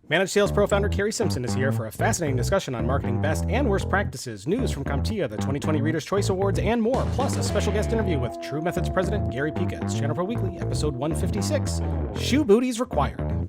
Managed Sales Pro founder Carrie Simpson is here for a fascinating discussion on marketing best and worst practices, news from CompTIA, the 2020 Reader's Choice Awards, and more, plus a special guest interview with True Methods president Gary Pica. It's ChannelPro Weekly, episode 156, Shoe Booties Required.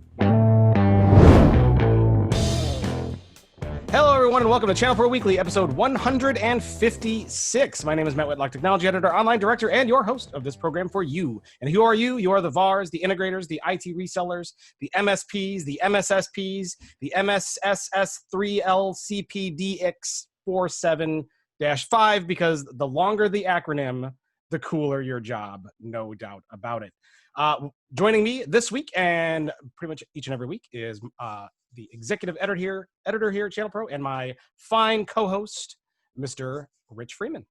Hello, everyone, and welcome to ChannelPro Weekly, episode 156. My name is Matt Whitlock, technology editor, online director, and your host of this program for you. And who are you? You are the VARs, the integrators, the IT resellers, the MSPs, the MSSPs, the MSSS3LCPDX47-5, because the longer the acronym, the cooler your job, no doubt about it. Joining me this week and pretty much each and every week is the executive editor here at ChannelPro and my fine co-host, Mr. Rich Freeman.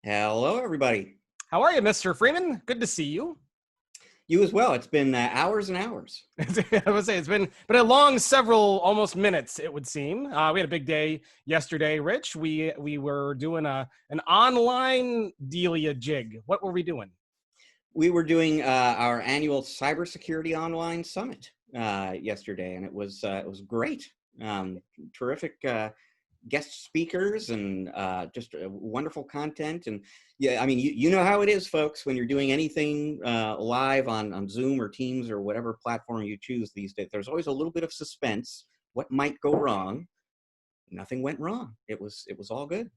Hello, everybody. How are you, Mr. Freeman? Good to see you. You as well. It's been hours and hours. I would say it's been a long several almost minutes, it would seem. We had a big day yesterday, Rich. We were doing an online dealia jig. What were we doing? We were doing our annual Cybersecurity Online Summit yesterday, and it was great. Terrific guest speakers and just wonderful content. And yeah, I mean, you know how it is, folks, when you're doing anything live on Zoom or Teams or whatever platform you choose these days. There's always a little bit of suspense. What might go wrong? Nothing went wrong. It was all good.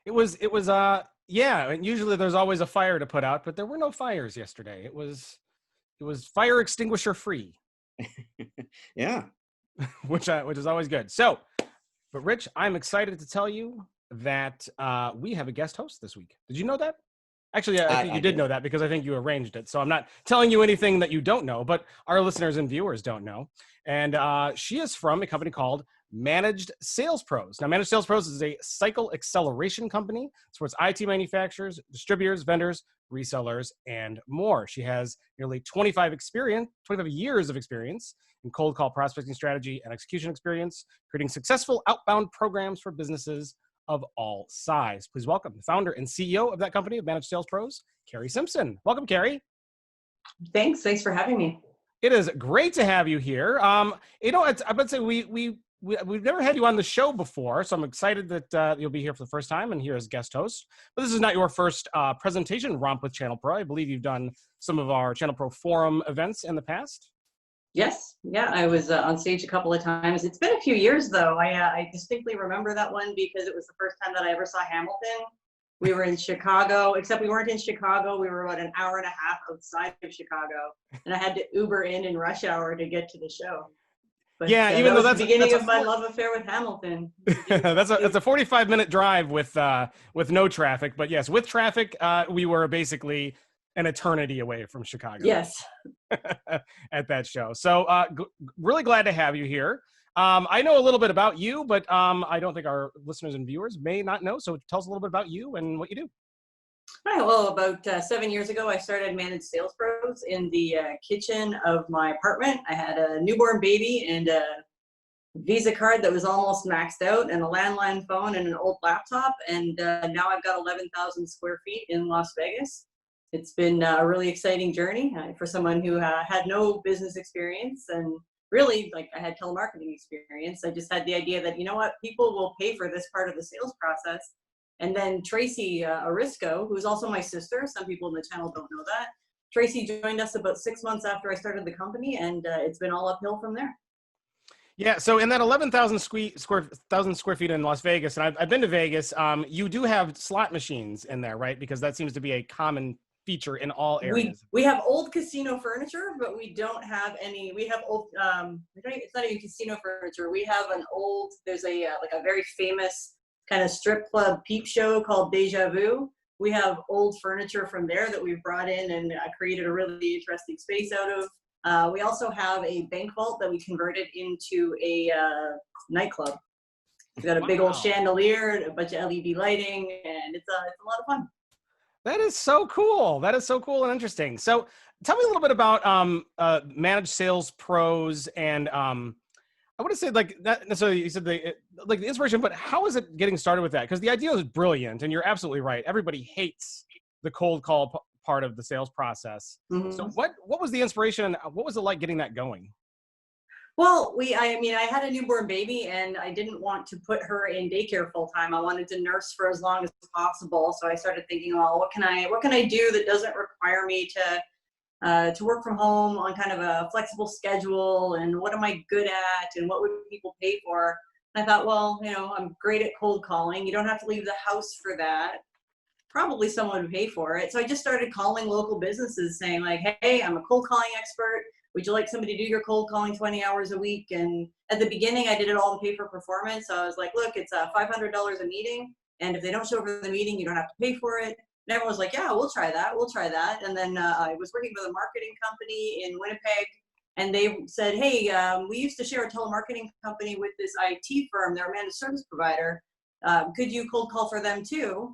It was yeah, and usually there's always a fire to put out, but there were no fires yesterday. It was fire extinguisher free. Yeah. which is always good. So, but Rich, I'm excited to tell you that we have a guest host this week. Did you know that? Actually, I think you did know that because I think you arranged it. So I'm not telling you anything that you don't know, but our listeners and viewers don't know. And she is from a company called Managed Sales Pros. Now, Managed Sales Pros is a cycle acceleration company. It supports IT manufacturers, distributors, vendors, resellers, and more. She has nearly 25 years of experience in cold call prospecting strategy and execution experience, creating successful outbound programs for businesses of all size. Please welcome the founder and CEO of that company, of Managed Sales Pros, Carrie Simpson. Welcome, Carrie. Thanks for having me. It is great to have you here. I would say we've never had you on the show before, so I'm excited that you'll be here for the first time and here as guest host. But this is not your first presentation romp with ChannelPro. I believe you've done some of our ChannelPro Forum events in the past. Yes, yeah, I was on stage a couple of times. It's been a few years though. I distinctly remember that one because it was the first time that I ever saw Hamilton. We were in Chicago, except we weren't in Chicago. We were about an hour and a half outside of Chicago, and I had to Uber in rush hour to get to the show. But, yeah, even though that's the beginning of my love affair with Hamilton. that's a 45-minute drive with no traffic, but yes, with traffic, we were basically an eternity away from Chicago. Yes, at that show. So really glad to have you here. I know a little bit about you, but I don't think our listeners and viewers may not know. So tell us a little bit about you and what you do. All right, well, about 7 years ago, I started Managed Sales Pros in the kitchen of my apartment. I had a newborn baby and a Visa card that was almost maxed out and a landline phone and an old laptop. And now I've got 11,000 square feet in Las Vegas. It's been a really exciting journey for someone who had no business experience and really, like, I had telemarketing experience. I just had the idea that, you know what, people will pay for this part of the sales process. And then Tracy Arisco, who's also my sister, some people in the channel don't know that. Tracy joined us about 6 months after I started the company, and it's been all uphill from there. Yeah, so in that 11,000 square feet in Las Vegas, and I've been to Vegas, you do have slot machines in there, right? Because that seems to be a common feature in all areas. We have old casino furniture, but we don't have any. We have old. It's not even casino furniture. We have an old. There's a like a very famous kind of strip club peep show called Deja Vu. We have old furniture from there that we've brought in and created a really interesting space out of. We also have a bank vault that we converted into a nightclub. We've got a big old chandelier, a bunch of LED lighting, and it's a lot of fun. That is so cool. That is so cool and interesting. So tell me a little bit about Managed Sales Pros and I want to say, like, not necessarily you said the inspiration, but how is it getting started with that? Because the idea is brilliant, and you're absolutely right. Everybody hates the cold call part of the sales process. Mm-hmm. So what was the inspiration? What was it like getting that going? Well, I mean, I had a newborn baby and I didn't want to put her in daycare full time. I wanted to nurse for as long as possible. So I started thinking, well, what can I do that doesn't require me to work from home on kind of a flexible schedule, and what am I good at, and what would people pay for? And I thought, well, I'm great at cold calling. You don't have to leave the house for that. Probably someone would pay for it. So I just started calling local businesses saying like, hey, I'm a cold calling expert. Would you like somebody to do your cold calling 20 hours a week? And at the beginning, I did it all in pay for performance. So I was like, look, it's $500 a meeting. And if they don't show up for the meeting, you don't have to pay for it. And everyone was like, yeah, we'll try that. We'll try that. And then I was working with a marketing company in Winnipeg. And they said, hey, we used to share a telemarketing company with this IT firm. They're a managed service provider. Could you cold call for them too?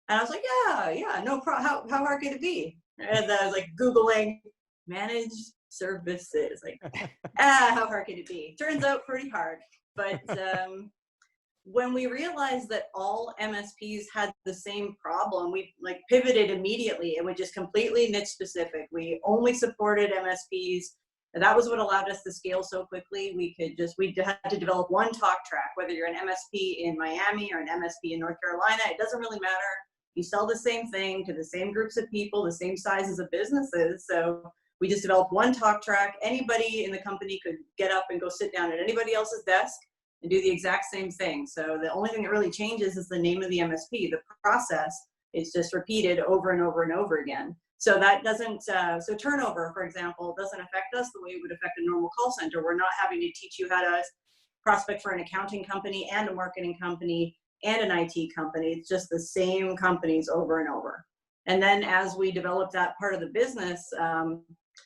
And I was like, yeah, no problem. How hard could it be? And I was like Googling managed services, like, how hard could it be? Turns out pretty hard. But when we realized that all MSPs had the same problem, we like pivoted immediately, and we just completely niche specific. We only supported MSPs. And that was what allowed us to scale so quickly. We had to develop one talk track, whether you're an MSP in Miami or an MSP in North Carolina, it doesn't really matter. You sell the same thing to the same groups of people, the same sizes of businesses. So we just developed one talk track. Anybody in the company could get up and go sit down at anybody else's desk and do the exact same thing. So the only thing that really changes is the name of the MSP. The process is just repeated over and over and over again. So that doesn't, so turnover, for example, doesn't affect us the way it would affect a normal call center. We're not having to teach you how to prospect for an accounting company and a marketing company and an IT company. It's just the same companies over and over. And then as we developed that part of the business,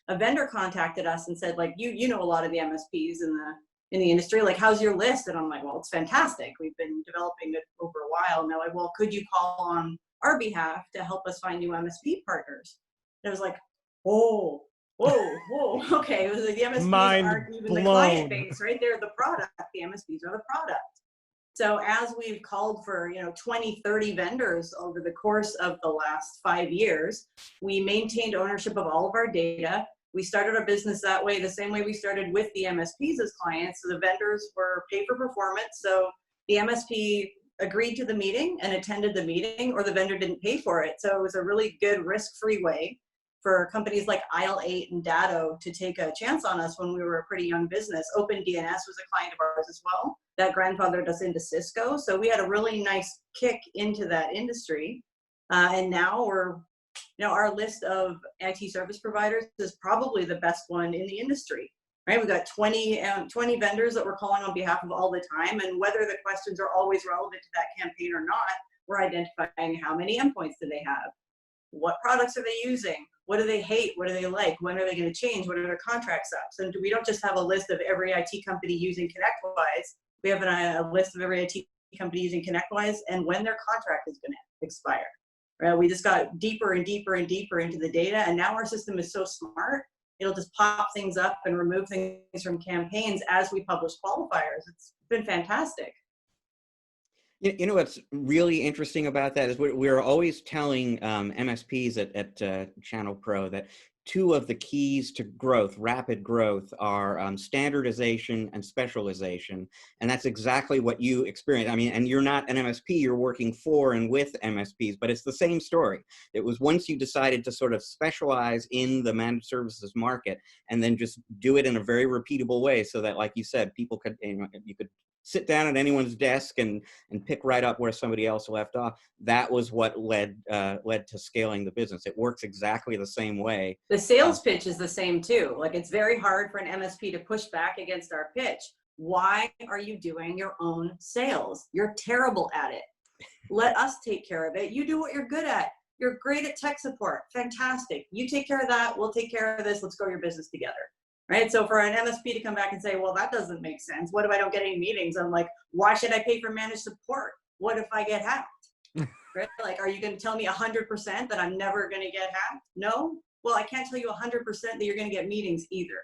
a vendor contacted us and said, like, you know a lot of the MSPs in the industry, like, how's your list? And I'm like, well, it's fantastic. We've been developing it over a while. And they're like, well, could you call on our behalf to help us find new MSP partners? And it was like, whoa, okay. It was like the MSPs aren't even the client base, right? They're the product. The MSPs are the product. So as we've called for 20, 30 vendors over the course of the last 5 years, we maintained ownership of all of our data. We started our business that way, the same way we started with the MSPs as clients. So the vendors were pay for performance. So the MSP agreed to the meeting and attended the meeting, or the vendor didn't pay for it. So it was a really good risk-free way for companies like Isle8 and Datto to take a chance on us when we were a pretty young business. OpenDNS was a client of ours as well. That grandfathered us into Cisco. So we had a really nice kick into that industry. And now we're, our list of IT service providers is probably the best one in the industry, right? We've got 20 vendors that we're calling on behalf of all the time. And whether the questions are always relevant to that campaign or not, we're identifying how many endpoints do they have? What products are they using? What do they hate? What do they like? When are they going to change? What are their contracts up? So we don't just have a list of every IT company using ConnectWise. We have a list of every IT company using ConnectWise and when their contract is going to expire. Right? We just got deeper and deeper and deeper into the data, and now our system is so smart, it'll just pop things up and remove things from campaigns as we publish qualifiers. It's been fantastic. You know what's really interesting about that is we're always telling MSPs at ChannelPro that two of the keys to growth, rapid growth, are standardization and specialization. And that's exactly what you experience. I mean, and you're not an MSP, you're working for and with MSPs, but it's the same story. It was once you decided to sort of specialize in the managed services market and then just do it in a very repeatable way so that, like you said, people could, you could sit down at anyone's desk and pick right up where somebody else left off. That was what led to scaling the business. It works exactly the same way. The sales pitch is the same too. Like, it's very hard for an MSP to push back against our pitch. Why are you doing your own sales? You're terrible at it. Let us take care of it. You do what you're good at. You're great at tech support. Fantastic. You take care of that. We'll take care of this. Let's grow your business together. Right? So for an MSP to come back and say, well, that doesn't make sense. What if I don't get any meetings? I'm like, why should I pay for managed support? What if I get hacked? Right? Like, are you going to tell me 100% that I'm never going to get hacked? No? Well, I can't tell you 100% that you're going to get meetings either.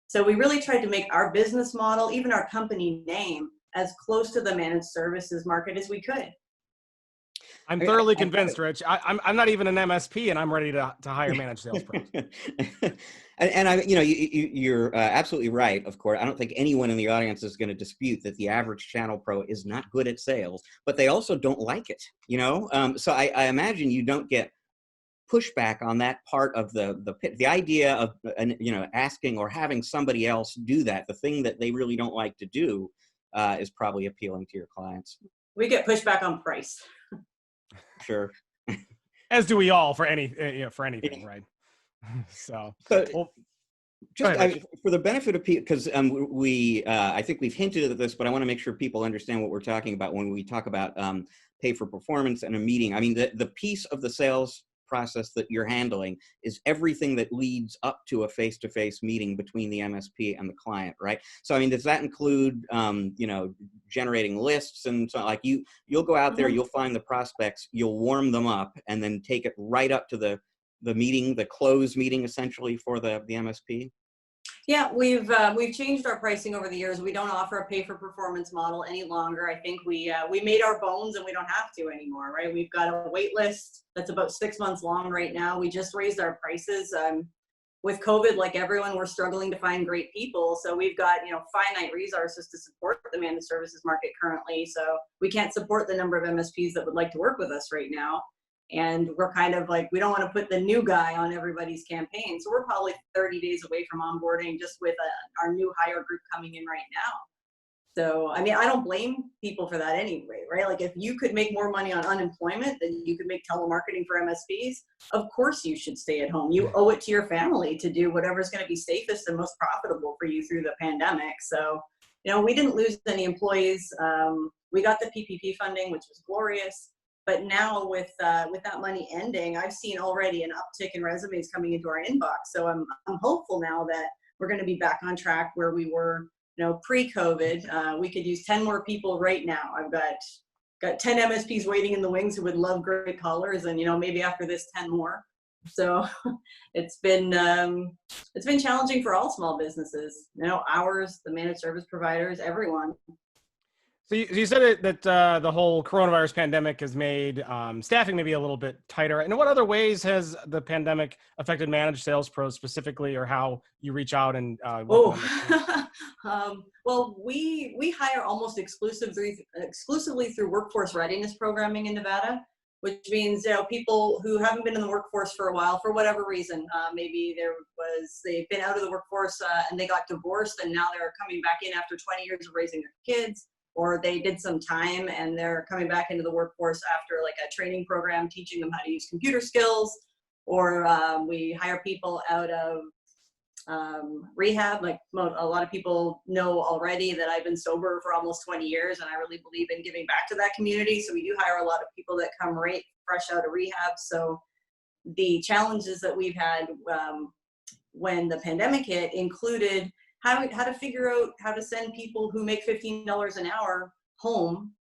So we really tried to make our business model, even our company name, as close to the managed services market as we could. I'm I mean, thoroughly I gotta- convinced, Rich. I'm not even an MSP, and I'm ready to hire managed sales pros. and you're absolutely right. Of course, I don't think anyone in the audience is going to dispute that the average channel pro is not good at sales, but they also don't like it. So I imagine you don't get pushback on that part of the idea of asking or having somebody else do that. The thing that they really don't like to do is probably appealing to your clients. We get pushback on price. Sure. As do we all for anything, right? So well, just ahead, for the benefit of people, because I think we've hinted at this, but I want to make sure people understand what we're talking about when we talk about pay for performance and a meeting. I mean, the piece of the sales process that you're handling is everything that leads up to a face-to-face meeting between the MSP and the client, right? So, I mean, does that include, generating lists and so like you'll go out there, you'll find the prospects, you'll warm them up, and then take it right up to the meeting, the close meeting, essentially for the MSP? Yeah, we've changed our pricing over the years. We don't offer a pay for performance model any longer. I think we made our bones and we don't have to anymore, right? We've got a wait list that's about 6 months long right now. We just raised our prices. With COVID, like everyone, we're struggling to find great people. So we've got, finite resources to support the managed services market currently. So we can't support the number of MSPs that would like to work with us right now. And we're kind of like, we don't want to put the new guy on everybody's campaign. So we're probably 30 days away from onboarding just with our new hire group coming in right now. So, I mean, I don't blame people for that anyway, right? Like if you could make more money on unemployment than you could make telemarketing for MSPs, of course you should stay at home. You owe it to your family to do whatever's going to be safest and most profitable for you through the pandemic. So, we didn't lose any employees. We got the PPP funding, which was glorious. But now with that money ending, I've seen already an uptick in resumes coming into our inbox. So I'm hopeful now that we're going to be back on track where we were, pre-COVID. We could use 10 more people right now. I've got 10 MSPs waiting in the wings who would love great callers, and maybe after this 10 more. So it's been challenging for all small businesses. Ours, the managed service providers, everyone. So you said that the whole coronavirus pandemic has made staffing maybe a little bit tighter. And what other ways has the pandemic affected managed sales pros specifically, or how you reach out and well, we hire almost exclusively through workforce readiness programming in Nevada, which means people who haven't been in the workforce for a while for whatever reason. Maybe they've been out of the workforce and they got divorced, and now they're coming back in after 20 years of raising their kids. Or they did some time and they're coming back into the workforce after like a training program teaching them how to use computer skills. Or we hire people out of rehab. Like a lot of people know already that I've been sober for almost 20 years, and I really believe in giving back to that community. So we do hire a lot of people that come right fresh out of rehab. So the challenges that we've had when the pandemic hit included how to figure out how to send people who make $15 an hour home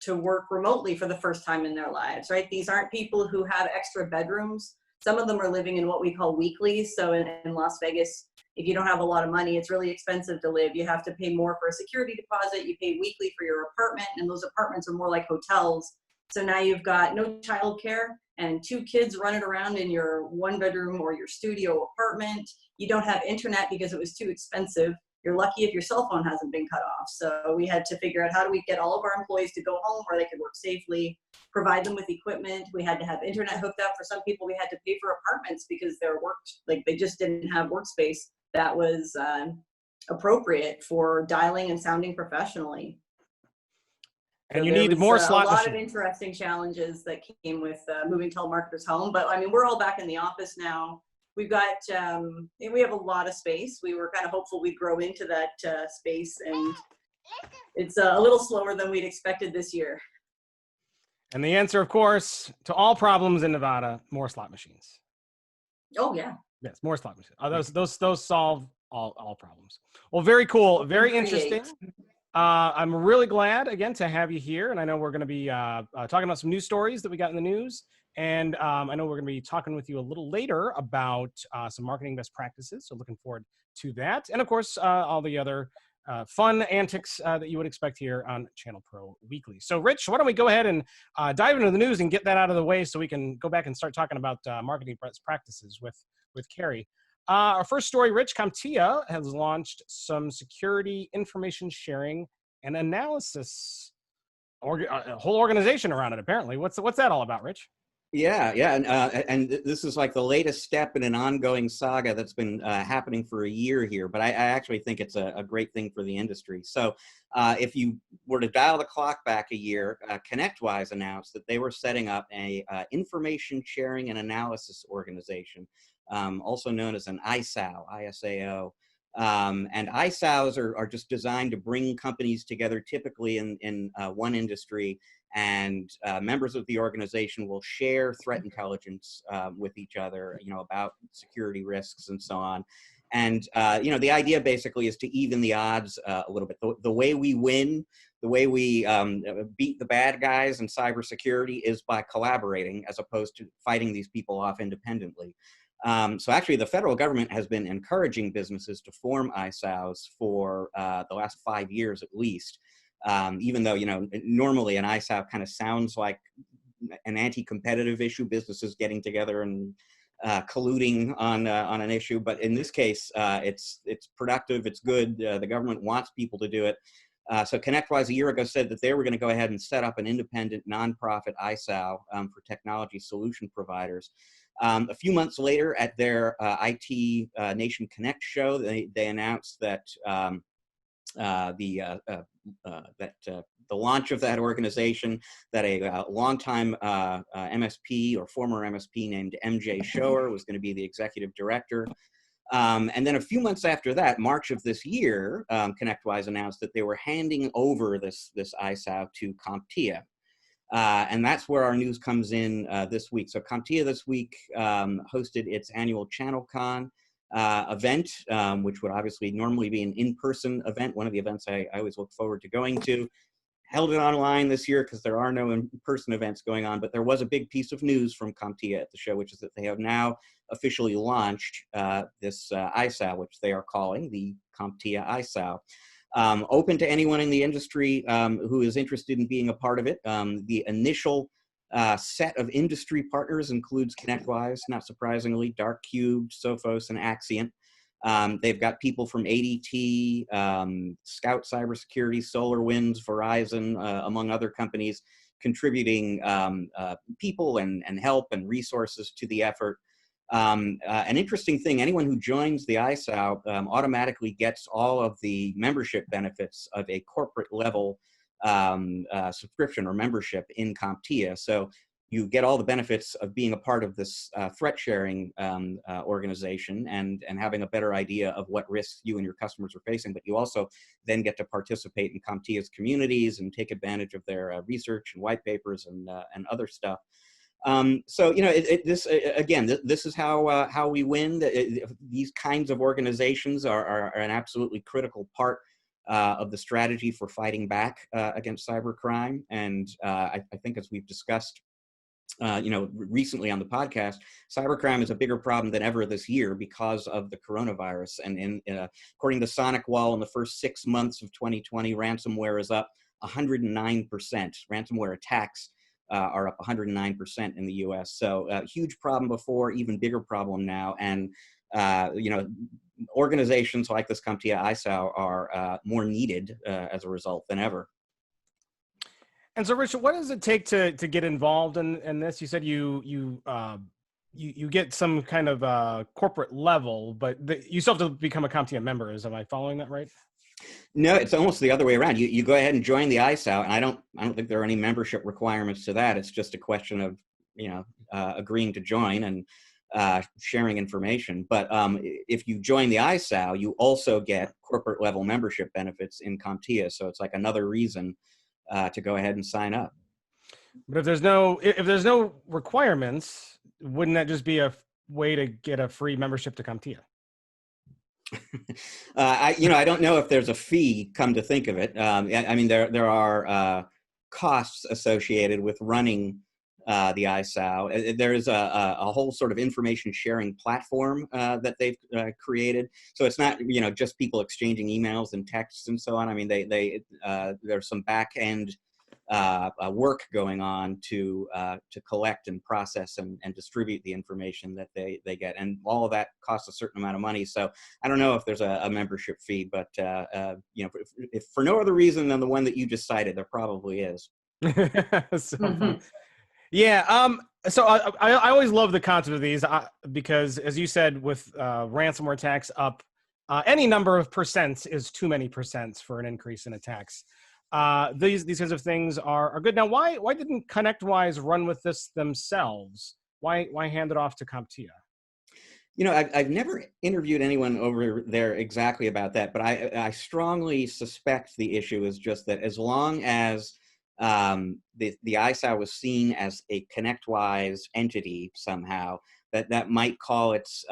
to work remotely for the first time in their lives, right? These aren't people who have extra bedrooms. Some of them are living in what we call weeklies. So in Las Vegas, if you don't have a lot of money, it's really expensive to live. You have to pay more for a security deposit. You pay weekly for your apartment, and those apartments are more like hotels. So now you've got no childcare and 2 kids running around in your 1-bedroom or your studio apartment. You don't have internet because it was too expensive. You're lucky if your cell phone hasn't been cut off. So we had to figure out how do we get all of our employees to go home where they could work safely, provide them with equipment. We had to have internet hooked up. For some people, we had to pay for apartments because their work, like they just didn't have workspace that was appropriate for dialing and sounding professionally. And so you need more slot a lot machines. of interesting challenges that came with moving telemarketers home. But I mean, we're all back in the office now. We've got, we have a lot of space. We were kind of hopeful we'd grow into that space, and it's a little slower than we'd expected this year. And the answer, of course, to all problems in Nevada, more slot machines. Oh yeah. Yes, more slot machines. Those solve all problems. Well, very cool. Very interesting. I'm really glad, again, to have you here. And I know we're going to be talking about some news stories that we got in the news. And I know we're going to be talking with you a little later about some marketing best practices. So looking forward to that. And, of course, all the other fun antics that you would expect here on Channel Pro Weekly. So, Rich, why don't we go ahead and dive into the news and get that out of the way so we can go back and start talking about marketing best practices with Carrie. Our first story, Rich, CompTIA has launched some security information sharing and analysis, a whole organization around it, apparently. What's that all about, Rich? Yeah, and this is like the latest step in an ongoing saga that's been happening for a year here, but I actually think it's a great thing for the industry. So if you were to dial the clock back a year, ConnectWise announced that they were setting up a information sharing and analysis organization, also known as an ISAO. And ISAOs are just designed to bring companies together, typically in one industry, and members of the organization will share threat intelligence with each other, about security risks and so on. And, the idea basically is to even the odds a little bit. The way we win, the way we beat the bad guys in cybersecurity is by collaborating as opposed to fighting these people off independently. So actually, the federal government has been encouraging businesses to form ISAOs for the last 5 years at least. Even though, normally an ISAO kind of sounds like an anti-competitive issue, businesses getting together and colluding on an issue. But in this case, it's productive, it's good. The government wants people to do it. So ConnectWise a year ago said that they were going to go ahead and set up an independent nonprofit ISAO for technology solution providers. A few months later at their IT Nation Connect show, they announced that the launch of that organization, that a longtime MSP or former MSP named MJ Shower was going to be the executive director. And then a few months after that, March of this year, ConnectWise announced that they were handing over this ISAO to CompTIA. And that's where our news comes in this week. So CompTIA this week hosted its annual ChannelCon event, which would obviously normally be an in-person event, one of the events I always look forward to going to. Held it online this year because there are no in-person events going on, but there was a big piece of news from CompTIA at the show, which is that they have now officially launched this ISAO, which they are calling the CompTIA ISAO. Open to anyone in the industry who is interested in being a part of it. The initial set of industry partners includes ConnectWise, not surprisingly, Darkcube, Sophos, and Axient. They've got people from ADT, Scout Cybersecurity, SolarWinds, Verizon, among other companies, contributing people and help and resources to the effort. An interesting thing, anyone who joins the ISAO automatically gets all of the membership benefits of a corporate level subscription or membership in CompTIA. So you get all the benefits of being a part of this threat sharing organization and having a better idea of what risks you and your customers are facing. But you also then get to participate in CompTIA's communities and take advantage of their research and white papers and other stuff. So, this is how we win. These kinds of organizations are an absolutely critical part of the strategy for fighting back against cybercrime. And I think, as we've discussed, recently on the podcast, cybercrime is a bigger problem than ever this year because of the coronavirus. And according to SonicWall, in the first 6 months of 2020, ransomware is up 109%. Ransomware attacks are up 109% in the US. So a huge problem before, even bigger problem now. And, organizations like this CompTIA ISAO are more needed as a result than ever. And so, Richard, what does it take to get involved in this? You said you get some kind of corporate level, but you still have to become a CompTIA member. Am I following that right? No, it's almost the other way around. You go ahead and join the ISAO, and I don't think there are any membership requirements to that. It's just a question of agreeing to join and sharing information. But if you join the ISAO, you also get corporate level membership benefits in CompTIA. So it's like another reason to go ahead and sign up. But if there's no requirements, wouldn't that just be a way to get a free membership to CompTIA? I don't know if there's a fee, come to think of it. I mean, there are costs associated with running the ISAO. There is a whole sort of information sharing platform that they've created. So it's not, you know, just people exchanging emails and texts and so on. I mean, there's some back end work going on to collect and process and distribute the information that they get, and all of that costs a certain amount of money. So I don't know if there's a membership fee, but you know, if for no other reason than the one that you just cited, there probably is. So, yeah. So I always love the concept of these because, as you said, with ransomware attacks up, any number of percents is too many percents for an increase in attacks. These kinds of things are good. Now, why didn't ConnectWise run with this themselves? Why hand it off to CompTIA? You know, I've never interviewed anyone over there exactly about that, but I strongly suspect the issue is just that as long as the ISAO was seen as a ConnectWise entity somehow, that might call its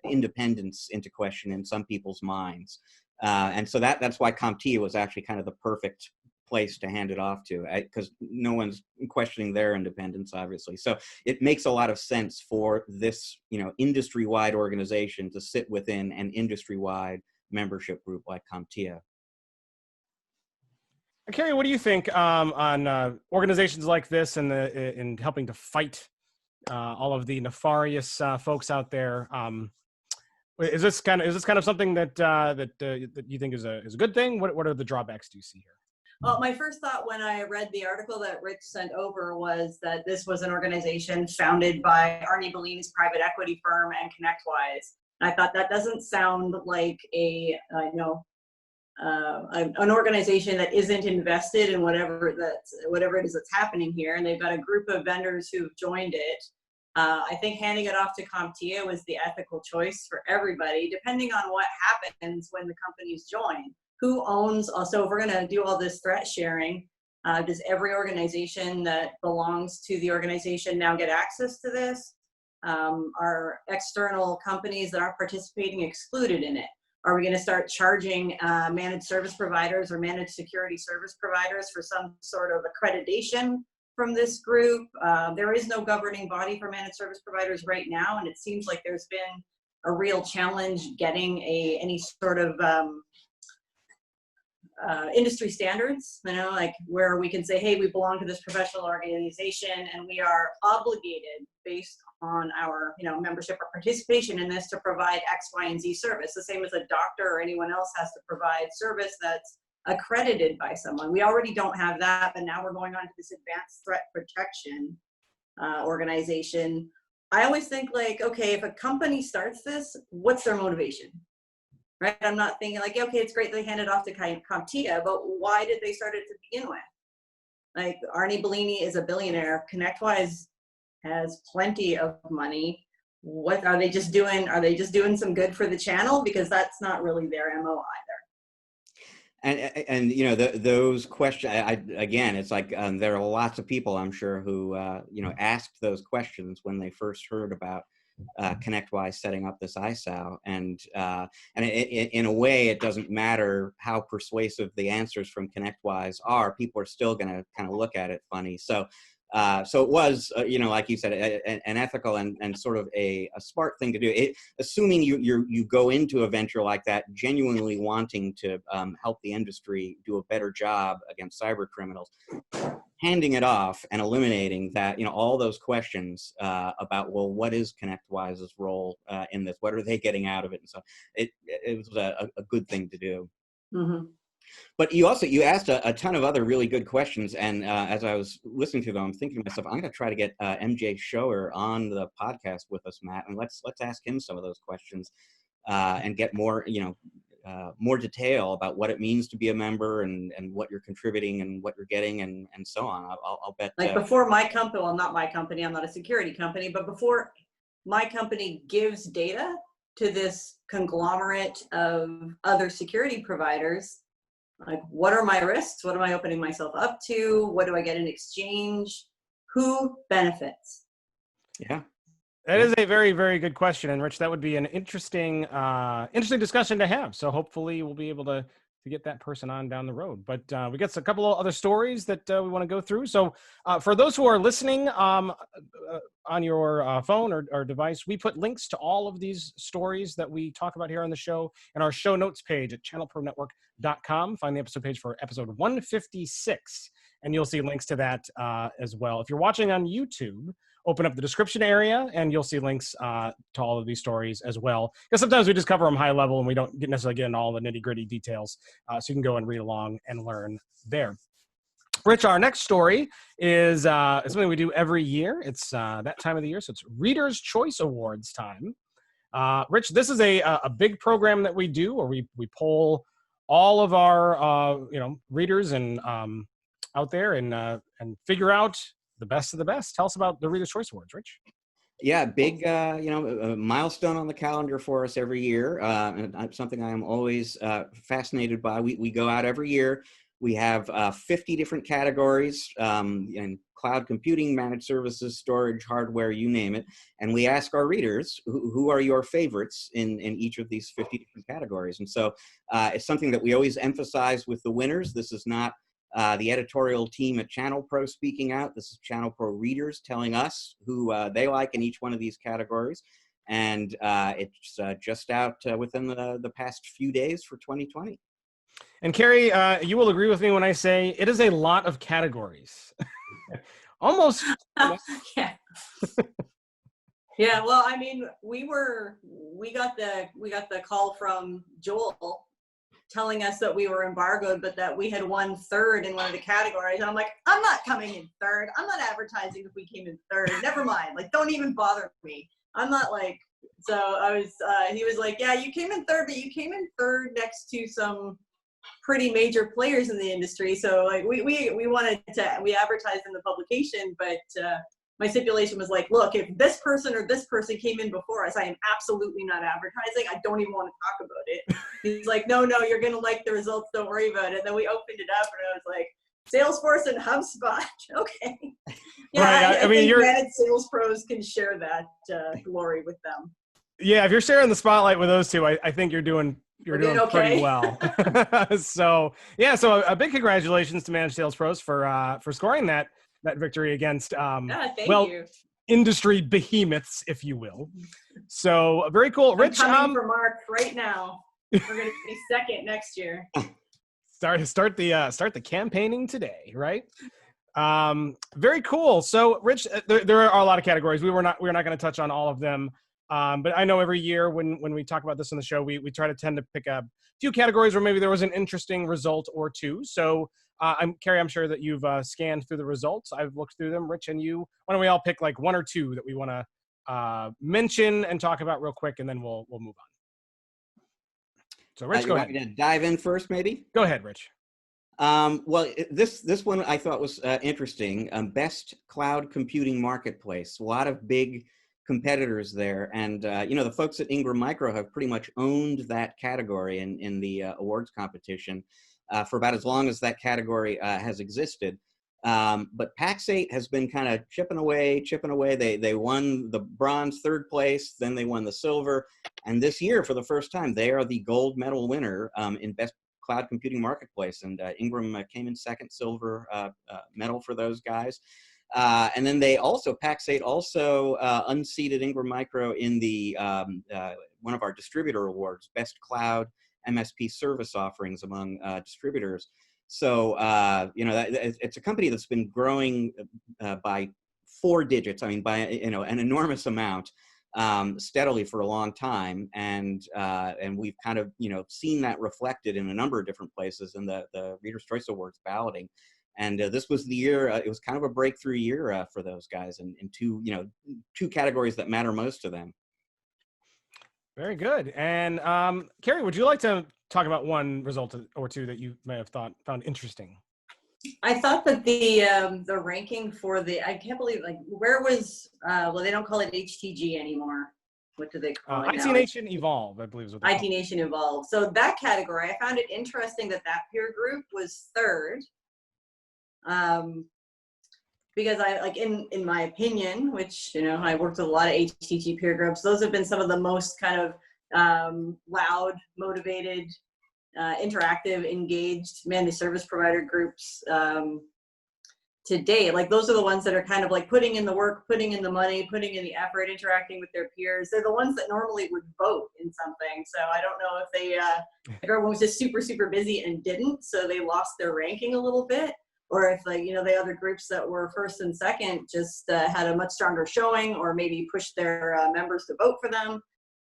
independence into question in some people's minds. And so that's why CompTIA was actually kind of the perfect place to hand it off to, because no one's questioning their independence, obviously. So it makes a lot of sense for this, you know, industry-wide organization to sit within an industry-wide membership group like CompTIA. Carrie, what do you think on organizations like this and in helping to fight all of the nefarious folks out there? Is this kind of something that you think is a good thing? What are the drawbacks do you see here? Well, my first thought when I read the article that Rich sent over was that this was an organization founded by Arnie Bellini's private equity firm and ConnectWise. And I thought that doesn't sound like an organization that isn't invested in whatever it is that's happening here. And they've got a group of vendors who've joined it. I think handing it off to CompTIA was the ethical choice for everybody, depending on what happens when the companies join. Who owns, so if we're gonna do all this threat sharing, does every organization that belongs to the organization now get access to this? Are external companies that aren't participating excluded in it? Are we gonna start charging managed service providers or managed security service providers for some sort of accreditation from this group? There is no governing body for managed service providers right now, and it seems like there's been a real challenge getting any sort of industry standards, you know, like where we can say, hey, we belong to this professional organization and we are obligated based on our, you know, membership or participation in this to provide X, Y, and Z service. The same as a doctor or anyone else has to provide service that's accredited by someone. We already don't have that, but now we're going on to this advanced threat protection organization. I always think like, okay, if a company starts this, what's their motivation? Right? I'm not thinking like, okay, it's great they handed off to CompTIA, but why did they start it to begin with? Like Arnie Bellini is a billionaire. ConnectWise has plenty of money. What are they just doing? Are they just doing some good for the channel? Because that's not really their MO either. And you know, those questions, again, it's like there are lots of people, I'm sure, who you know, asked those questions when they first heard about ConnectWise setting up this ISAO, and in a way, it doesn't matter how persuasive the answers from ConnectWise are. People are still going to kind of look at it funny. So it was, you know, like you said, an ethical and sort of a smart thing to do. Assuming you go into a venture like that genuinely wanting to help the industry do a better job against cyber criminals, handing it off and eliminating that, you know, all those questions about, well, what is ConnectWise's role in this? What are they getting out of it? And so it was a good thing to do. Mm-hmm. But you asked a ton of other really good questions, and as I was listening to them, I'm thinking to myself, I'm going to try to get MJ Schoer on the podcast with us, Matt, and let's ask him some of those questions and get more, you know, more detail about what it means to be a member and what you're contributing and what you're getting and so on. I'll bet. Like before my company, well, not my company, I'm not a security company, but before my company gives data to this conglomerate of other security providers, like, what are my risks? What am I opening myself up to? What do I get in exchange? Who benefits? Yeah. That is a very, very good question. And Rich, that would be an interesting discussion to have. So hopefully we'll be able to to get that person on down the road. But we got a couple of other stories that we want to go through. So for those who are listening on your phone or device, we put links to all of these stories that we talk about here on the show in our show notes page at channelpronetwork.com. Find the episode page for episode 156, and you'll see links to that as well. If you're watching on YouTube, open up the description area and you'll see links to all of these stories as well. Because sometimes we just cover them high level and we don't necessarily get into all the nitty gritty details. So you can go and read along and learn there. Rich, our next story is something we do every year. It's that time of the year. So it's Reader's Choice Awards time. Rich, this is a big program that we do where we poll all of our readers and out there and figure out the best of the best. Tell us about the Reader's Choice Awards, Rich. Yeah, big, a milestone on the calendar for us every year, and something I am always fascinated by. We go out every year. We have 50 different categories in cloud computing, managed services, storage, hardware, you name it. And we ask our readers, who are your favorites in each of these 50 different categories? And so it's something that we always emphasize with the winners. This is not the editorial team at ChannelPro speaking out. This is ChannelPro readers telling us who they like in each one of these categories. And it's just out within the past few days for 2020. And Carrie, you will agree with me when I say it is a lot of categories. Almost. Yeah. Yeah. Well, I mean, we got the call from Joel telling us that we were embargoed, but that we had won third in one of the categories. And I'm like, I'm not coming in third. I'm not advertising if we came in third. Never mind. Like, don't even bother me. I'm not like, so I was, he was like, yeah, you came in third, but you came in third next to some pretty major players in the industry. So like we advertised in the publication, but my stipulation was like, look, if this person or this person came in before us, I am absolutely not advertising. I don't even want to talk about it. He's like, no, you're going to like the results. Don't worry about it. And then we opened it up and I was like, Salesforce and HubSpot. Okay. Yeah, right. I mean, think managed sales pros can share that glory with them. Yeah, if you're sharing the spotlight with those two, I think you're doing okay. Pretty well. So a big congratulations to Managed Sales Pros for scoring that victory against thank you. Industry behemoths, if you will. So very cool. Rich, I'm coming for Mark right now. We're going to be second next year. Start the campaigning today, right? Very cool. So Rich, there are a lot of categories. We're not going to touch on all of them. But I know every year when we talk about this on the show, we try to tend to pick a few categories where maybe there was an interesting result or two. So Carrie, I'm sure that you've scanned through the results. I've looked through them. Rich and you, why don't we all pick like one or two that we want to mention and talk about real quick, and then we'll move on. So Rich, go ahead. Want me to dive in first, maybe? Go ahead, Rich. Well, this one I thought was interesting. Best cloud computing marketplace. A lot of big competitors there, and the folks at Ingram Micro have pretty much owned that category in the awards competition for about as long as that category has existed. But Pax8 has been kind of chipping away. They won the bronze third place, then they won the silver, and this year for the first time they are the gold medal winner in best cloud computing marketplace, and Ingram came in second, silver medal for those guys. And then Pax8 also unseated Ingram Micro in the one of our distributor awards, Best Cloud MSP Service Offerings among distributors. So it's a company that's been growing by 4 digits. I mean, by an enormous amount, steadily for a long time, and we've kind of seen that reflected in a number of different places in the Reader's Choice Awards balloting. And this was the year, it was kind of a breakthrough year for those guys in two categories that matter most to them. Very good. And Carrie, would you like to talk about one result or two that you may have found interesting? I thought that the ranking for I can't believe, like, where was, they don't call it HTG anymore. What do they call it IT now? Nation Evolve, I believe is what they call it. IT Nation Evolve. So that category, I found it interesting that peer group was third. Because I in my opinion, which I worked with a lot of HTG peer groups, those have been some of the most kind of loud, motivated interactive, engaged managed service provider groups today. Like those are the ones that are kind of like putting in the work, putting in the money, putting in the effort, interacting with their peers. They're the ones that normally would vote in something. So I don't know if they, everyone was just super, super busy and didn't, so they lost their ranking a little bit. Or if like, you know, the other groups that were first and second just had a much stronger showing, or maybe pushed their members to vote for them.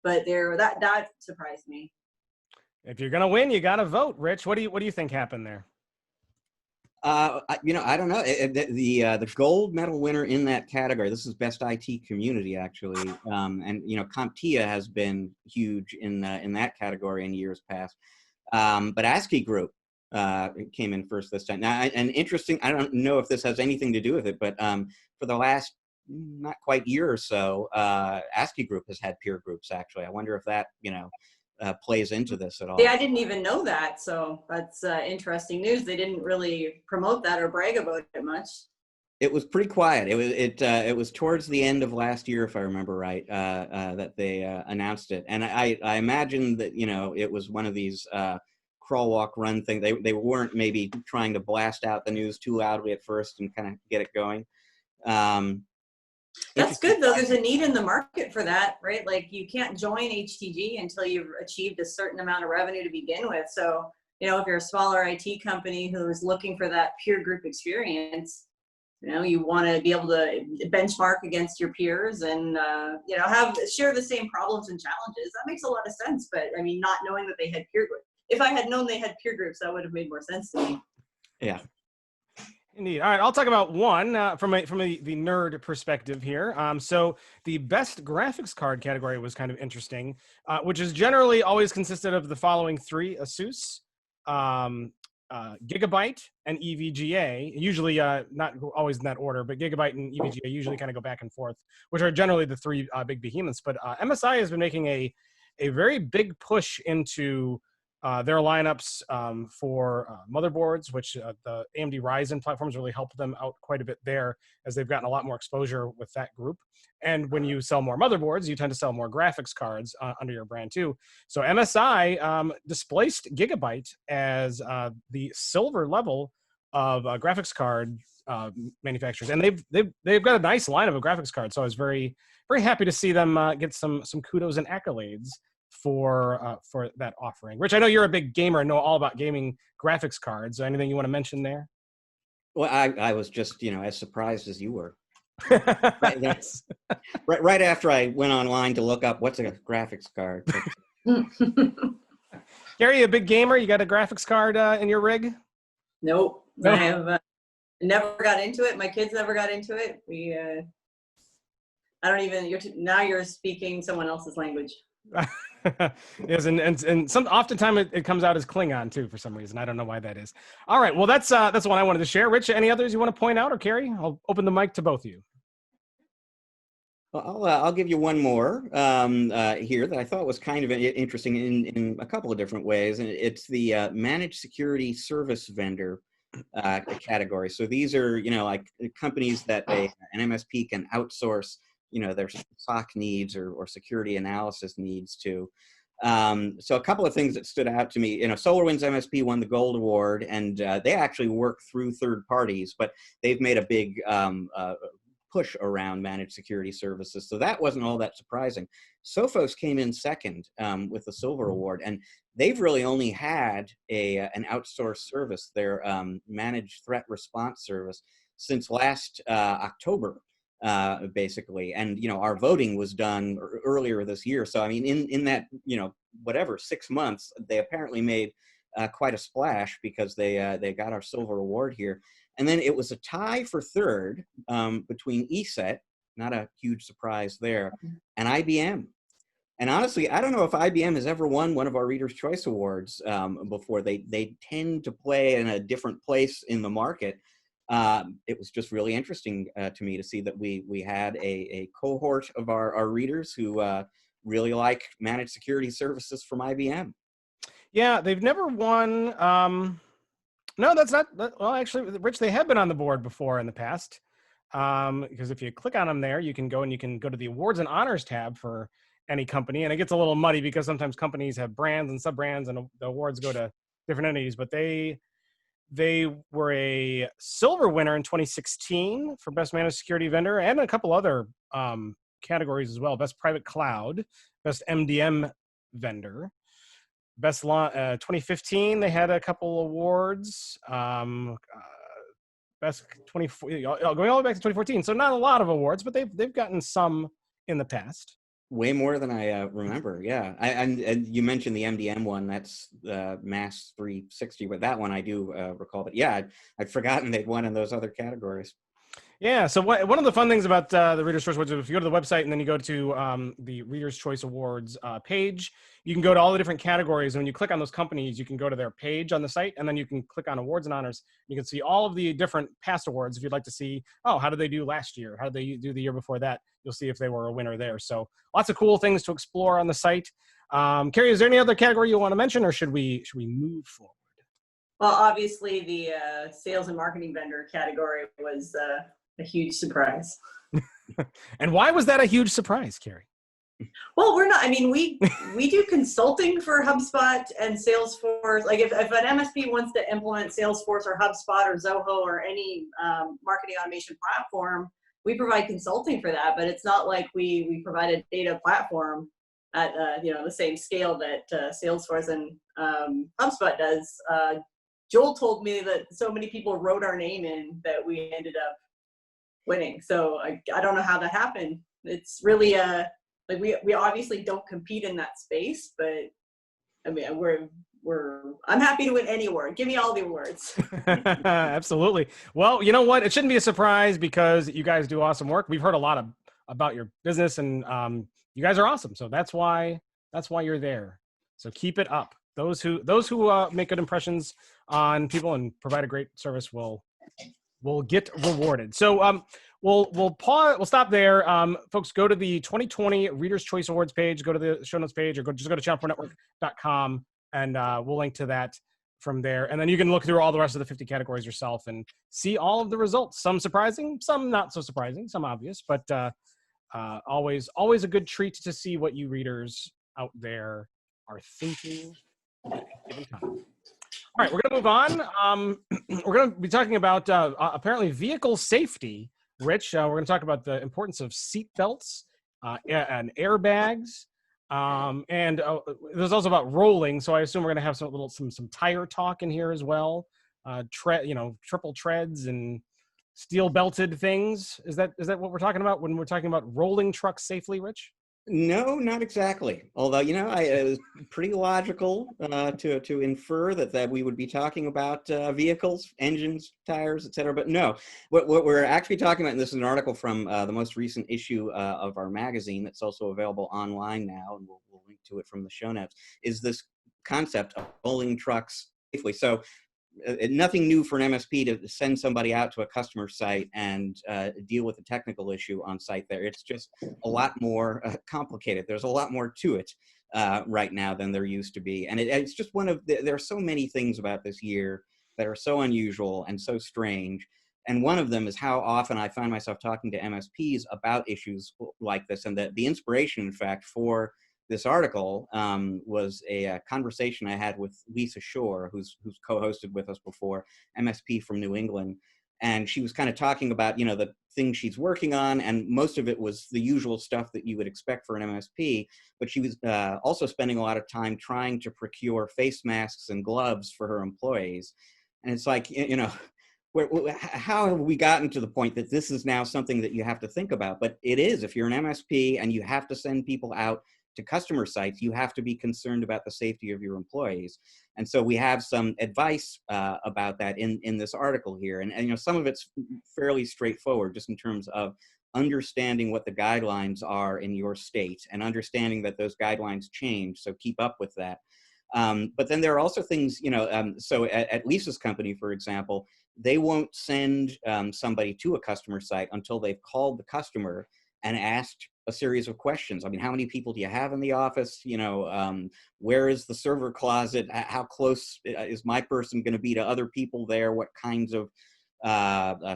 But that surprised me. If you're gonna win, you gotta vote, Rich. What do you think happened there? You know, I don't know. The gold medal winner in that category, this is best IT community actually, and you know, CompTIA has been huge in that category in years past. But ASCII Group came in first this time. Now, and interesting, I don't know if this has anything to do with it, but for the last not quite year or so, ASCII Group has had peer groups actually. I wonder if that, you know, plays into this at all. Yeah, I didn't even know that. So that's interesting news. They didn't really promote that or brag about it much. It was pretty quiet. It was towards the end of last year, if I remember right, that they announced it. And I imagine that, you know, it was one of these crawl, walk, run thing. They weren't maybe trying to blast out the news too loudly at first and kind of get it going. That's good though. There's a need in the market for that, right? Like you can't join HTG until you've achieved a certain amount of revenue to begin with. So, you know, if you're a smaller IT company who is looking for that peer group experience, you know, you want to be able to benchmark against your peers and, you know, share the same problems and challenges. That makes a lot of sense. But I mean, not knowing that they had peer groups. If I had known they had peer groups, that would have made more sense to me. Yeah. Indeed. All right, I'll talk about one from the nerd perspective here. So the best graphics card category was kind of interesting, which is generally always consisted of the following three: ASUS, Gigabyte, and EVGA. Usually, not always in that order, but Gigabyte and EVGA usually kind of go back and forth, which are generally the three big behemoths. But MSI has been making a very big push into their lineups for motherboards, which the AMD Ryzen platforms really help them out quite a bit there, as they've gotten a lot more exposure with that group. And when you sell more motherboards, you tend to sell more graphics cards under your brand too. So MSI displaced Gigabyte as the silver level of graphics card manufacturers, and they've got a nice lineup of graphics cards. So I was very happy to see them get some kudos and accolades for that offering. Rich, I know you're a big gamer and know all about gaming graphics cards. Anything you want to mention there? Well, I was just, you know, as surprised as you were. right after I went online to look up what's a graphics card. Gary, a big gamer? You got a graphics card in your rig? Nope. No? I have never got into it. My kids never got into it. I don't even. Now you're speaking someone else's language. Yes, and oftentimes it comes out as Klingon too for some reason. I don't know why that is. All right, well that's one I wanted to share. Rich, any others you want to point out, or Carrie? I'll open the mic to both of you. Well, I'll give you one more here that I thought was kind of interesting in a couple of different ways, and it's the managed security service vendor category. So these are, you know, like companies that an MSP can outsource, you know, their SOC needs or security analysis needs to. So a couple of things that stood out to me, you know, SolarWinds MSP won the Gold Award, and they actually work through third parties, but they've made a big push around managed security services. So that wasn't all that surprising. Sophos came in second with the Silver Award, and they've really only had an outsourced service, their managed threat response service, since last October. Basically, and you know, our voting was done earlier this year. So I mean, in that, you know, whatever 6 months, they apparently made quite a splash because they got our Silver Award here. And then it was a tie for third between ESET, not a huge surprise there, and IBM. And honestly, I don't know if IBM has ever won one of our Reader's Choice Awards before. They tend to play in a different place in the market. It was just really interesting to me to see that we had a cohort of our readers who really like managed security services from IBM. Yeah, they've never won. No, that's not. Well, actually, Rich, they have been on the board before in the past. Because if you click on them there, you can go to the awards and honors tab for any company, and it gets a little muddy because sometimes companies have brands and sub-brands, and the awards go to different entities. But they were a silver winner in 2016 for best managed security vendor, and a couple other categories as well. Best private cloud, best MDM vendor, best 2015. They had a couple awards. Best 24, going all the way back to 2014. So not a lot of awards, but they've gotten some in the past. Way more than I remember. Yeah, and you mentioned the MDM one. That's Mass 360, but that one I do recall. But yeah, I'd forgotten they'd won in those other categories. Yeah. So one of the fun things about the Reader's Choice Awards is if you go to the website and then you go to the Reader's Choice Awards page, you can go to all the different categories. And when you click on those companies, you can go to their page on the site, and then you can click on awards and honors. You can see all of the different past awards. If you'd like to see, oh, how did they do last year? How did they do the year before that? You'll see if they were a winner there. So lots of cool things to explore on the site. Carrie, is there any other category you want to mention, or should we move forward? Well, obviously the sales and marketing vendor category was a huge surprise. And why was that a huge surprise, Carrie? Well, we're not, I mean, we do consulting for HubSpot and Salesforce. Like if an MSP wants to implement Salesforce or HubSpot or Zoho or any marketing automation platform, we provide consulting for that, but it's not like we provide a data platform at the same scale that Salesforce and HubSpot does. Joel told me that so many people wrote our name in that we ended up winning. So I don't know how that happened. It's really like we obviously don't compete in that space, but I mean I'm happy to win any award. Give me all the awards. Absolutely. Well, you know what? It shouldn't be a surprise because you guys do awesome work. We've heard a lot about your business, and you guys are awesome. So that's why you're there. So keep it up. Those who make good impressions on people and provide a great service will get rewarded. So we'll pause. We'll stop there. Folks, go to the 2020 Reader's Choice Awards page. Go to the show notes page, or just go to channelpronetwork.com, and we'll link to that from there. And then you can look through all the rest of the 50 categories yourself and see all of the results. Some surprising, some not so surprising, some obvious, but always a good treat to see what you readers out there are thinking at any given time. All right, we're going to move on. We're going to be talking about apparently vehicle safety. Rich, we're going to talk about the importance of seat belts and airbags. And there's also about rolling. So I assume we're going to have some tire talk in here as well. Triple treads and steel belted things. Is that what we're talking about when we're talking about rolling trucks safely, Rich? No, not exactly. Although, it was pretty logical to infer that we would be talking about vehicles, engines, tires, etc. But no, what we're actually talking about, and this is an article from the most recent issue of our magazine that's also available online now, and we'll link to it from the show notes, is this concept of rolling trucks safely. So nothing new for an MSP to send somebody out to a customer site and deal with a technical issue on site there. It's just a lot more complicated. There's a lot more to it right now than there used to be. And it's just there are so many things about this year that are so unusual and so strange. And one of them is how often I find myself talking to MSPs about issues like this. And the inspiration, in fact, for this article was a conversation I had with Lisa Shore, who's co-hosted with us before, MSP from New England. And she was kind of talking about, the things she's working on. And most of it was the usual stuff that you would expect for an MSP. But she was also spending a lot of time trying to procure face masks and gloves for her employees. And it's like, how have we gotten to the point that this is now something that you have to think about? But it is. If you're an MSP and you have to send people out to customer sites, you have to be concerned about the safety of your employees. And so we have some advice about that in this article here. And some of it's fairly straightforward, just in terms of understanding what the guidelines are in your state and understanding that those guidelines change. So keep up with that. But then there are also things, so at Lisa's company, for example, they won't send somebody to a customer site until they've called the customer and asked a series of questions. I mean, how many people do you have in the office? Where is the server closet? How close is my person going to be to other people there? What kinds of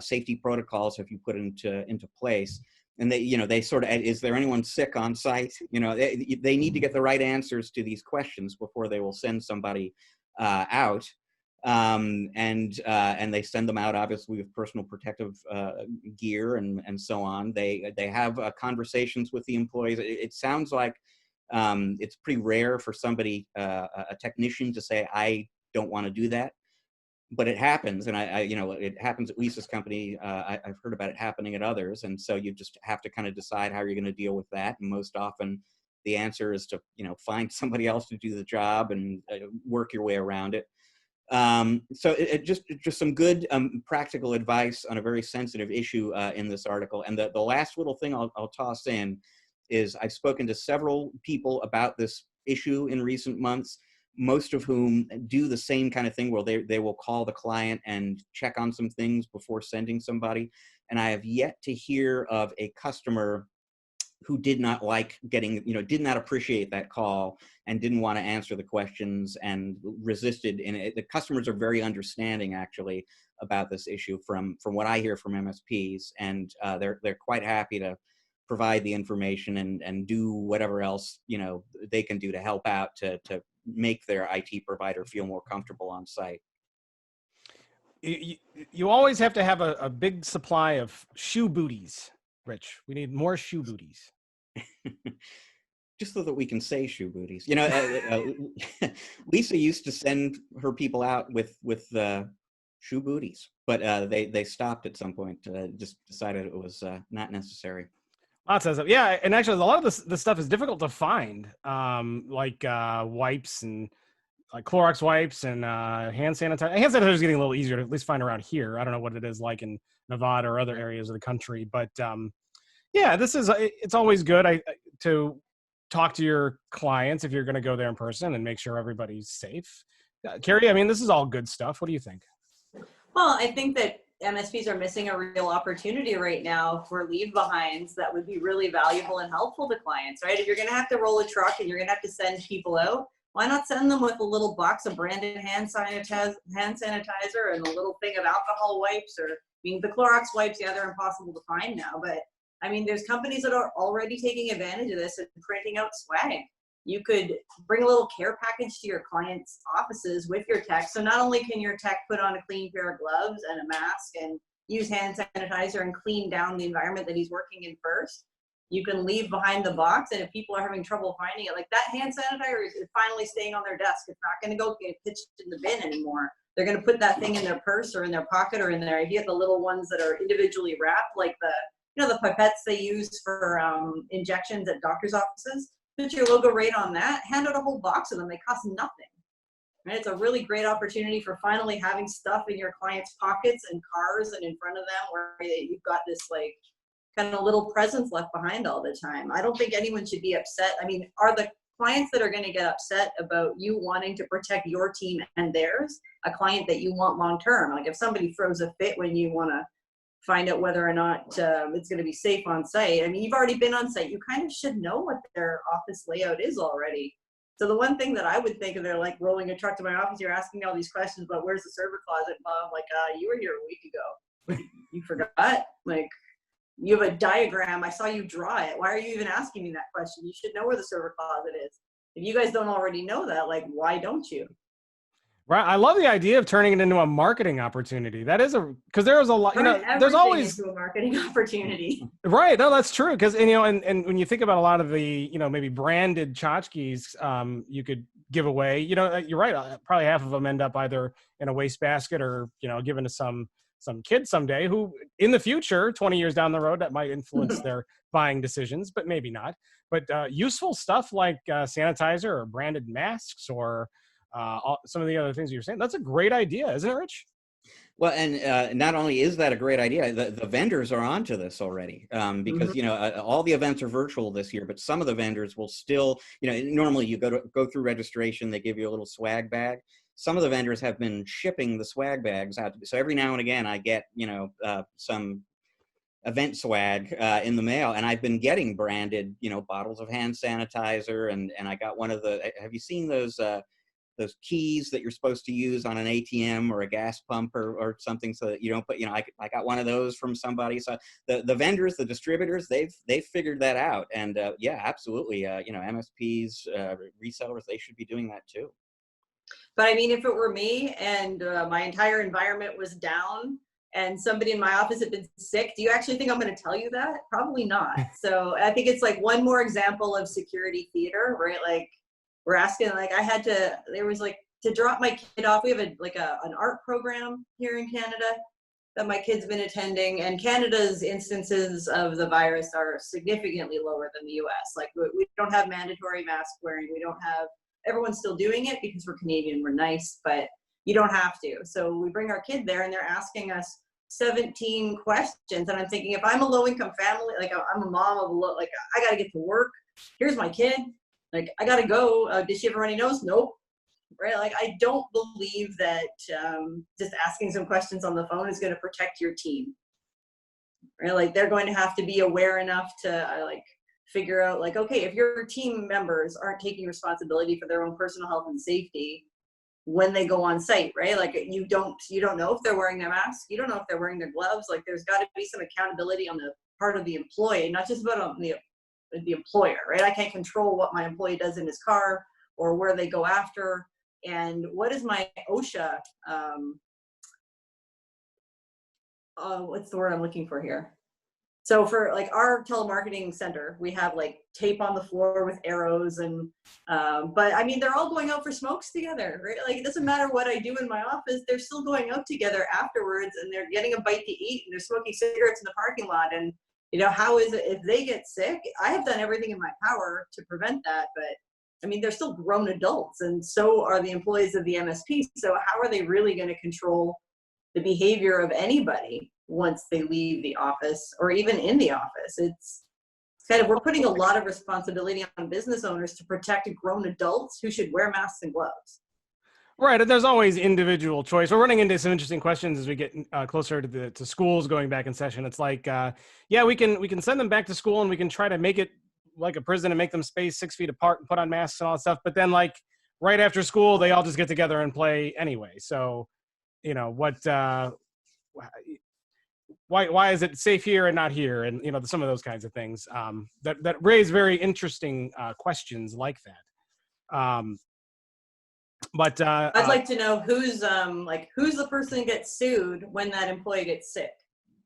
safety protocols have you put into place? and they sort of, is there anyone sick on site? They need to get the right answers to these questions before they will send somebody out. And they send them out obviously with personal protective gear and so on. They have conversations with the employees. It sounds like it's pretty rare for somebody, a technician, to say, I don't want to do that. But it happens, and it happens at Lisa's company. I've heard about it happening at others, and so you just have to kind of decide how you're going to deal with that. And most often, the answer is to find somebody else to do the job and work your way around it. So it just some good practical advice on a very sensitive issue in this article. And the last little thing I'll toss in is I've spoken to several people about this issue in recent months, most of whom do the same kind of thing where they will call the client and check on some things before sending somebody. And I have yet to hear of a customer who did not like getting, did not appreciate that call and didn't want to answer the questions and resisted. And the customers are very understanding, actually, about this issue from what I hear from MSPs. And they're quite happy to provide the information and do whatever else, they can do to help out to make their IT provider feel more comfortable on site. You always have to have a big supply of shoe booties, Rich. We need more shoe booties. Just so that we can say shoe booties. Lisa used to send her people out with shoe booties, but they stopped at some point. Just decided it was not necessary. Lots of stuff. Yeah, and actually, a lot of this stuff is difficult to find, like wipes and like Clorox wipes and hand sanitizer. Hand sanitizer is getting a little easier to at least find around here. I don't know what it is like in Nevada or other areas of the country, but yeah, it's always good to talk to your clients if you're going to go there in person and make sure everybody's safe. Carrie, I mean, this is all good stuff. What do you think? Well, I think that MSPs are missing a real opportunity right now for leave behinds that would be really valuable and helpful to clients, right? If you're going to have to roll a truck and you're going to have to send people out, why not send them with a little box of branded hand sanitizer and a little thing of alcohol wipes? Or, I mean, the Clorox wipes, yeah, they're impossible to find now, but I mean, there's companies that are already taking advantage of this and printing out swag. You could bring a little care package to your clients' offices with your tech. So not only can your tech put on a clean pair of gloves and a mask and use hand sanitizer and clean down the environment that he's working in first, you can leave behind the box. And if people are having trouble finding it, like that hand sanitizer is finally staying on their desk. It's not going to go get pitched in the bin anymore. They're going to put that thing in their purse or in their pocket or in their, if you have the little ones that are individually wrapped, like the pipettes they use for injections at doctor's offices, put your logo right on that, hand out a whole box of them. They cost nothing. Right? It's a really great opportunity for finally having stuff in your clients' pockets and cars and in front of them where you've got this like kind of little presence left behind all the time. I don't think anyone should be upset. I mean, are the clients that are going to get upset about you wanting to protect your team and theirs a client that you want long-term? Like if somebody throws a fit when you want to find out whether or not it's going to be safe on site. I mean, you've already been on site. You kind of should know what their office layout is already. So the one thing that I would think of, they're like rolling a truck to my office, you're asking me all these questions, but where's the server closet? Bob, like, you were here a week ago. You forgot? Like, you have a diagram. I saw you draw it. Why are you even asking me that question? You should know where the server closet is. If you guys don't already know that, like, why don't you? Right. I love the idea of turning it into a marketing opportunity. That is because there is a lot, there's always into a marketing opportunity. Right. No, that's true. Because, and when you think about a lot of the, maybe branded tchotchkes you could give away, you're right. Probably half of them end up either in a wastebasket or, given to some kid someday who in the future, 20 years down the road, that might influence their buying decisions, but maybe not. But useful stuff like sanitizer or branded masks or some of the other things you're saying. That's a great idea, isn't it, Rich? Well, and not only is that a great idea, the vendors are onto this already because, all the events are virtual this year, but some of the vendors will still, normally you go through registration, they give you a little swag bag. Some of the vendors have been shipping the swag bags out. So every now and again, I get, some event swag in the mail, and I've been getting branded, bottles of hand sanitizer, and I got one of the, have you seen those those keys that you're supposed to use on an ATM or a gas pump or something, so that you don't put, I got one of those from somebody. So the vendors, the distributors, they've figured that out. And yeah, absolutely. MSPs, resellers, they should be doing that too. But I mean, if it were me and my entire environment was down and somebody in my office had been sick, do you actually think I'm going to tell you that? Probably not. So I think it's like one more example of security theater, right? Like we're asking, like there was like to drop my kid off. We have an art program here in Canada that my kid's been attending, and Canada's instances of the virus are significantly lower than the US. Like we don't have mandatory mask wearing. We don't have, everyone's still doing it because we're Canadian, we're nice, but you don't have to. So we bring our kid there and they're asking us 17 questions. And I'm thinking, if I'm a low income family, like I'm a mom of like, I got to get to work. Here's my kid. Like, I got to go. Did she have a runny nose? Nope. Right. Like, I don't believe that just asking some questions on the phone is going to protect your team. Right. Like, they're going to have to be aware enough to figure out, like, okay, if your team members aren't taking responsibility for their own personal health and safety when they go on site, right? Like you don't know if they're wearing their mask, you don't know if they're wearing their gloves. Like there's got to be some accountability on the part of the employee, not just about the employer, right? I can't control what my employee does in his car or where they go after. And what is my OSHA? What's the word I'm looking for here? So for like our telemarketing center, we have like tape on the floor with arrows and, but I mean, they're all going out for smokes together, right? Like it doesn't matter what I do in my office, they're still going out together afterwards and they're getting a bite to eat and they're smoking cigarettes in the parking lot. And how is it if they get sick? I have done everything in my power to prevent that, but I mean, they're still grown adults and so are the employees of the MSP. So how are they really going to control the behavior of anybody once they leave the office or even in the office? It's kind of, we're putting a lot of responsibility on business owners to protect grown adults who should wear masks and gloves. Right. And there's always individual choice. We're running into some interesting questions as we get closer to schools going back in session. It's like, yeah, we can send them back to school and we can try to make it like a prison and make them space 6 feet apart and put on masks and all that stuff. But then like right after school, they all just get together and play anyway. So, why is it safe here and not here? And, some of those kinds of things that raise very interesting questions like that. But I'd like to know who's the person who gets sued when that employee gets sick?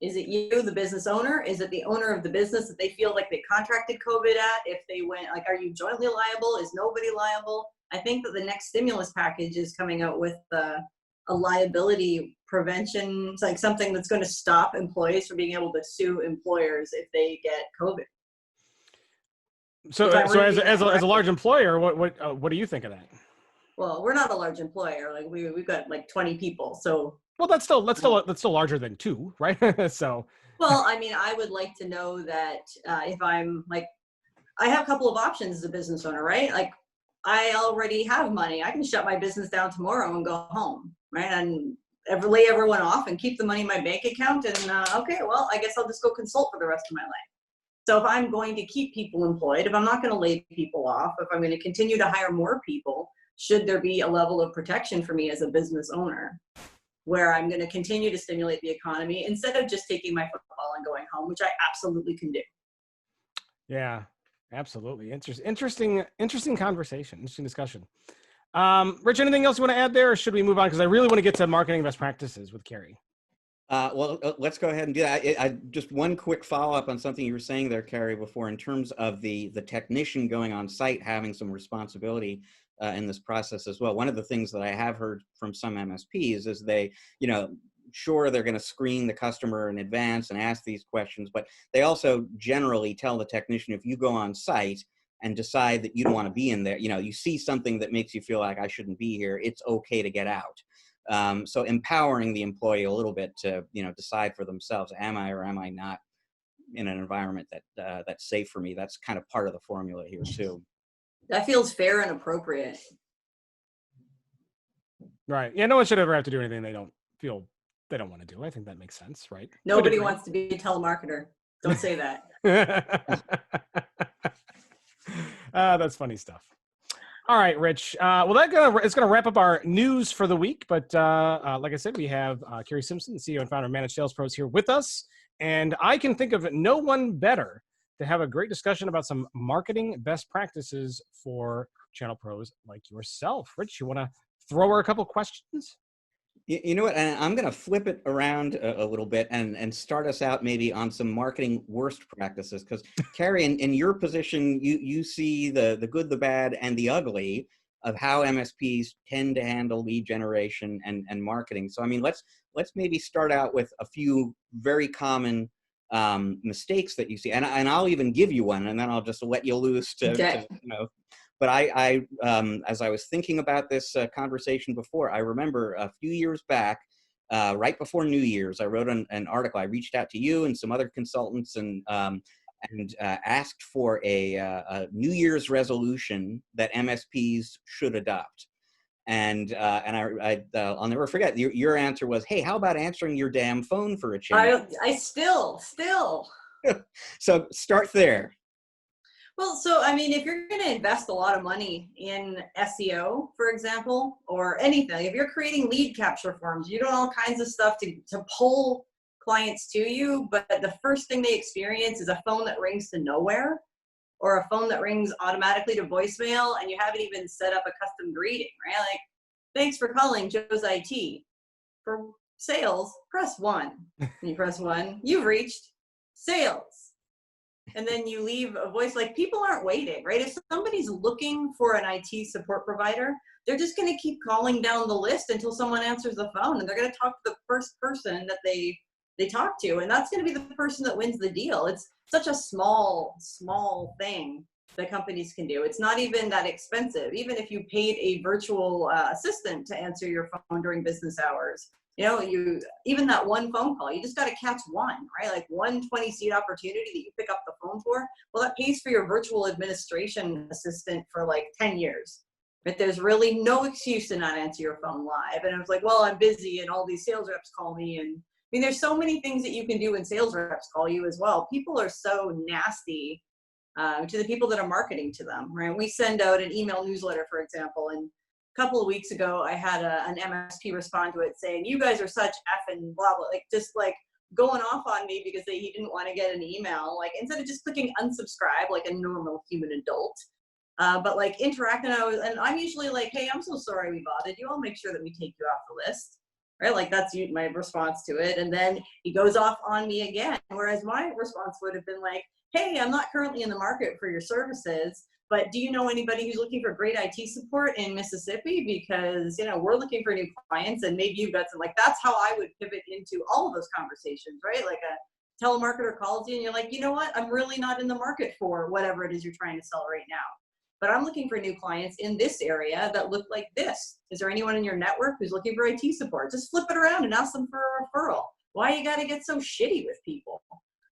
Is it you, the business owner? Is it the owner of the business that they feel like they contracted COVID at? If they went, like, are you jointly liable? Is nobody liable? I think that the next stimulus package is coming out with a liability prevention, it's like something that's going to stop employees from being able to sue employers if they get COVID. So as a large employer, what do you think of that? Well, we're not a large employer. Like we've got like 20 people. So well, that's still larger than 2, right? So well, I mean, I would like to know that if I'm like, I have a couple of options as a business owner, right? Like I already have money. I can shut my business down tomorrow and go home, right? And lay everyone off and keep the money in my bank account. And okay, well, I guess I'll just go consult for the rest of my life. So if I'm going to keep people employed, if I'm not going to lay people off, if I'm going to continue to hire more people, should there be a level of protection for me as a business owner where I'm going to continue to stimulate the economy instead of just taking my football and going home, which I absolutely can do. Yeah, absolutely. Interesting conversation, interesting discussion. Rich, anything else you want to add there, or should we move on? Because I really want to get to marketing best practices with Carrie. Well, let's go ahead and do that. I just one quick follow-up on something you were saying there, Carrie, before, in terms of the technician going on site having some responsibility in this process as well. One of the things that I have heard from some MSPs is they, sure, they're going to screen the customer in advance and ask these questions, but they also generally tell the technician, if you go on site and decide that you don't want to be in there, you see something that makes you feel like I shouldn't be here, it's okay to get out. So empowering the employee a little bit to, decide for themselves, am I or am I not in an environment that's safe for me? That's kind of part of the formula here too. That feels fair and appropriate. Right. Yeah, no one should ever have to do anything they don't feel they don't want to do. I think that makes sense, right? Nobody wants to be a telemarketer. Don't say that. That's funny stuff. All right, Rich. Well, it's going to wrap up our news for the week. But like I said, we have Carrie Simpson, the CEO and founder of Managed Sales Pros, here with us. And I can think of no one better to have a great discussion about some marketing best practices for channel pros like yourself. Rich, you want to throw her a couple questions? You know what? And I'm going to flip it around a little bit and start us out maybe on some marketing worst practices. Because Carrie, in your position, you see the good, the bad, and the ugly of how MSPs tend to handle lead generation and marketing. So I mean, let's maybe start out with a few very common mistakes that you see, and I'll even give you one, and then I'll just let you loose to you know. But as I was thinking about this conversation before, I remember a few years back, right before New Year's, I wrote an article. I reached out to you and some other consultants and asked for a New Year's resolution that MSPs should adopt. And I'll never forget, your answer was, hey, how about answering your damn phone for a change? I still. So start there. Well, so I mean, if you're going to invest a lot of money in SEO, for example, or anything, if you're creating lead capture forms, you're doing all kinds of stuff to pull clients to you, but the first thing they experience is a phone that rings to nowhere, or a phone that rings automatically to voicemail, and you haven't even set up a custom greeting, right? Like, thanks for calling Joe's IT. For sales, press 1. When you press 1, you've reached sales. And then you leave a voice. Like, people aren't waiting, right? If somebody's looking for an IT support provider, they're just going to keep calling down the list until someone answers the phone, and they're going to talk to the first person that they talk to, and that's going to be the person that wins the deal. It's such a small thing that companies can do. It's not even that expensive. Even if you paid a virtual assistant to answer your phone during business hours, you know, even that one phone call, you just got to catch one, right? Like 1 20-seat opportunity that you pick up the phone for. Well, that pays for your virtual administration assistant for like 10 years. But there's really no excuse to not answer your phone live. And I was like, well, I'm busy and all these sales reps call me. And I mean, there's so many things that you can do when sales reps call you as well. People are so nasty to the people that are marketing to them, right? We send out an email newsletter, for example, and a couple of weeks ago, I had an MSP respond to it saying, you guys are such effing blah, blah, like just like going off on me because he didn't want to get an email. Like, instead of just clicking unsubscribe like a normal human adult, but like interacting, and I'm usually like, hey, I'm so sorry we bothered you. I'll make sure that we take you off the list, right? Like, that's my response to it. And then he goes off on me again. Whereas my response would have been like, hey, I'm not currently in the market for your services, but do you know anybody who's looking for great IT support in Mississippi? Because, you know, we're looking for new clients, and maybe you've got some, like, that's how I would pivot into all of those conversations, right? Like a telemarketer calls you and you're like, you know what? I'm really not in the market for whatever it is you're trying to sell right now, but I'm looking for new clients in this area that look like this. Is there anyone in your network who's looking for IT support? Just flip it around and ask them for a referral. Why you got to get so shitty with people?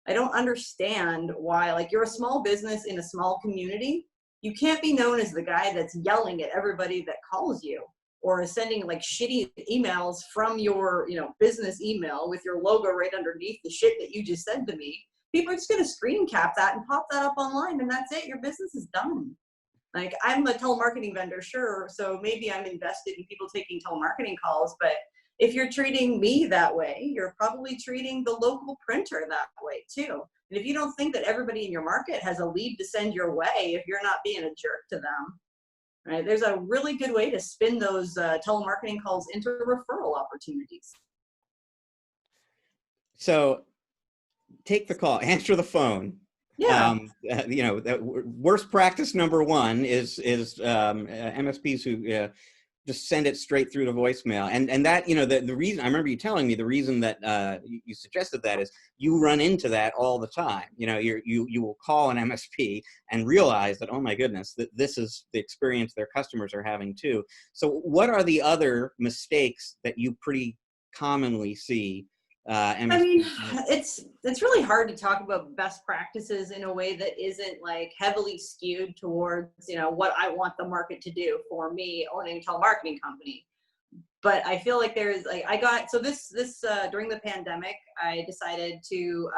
I don't understand why. Like, you're a small business in a small community. You can't be known as the guy that's yelling at everybody that calls you, or is sending like shitty emails from your, you know, business email with your logo right underneath the shit that you just said to me. People are just going to screen cap that and pop that up online, and that's it. Your business is done. Like, I'm a telemarketing vendor, sure, so maybe I'm invested in people taking telemarketing calls, but if you're treating me that way, you're probably treating the local printer that way too. And if you don't think that everybody in your market has a lead to send your way, if you're not being a jerk to them, right? There's a really good way to spin those telemarketing calls into referral opportunities. So take the call, answer the phone. Yeah. You know, worst practice number one is MSPs who just send it straight through to voicemail. And that, you know, the reason, I remember you telling me the reason that you suggested that is you run into that all the time. You know, you will call an MSP and realize that, oh my goodness, that this is the experience their customers are having too. So what are the other mistakes that you pretty commonly see? I mean, it's really hard to talk about best practices in a way that isn't like heavily skewed towards, you know, what I want the market to do for me owning a telemarketing company. But I feel like there's like, this during the pandemic, I decided to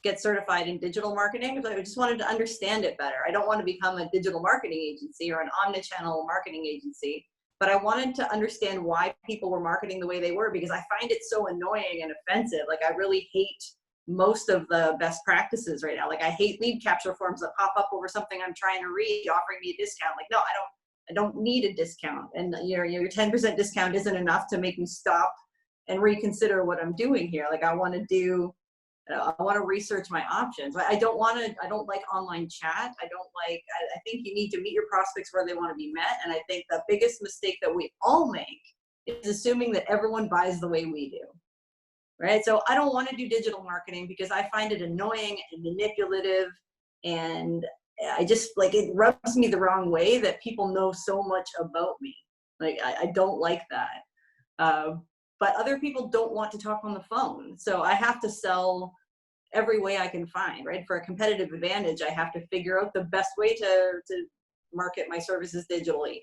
get certified in digital marketing because I just wanted to understand it better. I don't want to become a digital marketing agency or an omnichannel marketing agency, but I wanted to understand why people were marketing the way they were, because I find it so annoying and offensive. Like, I really hate most of the best practices right now. Like, I hate lead capture forms that pop up over something I'm trying to read offering me a discount. Like, no, I don't need a discount. And your 10% discount isn't enough to make me stop and reconsider what I'm doing here. Like, I want to research my options. I don't like online chat. I think you need to meet your prospects where they want to be met. And I think the biggest mistake that we all make is assuming that everyone buys the way we do, right? So I don't want to do digital marketing because I find it annoying and manipulative. And I just, like, it rubs me the wrong way that people know so much about me. Like, I don't like that. But other people don't want to talk on the phone. So I have to sell every way I can find, right? For a competitive advantage, I have to figure out the best way to market my services digitally.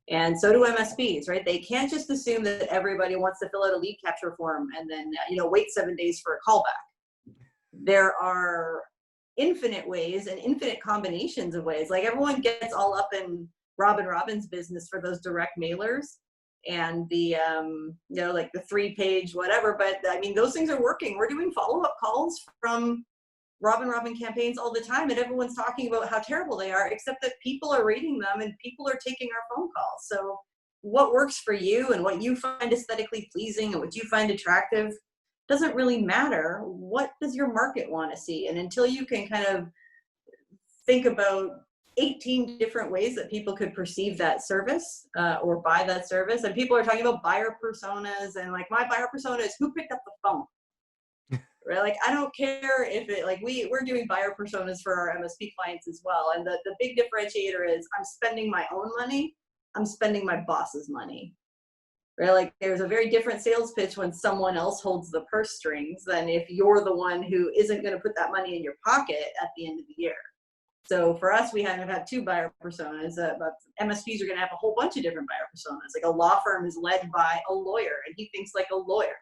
And so do MSPs, right? They can't just assume that everybody wants to fill out a lead capture form and then, wait 7 days for a callback. There are infinite ways and infinite combinations of ways. Like, everyone gets all up in Robin's business for those direct mailers and the like the 3-page whatever, but I mean, those things are working. We're doing follow-up calls from Robin campaigns all the time, and everyone's talking about how terrible they are, except that people are reading them and people are taking our phone calls. So what works for you and what you find aesthetically pleasing and what you find attractive doesn't really matter. What does your market want to see? And until you can kind of think about 18 different ways that people could perceive that service or buy that service. And people are talking about buyer personas, and like, my buyer persona is who picked up the phone. Right? Like, I don't care if it, like, we're doing buyer personas for our MSP clients as well. And the big differentiator is I'm spending my own money, I'm spending my boss's money. Right? Like, there's a very different sales pitch when someone else holds the purse strings than if you're the one who isn't going to put that money in your pocket at the end of the year. So for us, we have had 2 buyer personas, but MSPs are going to have a whole bunch of different buyer personas. Like, a law firm is led by a lawyer and he thinks like a lawyer.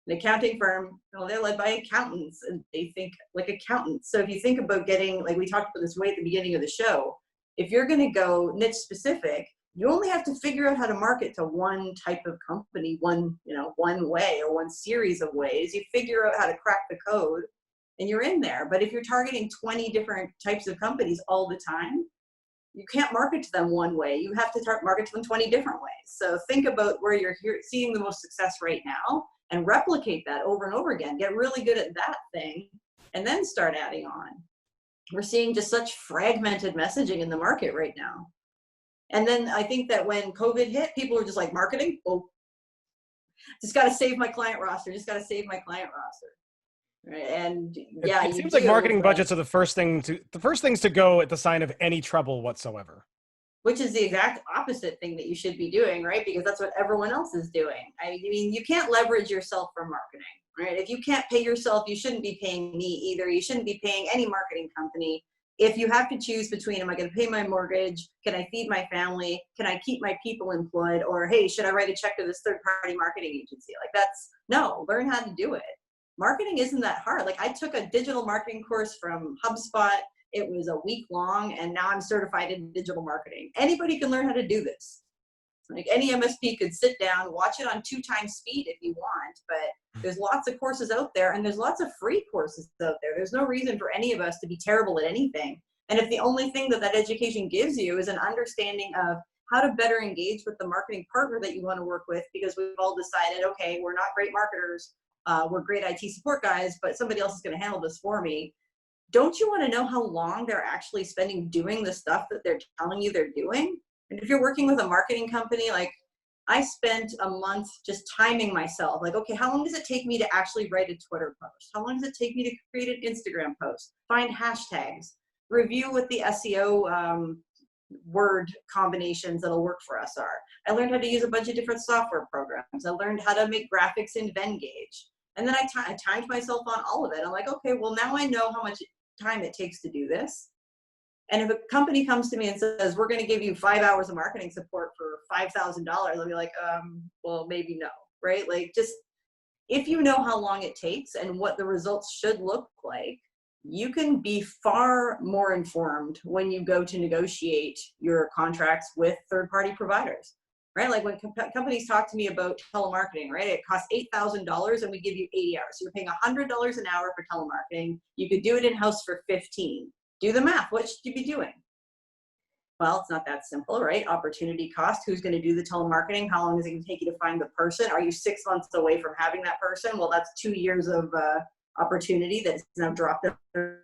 An accounting firm, they're led by accountants and they think like accountants. So if you think about getting, like we talked about this way at the beginning of the show, if you're going to go niche specific, you only have to figure out how to market to one type of company, one way or one series of ways. You figure out how to crack the code and you're in there. But if you're targeting 20 different types of companies all the time, you can't market to them one way. You have to market to them 20 different ways. So think about where you're seeing the most success right now and replicate that over and over again. Get really good at that thing and then start adding on. We're seeing just such fragmented messaging in the market right now. And then I think that when COVID hit, people were just like, marketing? Oh, just got to save my client roster. Just got to save my client roster. Right. And yeah, it seems like marketing budgets are the first things to go at the sign of any trouble whatsoever. Which is the exact opposite thing that you should be doing, right? Because that's what everyone else is doing. I mean, you can't leverage yourself for marketing, right? If you can't pay yourself, you shouldn't be paying me either. You shouldn't be paying any marketing company. If you have to choose between, am I going to pay my mortgage? Can I feed my family? Can I keep my people employed? Or, hey, should I write a check to this third-party marketing agency? Like, no, learn how to do it. Marketing isn't that hard. Like, I took a digital marketing course from HubSpot. It was a week long, and now I'm certified in digital marketing. Anybody can learn how to do this. Like, any MSP could sit down, watch it on 2 times speed if you want, but there's lots of courses out there, and there's lots of free courses out there. There's no reason for any of us to be terrible at anything. And if the only thing that education gives you is an understanding of how to better engage with the marketing partner that you want to work with, because we've all decided, okay, we're not great marketers, we're great IT support guys, but somebody else is going to handle this for me. Don't you want to know how long they're actually spending doing the stuff that they're telling you they're doing? And if you're working with a marketing company, like, I spent a month just timing myself. Like, okay, how long does it take me to actually write a Twitter post? How long does it take me to create an Instagram post? Find hashtags, review what the SEO word combinations that'll work for us are. I learned how to use a bunch of different software programs. I learned how to make graphics in Venngage. And then I timed myself on all of it. I'm like, okay, well, now I know how much time it takes to do this. And if a company comes to me and says, we're going to give you 5 hours of marketing support for $5,000, I'll be like, well, maybe no, right? Like, just, if you know how long it takes and what the results should look like, you can be far more informed when you go to negotiate your contracts with third-party providers, right? Like when companies talk to me about telemarketing, right? It costs $8,000 and we give you 80 hours. So you're paying $100 an hour for telemarketing. You could do it in-house for 15. Do the math. What should you be doing? Well, it's not that simple, right? Opportunity cost. Who's going to do the telemarketing? How long is it going to take you to find the person? Are you 6 months away from having that person? Well, that's 2 years of opportunity that's now dropped at the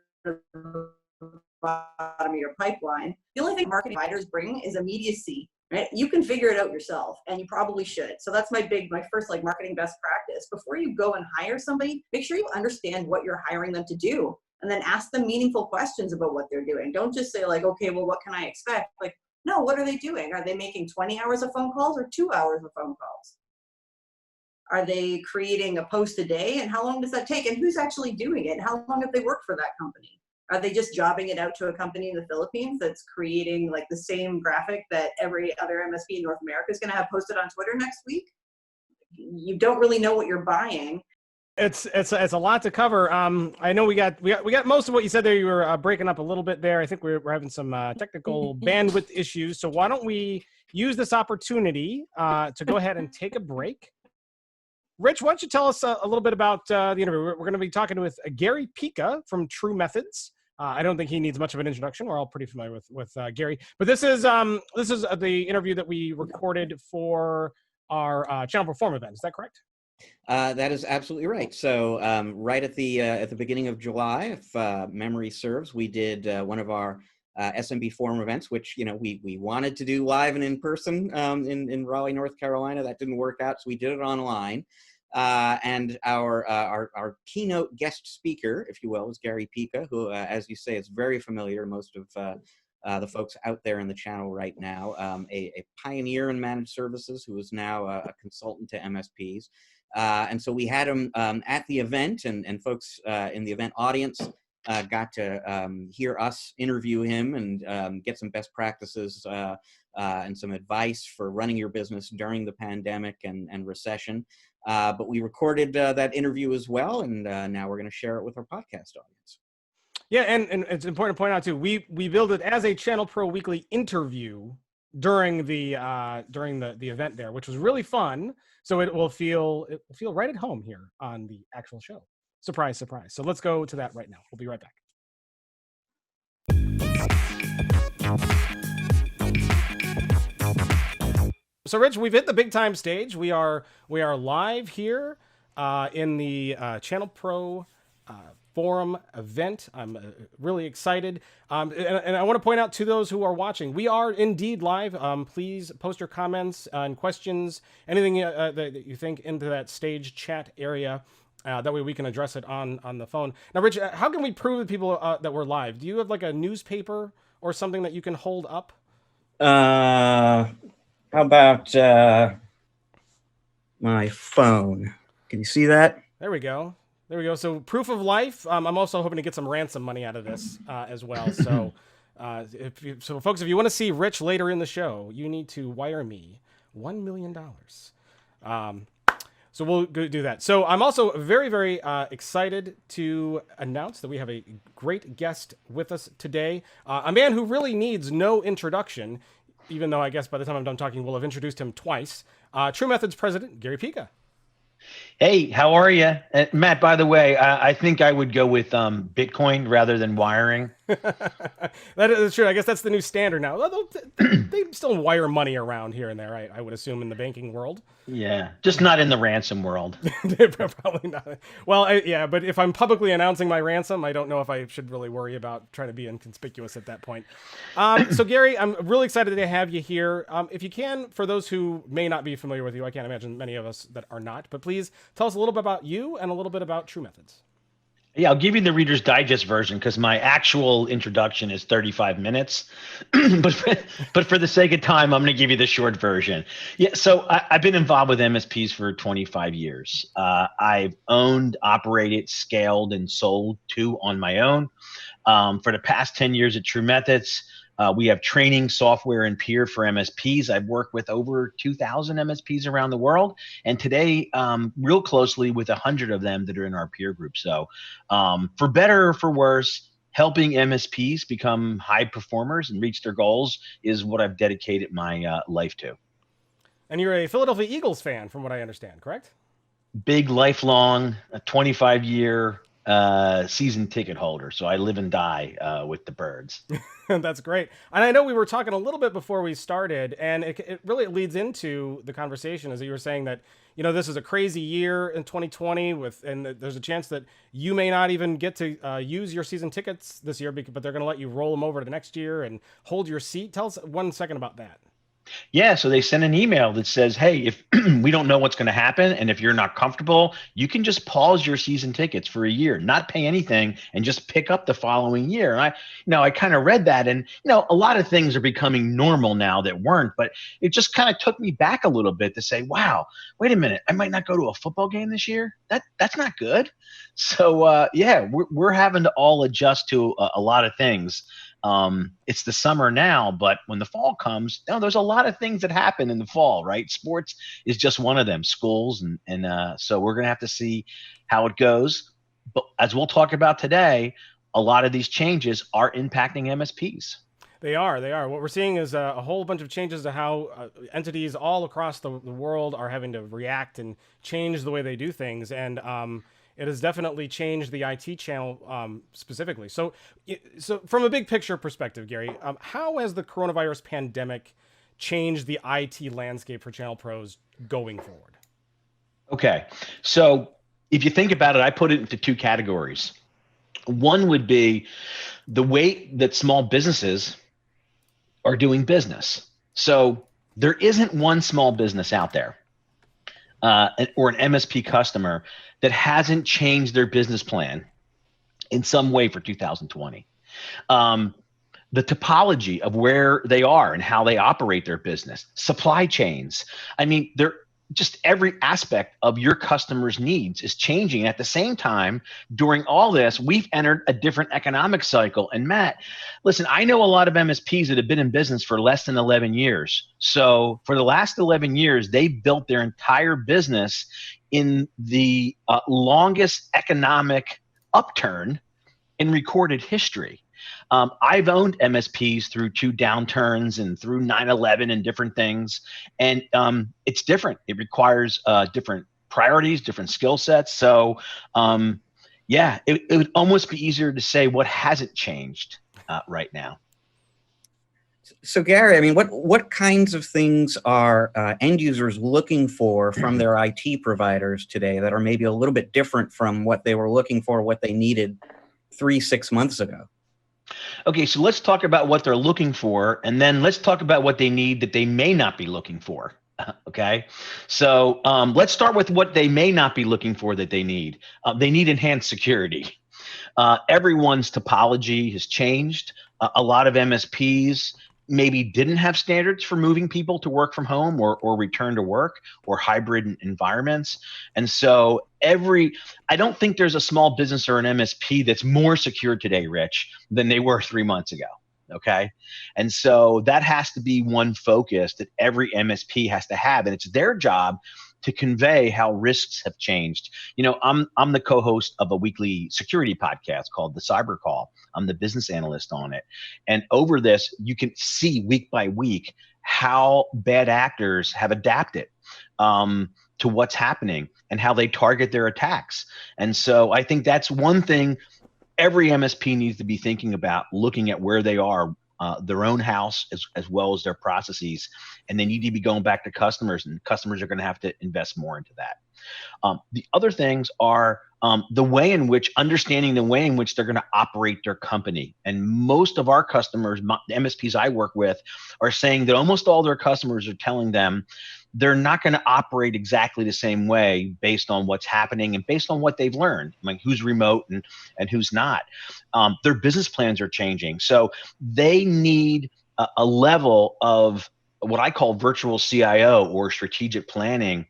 bottom of your pipeline. The only thing marketing providers bring is immediacy, right? You can figure it out yourself, and you probably should. So that's my first like marketing best practice. Before you go and hire somebody, make sure you understand what you're hiring them to do, and then ask them meaningful questions about what they're doing. Don't just say like, okay, well, what can I expect? Like, no, what are they doing? Are they making 20 hours of phone calls or 2 hours of phone calls? Are they creating a post a day? And how long does that take? And who's actually doing it? And how long have they worked for that company? Are they just jobbing it out to a company in the Philippines that's creating like the same graphic that every other MSP in North America is going to have posted on Twitter next week? You don't really know what you're buying. It's a lot to cover. I know we got most of what you said there. You were breaking up a little bit there. I think we're having some technical bandwidth issues. So why don't we use this opportunity to go ahead and take a break? Rich, why don't you tell us a little bit about the interview? We're going to be talking with Gary Pica from True Methods. I don't think he needs much of an introduction. We're all pretty familiar with Gary. But this is the interview that we recorded for our ChannelPro Forum event. Is that correct? That is absolutely right. So right at the beginning of July, if memory serves, we did one of our SMB Forum events, which we wanted to do live and in person in Raleigh, North Carolina. That didn't work out, so we did it online. And our keynote guest speaker, if you will, is Gary Pica, who, as you say, is very familiar to most of the folks out there in the channel right now. A pioneer in managed services who is now a consultant to MSPs. And so we had him at the event, and folks in the event audience got to hear us interview him and get some best practices and some advice for running your business during the pandemic and recession. But we recorded that interview as well, and now we're going to share it with our podcast audience. Yeah, and it's important to point out too, we billed it as a ChannelPro Weekly interview during the event there, which was really fun. So it will feel right at home here on the actual show. Surprise, surprise. So let's go to that right now. We'll be right back. So Rich, we've hit the big time stage. We are live here in the ChannelPro Forum event. I'm really excited. And I want to point out to those who are watching, we are indeed live. Please post your comments and questions, anything that you think into that stage chat area. That way we can address it on the phone. Now, Rich, how can we prove to people that we're live? Do you have like a newspaper or something that you can hold up? How about my phone? Can you see that? There we go. There we go. So proof of life. I'm also hoping to get some ransom money out of this as well. So, folks, if you want to see Rich later in the show, you need to wire me $1 million. So we'll go do that. So I'm also very, very excited to announce that we have a great guest with us today. A man who really needs no introduction, even though I guess by the time I'm done talking, we'll have introduced him twice. True Methods president, Gary Pica. Hey, how are you? Matt, by the way, I think I would go with Bitcoin rather than wiring. That is true. I guess that's the new standard now. They still wire money around here and there, I would assume, in the banking world. Yeah, just not in the ransom world. Probably not. Well, yeah, but if I'm publicly announcing my ransom, I don't know if I should really worry about trying to be inconspicuous at that point. So, Gary, I'm really excited to have you here. If you can, for those who may not be familiar with you, I can't imagine many of us that are not, but please tell us a little bit about you and a little bit about True Methods. Yeah, I'll give you the Reader's Digest version because my actual introduction is 35 minutes. but for the sake of time, I'm going to give you the short version. Yeah, so I've been involved with MSPs for 25 years. I've owned, operated, scaled, and sold two on my own. For the past 10 years at True Methods, We have training software and peer for MSPs. I've worked with over 2,000 MSPs around the world, and today, real closely with 100 of them that are in our peer group. So for better or for worse, helping MSPs become high performers and reach their goals is what I've dedicated my life to. And you're a Philadelphia Eagles fan, from what I understand, correct? Big, lifelong, 25-year season ticket holder. So I live and die with the Birds. That's great. And I know we were talking a little bit before we started, and it really leads into the conversation, as you were saying that, you know, this is a crazy year in 2020 and there's a chance that you may not even get to use your season tickets this year, but they're going to let you roll them over to next year and hold your seat. Tell us 1 second about that. Yeah, so they sent an email that says, hey, if we don't know what's going to happen, and if you're not comfortable, you can just pause your season tickets for a year, not pay anything, and just pick up the following year. And I kind of read that, and a lot of things are becoming normal now that weren't, but it just kind of took me back a little bit to say, wow, wait a minute, I might not go to a football game this year. That's not good. So yeah, we're having to all adjust to a lot of things. It's the summer now, but when the fall comes, there's a lot of things that happen in the fall, right? Sports is just one of them, schools. And so we're going to have to see how it goes. But as we'll talk about today, a lot of these changes are impacting MSPs. They are. What we're seeing is a whole bunch of changes to how entities all across the world are having to react and change the way they do things. And, it has definitely changed the IT channel specifically. So from a big picture perspective, Gary, how has the coronavirus pandemic changed the IT landscape for channel pros going forward? Okay. So if you think about it, I put it into two categories. One would be the way that small businesses are doing business. So there isn't one small business out there or an MSP customer that hasn't changed their business plan in some way for 2020. The topology of where they are and how they operate their business, supply chains. I mean, they're just every aspect of your customer's needs is changing. At the same time, during all this, we've entered a different economic cycle. And Matt, listen, I know a lot of MSPs that have been in business for less than 11 years. So for the last 11 years, they built their entire business in the longest economic upturn in recorded history. I've owned MSPs through 2 downturns and through 9/11 and different things. And it's different. It requires different priorities, different skill sets. So yeah, it would almost be easier to say what hasn't changed right now. So Gary, I mean, what kinds of things are end users looking for from their IT providers today that are maybe a little bit different from what they were looking for, what they needed 3-6 months ago? Okay, so let's talk about what they're looking for, and then let's talk about what they need that they may not be looking for. Okay, so let's start with what they may not be looking for that they need. They need enhanced security. Everyone's topology has changed. A lot of MSPs maybe didn't have standards for moving people to work from home or return to work or hybrid environments. And so I don't think there's a small business or an MSP that's more secure today, Rich, than they were 3 months ago. Okay. And so that has to be one focus that every MSP has to have. And it's their job to convey how risks have changed. I'm the co-host of a weekly security podcast called The Cyber Call. I'm the business analyst on it. And over this, you can see week by week how bad actors have adapted to what's happening and how they target their attacks. And so I think that's one thing every MSP needs to be thinking about, looking at where they are, their own house as well as their processes, and they need to be going back to customers, and customers are going to have to invest more into that. The other things are understanding the way in which they're going to operate their company. And most of our customers, the MSPs I work with, are saying that almost all their customers are telling them they're not going to operate exactly the same way based on what's happening and based on what they've learned, like who's remote and who's not. Their business plans are changing. So they need a level of what I call virtual CIO or strategic planning,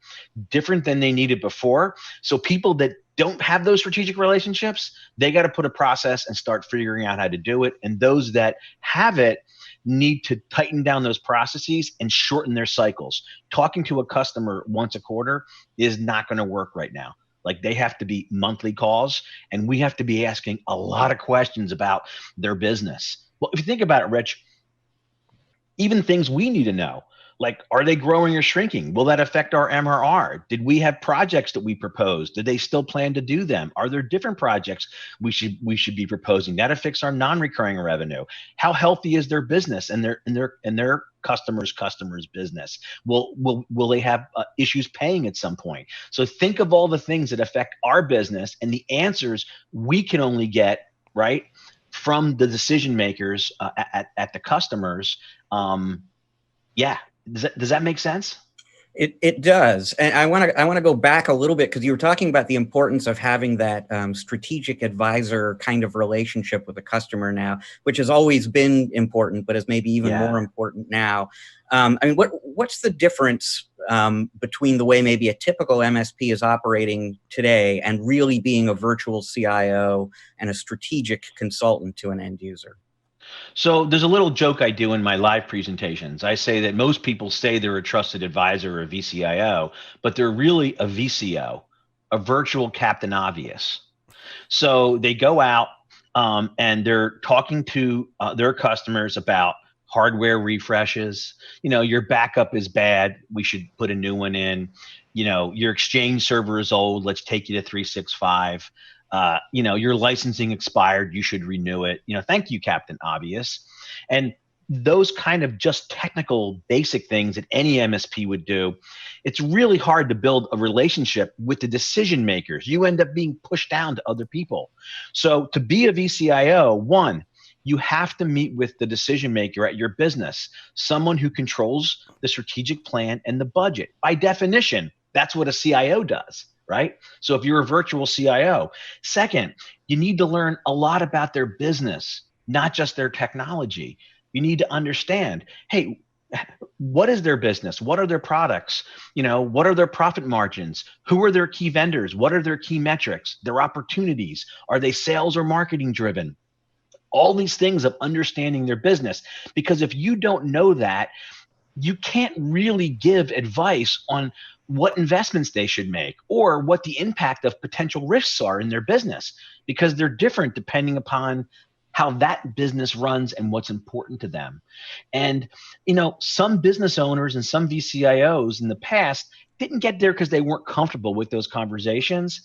different than they needed before. So people that don't have those strategic relationships, they got to put a process and start figuring out how to do it. And those that have it need to tighten down those processes and shorten their cycles. Talking to a customer once a quarter is not going to work right now. Like, they have to be monthly calls, and we have to be asking a lot of questions about their business. Well, if you think about it, Rich, even things we need to know, like, are they growing or shrinking? Will that affect our MRR? Did we have projects that we proposed? Do they still plan to do them? Are there different projects we should be proposing? That affects our non-recurring revenue. How healthy is their business and their customers' business? Will they have issues paying at some point? So think of all the things that affect our business, and the answers we can only get, right, from the decision makers at the customers. Yeah. Does that make sense? It does. And I want to go back a little bit, because you were talking about the importance of having that strategic advisor kind of relationship with the customer now, which has always been important, but is maybe even more important now. I mean, what's the difference between the way maybe a typical MSP is operating today and really being a virtual CIO and a strategic consultant to an end user? So there's a little joke I do in my live presentations. I say that most people say they're a trusted advisor or a VCIO, but they're really a VCO, a virtual Captain Obvious. So they go out and they're talking to their customers about hardware refreshes. You know, your backup is bad, we should put a new one in. You know, your Exchange server is old, let's take you to 365. You know, your licensing expired, you should renew it. You know, thank you, Captain Obvious. And those kind of just technical basic things that any MSP would do, it's really hard to build a relationship with the decision makers. You end up being pushed down to other people. So to be a VCIO, one, you have to meet with the decision maker at your business, someone who controls the strategic plan and the budget. By definition, that's what a CIO does. Right? So if you're a virtual CIO, second, you need to learn a lot about their business, not just their technology. You need to understand, hey, what is their business? What are their products? You know, what are their profit margins? Who are their key vendors? What are their key metrics? Their opportunities? Are they sales or marketing driven? All these things of understanding their business, because if you don't know that, you can't really give advice on what investments they should make or what the impact of potential risks are in their business, because they're different depending upon how that business runs and what's important to them. And, you know, some business owners and some VCIOs in the past didn't get there because they weren't comfortable with those conversations.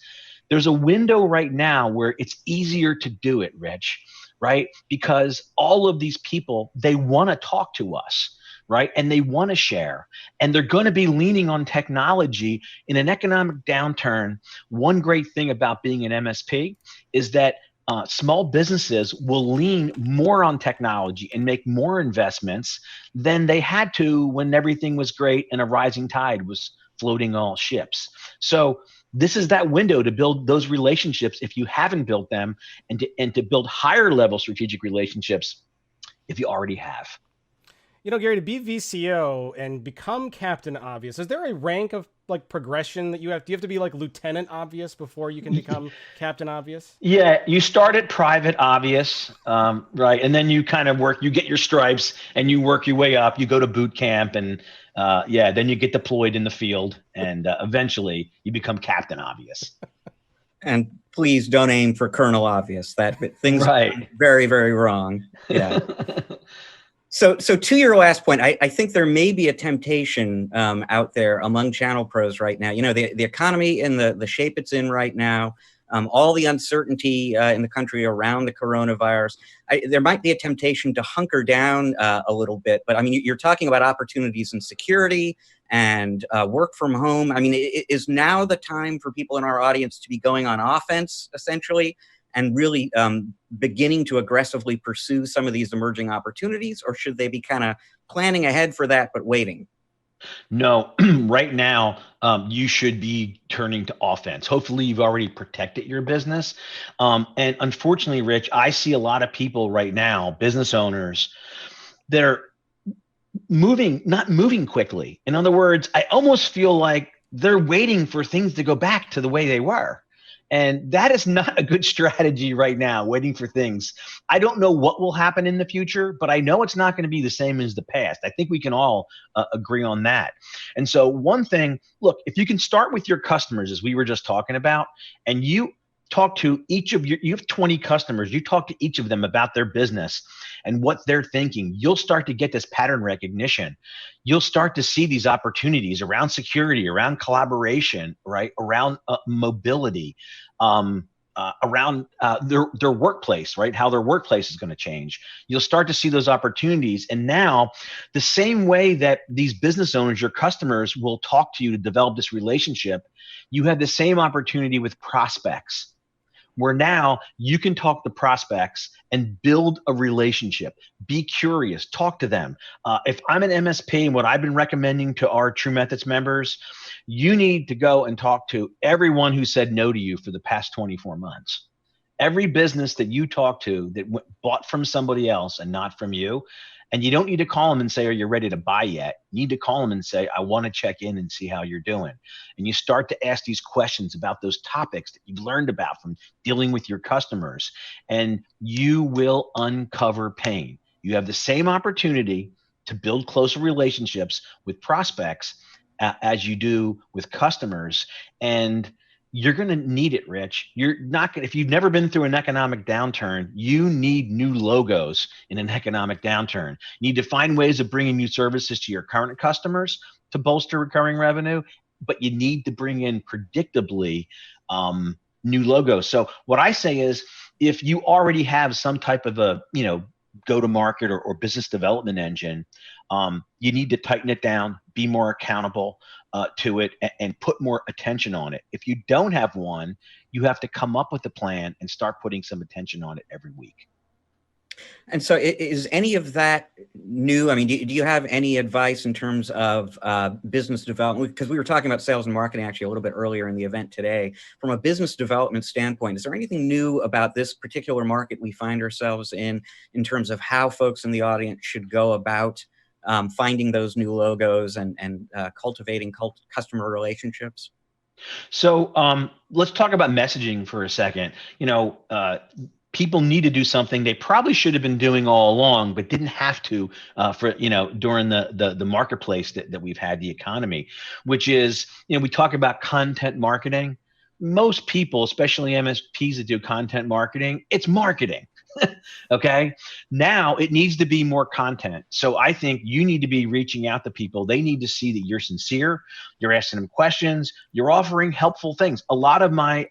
There's a window right now where it's easier to do it, Rich, right? Because all of these people, they want to talk to us. Right? And they want to share, and they're going to be leaning on technology in an economic downturn. One great thing about being an MSP is that small businesses will lean more on technology and make more investments than they had to when everything was great and a rising tide was floating all ships. So this is that window to build those relationships if you haven't built them, and to build higher level strategic relationships if you already have. You know, Gary, to be VCO and become Captain Obvious, is there a rank of like progression that you have? Do you have to be like Lieutenant Obvious before you can become Captain Obvious? Yeah, you start at Private Obvious, right? And then you kind of you get your stripes and you work your way up. You go to boot camp and then you get deployed in the field, and eventually you become Captain Obvious. And please don't aim for Colonel Obvious. That things are very, very wrong. Yeah. So to your last point, I think there may be a temptation out there among channel pros right now. You know, the economy and the shape it's in right now, all the uncertainty in the country around the coronavirus, there might be a temptation to hunker down a little bit. But I mean, you're talking about opportunities in security and work from home. I mean, is now the time for people in our audience to be going on offense, essentially, and really beginning to aggressively pursue some of these emerging opportunities? Or should they be kind of planning ahead for that, but waiting? No, right now, you should be turning to offense. Hopefully you've already protected your business. And unfortunately, Rich, I see a lot of people right now, business owners, that are not moving quickly. In other words, I almost feel like they're waiting for things to go back to the way they were. And that is not a good strategy right now, waiting for things. I don't know what will happen in the future, but I know it's not going to be the same as the past. I think we can all agree on that. And so one thing, look, if you can start with your customers, as we were just talking about, and you talk to each of you have 20 customers, you talk to each of them about their business and what they're thinking, you'll start to get this pattern recognition. You'll start to see these opportunities around security, around collaboration, right? Around mobility, around their workplace, right? How their workplace is going to change. You'll start to see those opportunities. And now the same way that these business owners, your customers, will talk to you to develop this relationship, you have the same opportunity with prospects, where now you can talk to prospects and build a relationship. Be curious, talk to them. If I'm an MSP, and what I've been recommending to our True Methods members, you need to go and talk to everyone who said no to you for the past 24 months. Every business that you talk to that bought from somebody else and not from you. And you don't need to call them and say, are you ready to buy yet? You need to call them and say, I want to check in and see how you're doing. And you start to ask these questions about those topics that you've learned about from dealing with your customers, and you will uncover pain. You have the same opportunity to build closer relationships with prospects as you do with customers. And you're going to need it, Rich. You're not going. If you've never been through an economic downturn, you need new logos in an economic downturn. You need to find ways of bringing new services to your current customers to bolster recurring revenue, but you need to bring in predictably new logos. So what I say is, if you already have some type of a go-to-market or business development engine, you need to tighten it down, be more accountable to it, and put more attention on it. If you don't have one, you have to come up with a plan and start putting some attention on it every week. And so is any of that new? I mean, do you have any advice in terms of business development? Because we were talking about sales and marketing actually a little bit earlier in the event today. From a business development standpoint, is there anything new about this particular market we find ourselves in terms of how folks in the audience should go about finding those new logos and cultivating customer relationships? So let's talk about messaging for a second. People need to do something they probably should have been doing all along, but didn't have to during the marketplace that we've had, the economy, which is, we talk about content marketing. Most people, especially MSPs that do content marketing, it's marketing. Okay. Now it needs to be more content. So I think you need to be reaching out to people. They need to see that you're sincere. You're asking them questions. You're offering helpful things. A lot of my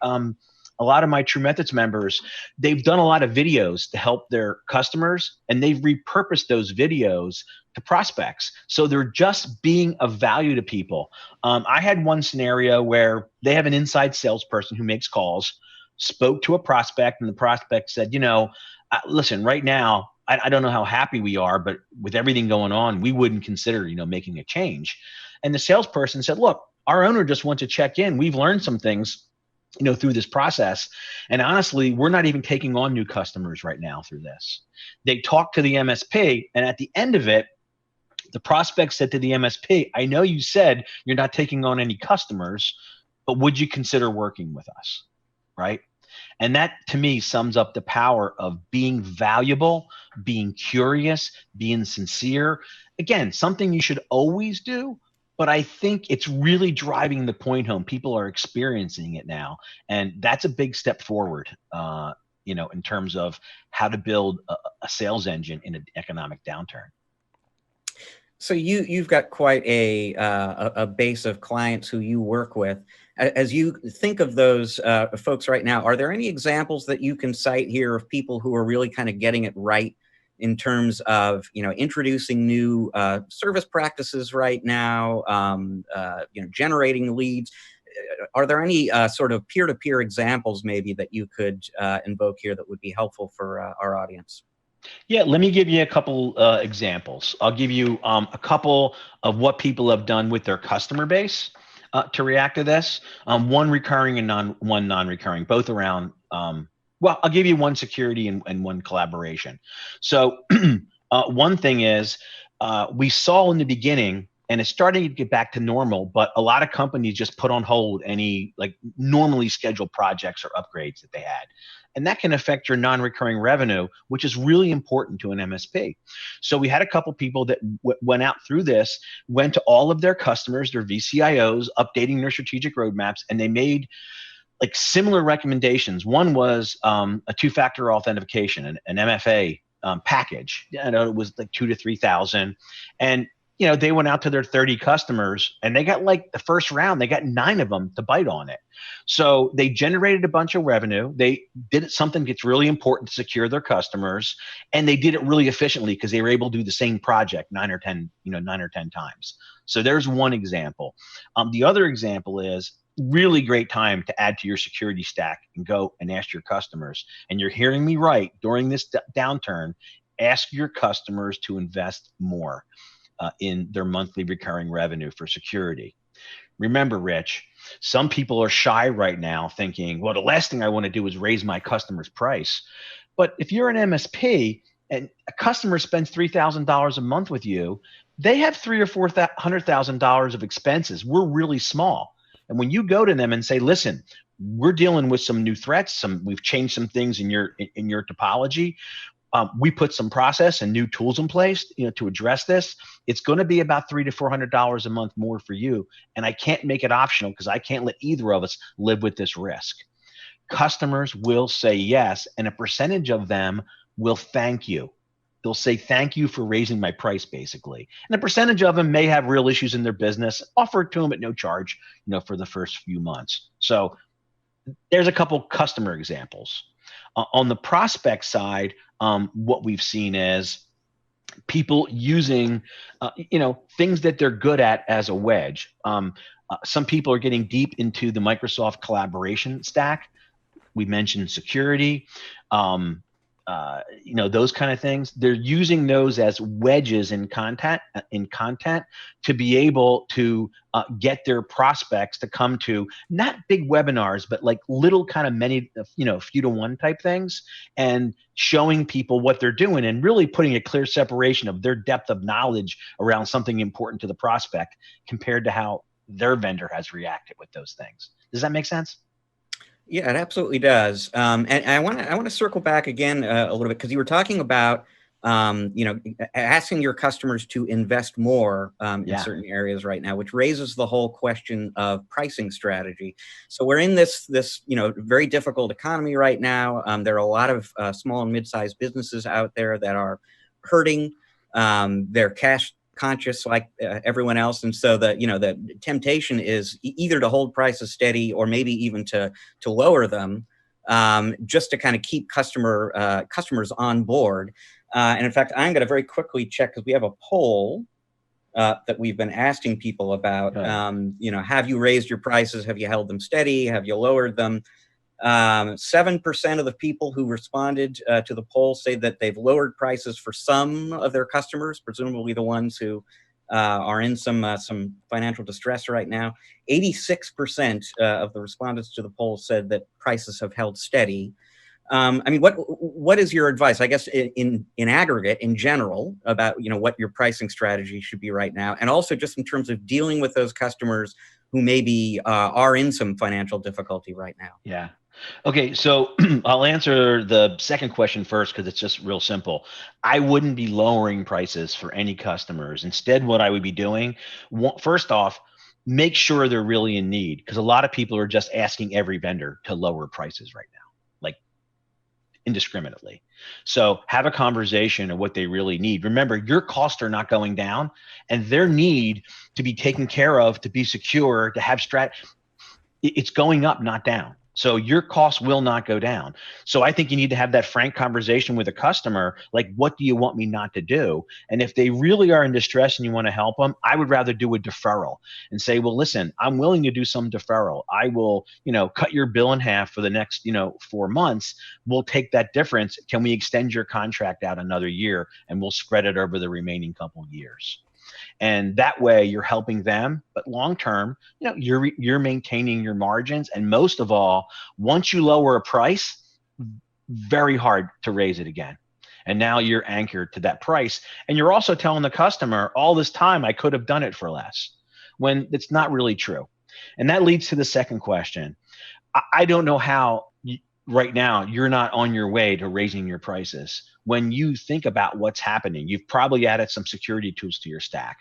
True Methods members, they've done a lot of videos to help their customers, and they've repurposed those videos to prospects. So they're just being of value to people. I had one scenario where they have an inside salesperson who makes calls, spoke to a prospect, and the prospect said, listen, right now, I don't know how happy we are, but with everything going on, we wouldn't consider, making a change. And the salesperson said, look, our owner just wants to check in. We've learned some things through this process. And honestly, we're not even taking on new customers right now through this. They talked to the MSP, and at the end of it, the prospect said to the MSP, I know you said you're not taking on any customers, but would you consider working with us? Right? And that, to me, sums up the power of being valuable, being curious, being sincere. Again, something you should always do, but I think it's really driving the point home. People are experiencing it now, and that's a big step forward, in terms of how to build a sales engine in an economic downturn. So you've got quite a base of clients who you work with. As you think of those folks right now, are there any examples that you can cite here of people who are really kind of getting it right in terms of introducing new service practices right now, generating leads? Are there any sort of peer-to-peer examples maybe that you could invoke here that would be helpful for our audience? Yeah, let me give you a couple examples. I'll give you a couple of what people have done with their customer base to react to this. One recurring and one non-recurring, both around, I'll give you one security and one collaboration. So one thing is we saw in the beginning, and it's starting to get back to normal, but a lot of companies just put on hold any like normally scheduled projects or upgrades that they had. And that can affect your non-recurring revenue, which is really important to an MSP. So we had a couple people that went out through this, went to all of their customers, their VCIOs, updating their strategic roadmaps, and they made like similar recommendations. One was a two-factor authentication, an MFA package. I know it was like 2,000 to 3,000, and they went out to their 30 customers, and they got like the first round, they got 9 of them to bite on it. So they generated a bunch of revenue. They did something that's really important to secure their customers, and they did it really efficiently because they were able to do the same project 9 or 10 times. So there's one example. The other example is really great time to add to your security stack and go and ask your customers. And you're hearing me right, during this downturn, ask your customers to invest more in their monthly recurring revenue for security. Remember, Rich, some people are shy right now thinking, well, the last thing I want to do is raise my customer's price. But if you're an MSP and a customer spends $3,000 a month with you, they have $300,000 or $400,000 of expenses. We're really small. And when you go to them and say, listen, we're dealing with some new threats, we've changed some things in your topology. We put some process and new tools in place, to address this. It's going to be about $300 to $400 a month more for you, and I can't make it optional because I can't let either of us live with this risk. Customers will say yes, and a percentage of them will thank you. They'll say thank you for raising my price, basically. And a percentage of them may have real issues in their business. Offer it to them at no charge, for the first few months. So there's a couple customer examples. On the prospect side, what we've seen is people using, things that they're good at as a wedge. Some people are getting deep into the Microsoft collaboration stack. We mentioned security, those kind of things. They're using those as wedges in content to be able to get their prospects to come to not big webinars, but like little kind of many, few to one type things, and showing people what they're doing and really putting a clear separation of their depth of knowledge around something important to the prospect compared to how their vendor has reacted with those things. Does that make sense? Yeah, it absolutely does. And I want to circle back again a little bit, because you were talking about asking your customers to invest more in certain areas right now, which raises the whole question of pricing strategy. So we're in this very difficult economy right now. There are a lot of small and mid-sized businesses out there that are hurting. They're cash conscious like everyone else, and so the temptation is either to hold prices steady or maybe even to lower them, just to kind of keep customers on board. And in fact, I'm going to very quickly check, because we have a poll that we've been asking people about. Have you raised your prices? Have you held them steady? Have you lowered them? 7% of the people who responded to the poll say that they've lowered prices for some of their customers, presumably the ones who are in some financial distress right now. 86% of the respondents to the poll said that prices have held steady. What is your advice, I guess, in aggregate, in general, about what your pricing strategy should be right now, and also just in terms of dealing with those customers who maybe are in some financial difficulty right now? Yeah. Okay, so I'll answer the second question first, because it's just real simple. I wouldn't be lowering prices for any customers. Instead, what I would be doing, first off, make sure they're really in need, because a lot of people are just asking every vendor to lower prices right now, like indiscriminately. So have a conversation of what they really need. Remember, your costs are not going down, and their need to be taken care of, to be secure, to have it's going up, not down. So your costs will not go down. So I think you need to have that frank conversation with a customer, like, what do you want me not to do? And if they really are in distress and you want to help them, I would rather do a deferral and say, well, listen, I'm willing to do some deferral. I will, cut your bill in half for the next, 4 months. We'll take that difference. Can we extend your contract out another year, and we'll spread it over the remaining couple years? And that way you're helping them, but long-term, you're maintaining your margins. And most of all, once you lower a price, very hard to raise it again. And now you're anchored to that price. And you're also telling the customer, all this time, I could have done it for less, when it's not really true. And that leads to the second question. I don't know how right now you're not on your way to raising your prices. When you think about what's happening, you've probably added some security tools to your stack.